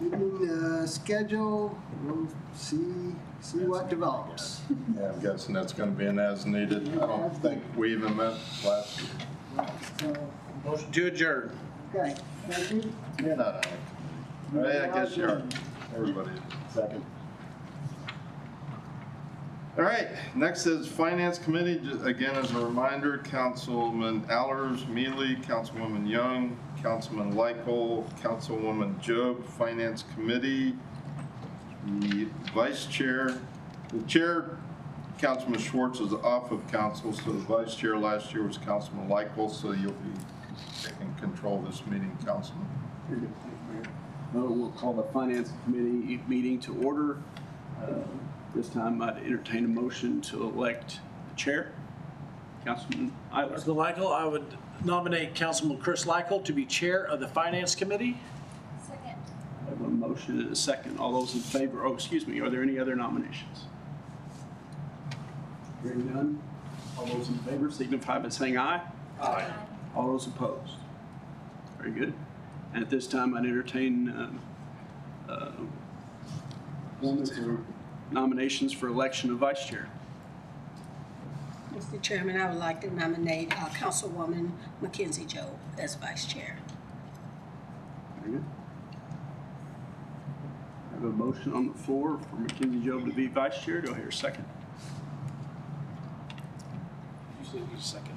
Meeting schedule, we'll see what develops. Yeah, I'm guessing that's going to be an as needed. I don't think we even met last year. So, Motion to adjourn. okay, thank you. You're not on it. Well, I guess you're, everybody is. Second. All right, next is Finance Committee. Again, as a reminder, Councilman Allers, Mealy, Councilwoman Young, Councilman Leichel, Councilwoman Jobe, Finance Committee. The vice chair, the chair, Councilman Schwartz, is off of council, so the vice chair last year was Councilman Leichel, so you'll be taking control of this meeting, Councilman. Very good. Thank you, Mayor. We'll call the Finance Committee meeting to order. This time I'd entertain a motion to elect the chair, Councilman Ehlers. Councilman Leichel, I would nominate Councilman Chris Leichel to be chair of the Finance Committee. Second. I have a motion and a second. All those in favor, are there any other nominations? Hearing none, all those in favor signify by saying aye. Aye. All those opposed? Very good. And at this time, I'd entertain nominations for election of vice chair. Mr. Chairman, I would like to nominate Councilwoman Mackenzie Jobe as vice chair. Very good. I have a motion on the floor for Mackenzie Jobe to be vice chair. Do I hear a second? You said you second.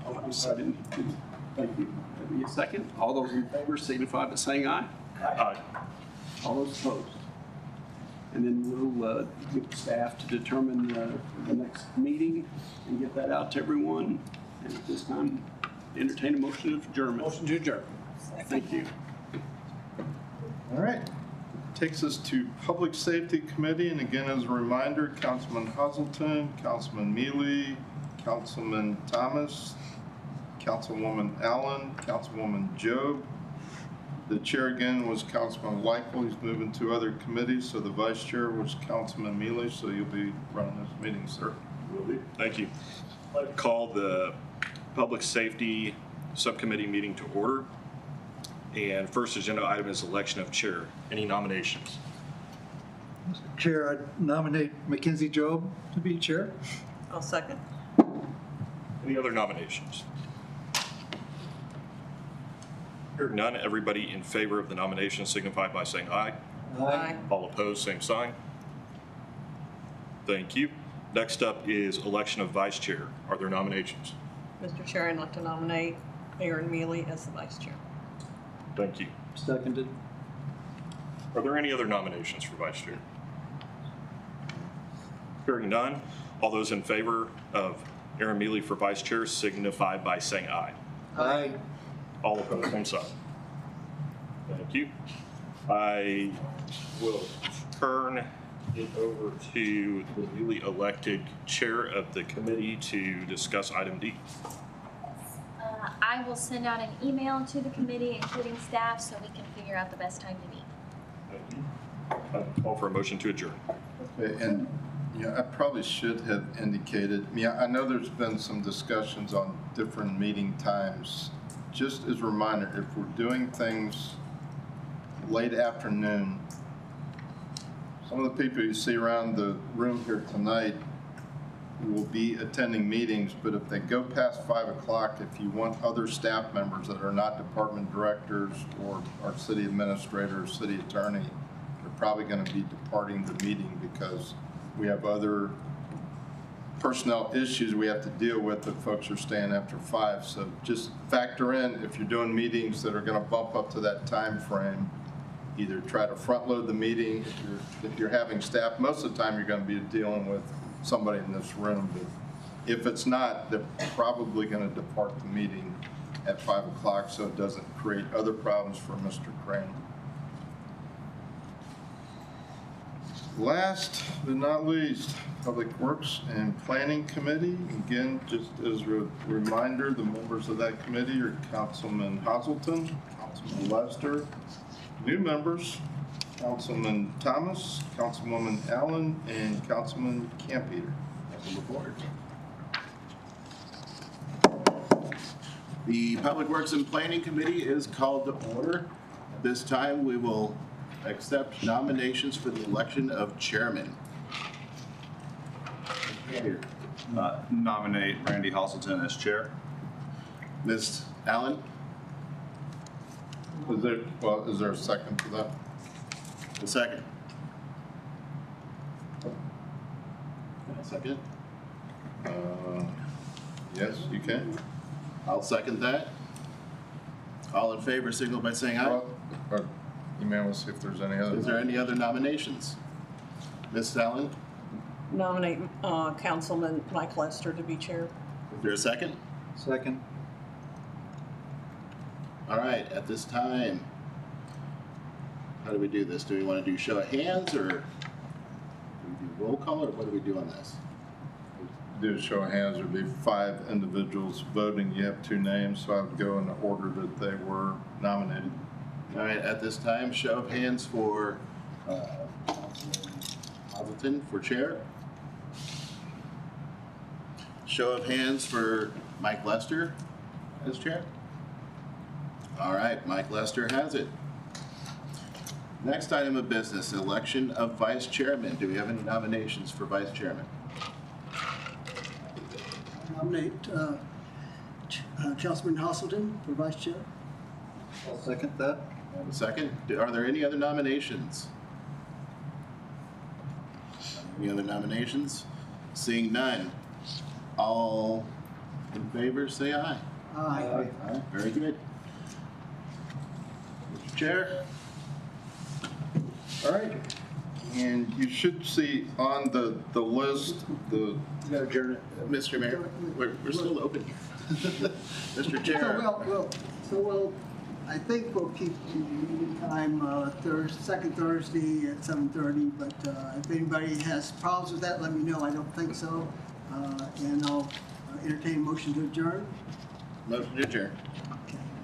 Oh, I'm sorry, thank you. Give me a second. All those in favor signify by saying aye. Aye. All those opposed. And then we'll get staff to determine the next meeting and get that out to everyone. And at this time, entertain a motion of adjournment. Motion to adjourn. Thank you. All right. Takes us to Public Safety Committee, and again, as a reminder, Councilman Hazelton, Councilman Mealy, Councilman Thomas, Councilwoman Allen, Councilwoman Jobe. The chair again was Councilman Leichel. He's moving to other committees, so the vice chair was Councilman Mealy, so you'll be running this meeting, sir. Will be. Thank you. I'd like to call the Public Safety Subcommittee meeting to order. And first agenda item is election of chair. Any nominations? Mr. Chair, I nominate Mackenzie Jobe to be chair. I'll second. Any other nominations? Hearing none, everybody in favor of the nomination signify by saying aye. Aye. All opposed, same sign. Thank you. Next up is election of vice chair. Are there nominations? Mr. Chair, I'd like to nominate Aaron Mealy as the vice chair. Thank you. Seconded. Are there any other nominations for vice chair? Hearing none, all those in favor of Aaron Mealy for vice chair signify by saying aye. Aye. All opposed, same sign. Thank you. I will turn it over to the newly elected chair of the committee to discuss item D. I will send out an email to the committee, including staff, so we can figure out the best time to meet. Thank you. Call for a motion to adjourn. Okay, and I probably should have indicated, I know there's been some discussions on different meeting times. Just as a reminder, if we're doing things late afternoon, some of the people you see around the room here tonight will be attending meetings, but if they go past 5 o'clock, if you want other staff members that are not department directors or our city administrator or city attorney, they're probably going to be departing the meeting because we have other personnel issues we have to deal with if folks are staying after 5. So just factor in, if you're doing meetings that are going to bump up to that time frame, either try to front load the meeting. If you're having staff, most of the time you're going to be dealing with somebody in this room, but if it's not, they're probably going to depart the meeting at 5 o'clock so it doesn't create other problems for Mr. Crane. Last but not least, Public Works and Planning Committee. Again, just as a reminder, the members of that committee are Councilman Hazelton, Councilman Lester, new members, Councilman Thomas, Councilwoman Allen, and Councilman Campeter. Welcome aboard. The Public Works and Planning Committee is called to order. This time we will accept nominations for the election of chairman. Nominate Randy Hazelton as chair. Ms. Allen? Is there a second to that? A second. Second? Yes, you can. I'll second that. All in favor, signal by saying aye. You may want to see if there's any other. Is there any other nominations? Ms. Allen? Nominate Councilman Mike Lester to be chair. Is there a second? Second. All right, at this time, how do we do this? Do we want to do show of hands or do we do roll call or what do we do on this? Do a show of hands. There'd be 5 individuals voting. You have 2 names, so I would go in the order that they were nominated. All right, at this time, show of hands for Councilman Hazelton for chair. Show of hands for Mike Lester as chair. All right, Mike Lester has it. Next item of business, election of vice chairman. Do we have any nominations for vice chairman? Nominate Councilman Hazelton for vice chair. I'll second that. A second. Are there any other nominations? Any other nominations? Seeing none, all In favor, say aye. Aye. Aye. Very good. Mr. Chair? All right. And you should see on the list, Mr. Mayor, we're still open here. Mr. Chair. So I think we'll keep the meeting time, second Thursday at 7:30, but if anybody has problems with that, let me know. I don't think so. And I'll entertain a motion to adjourn. Motion to adjourn.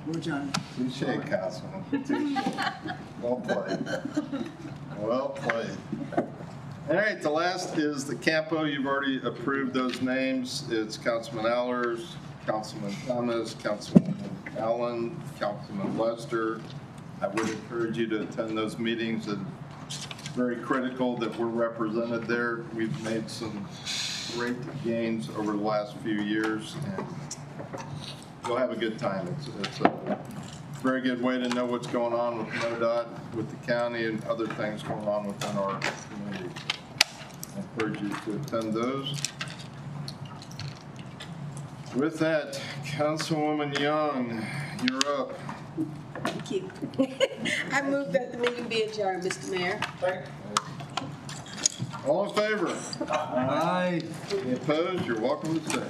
We're adjourned. Touche, Councilman. Touche. Well played. Well played. All right, the last is the Campo. You've already approved those names. It's Councilman Allers, Councilman Thomas, Councilman Allen, Councilman Lester. I would encourage you to attend those meetings. It's very critical that we're represented there. We've made some great gains over the last few years, and you'll have a good time. It's a very good way to know what's going on with MoDOT, with the county, and other things going on within our community. I encourage you to attend those. With that, Councilwoman Young, you're up. Thank you. I move that the meeting be adjourned, Mr. Mayor. All in favor? Aye. Any opposed? You're welcome to stay.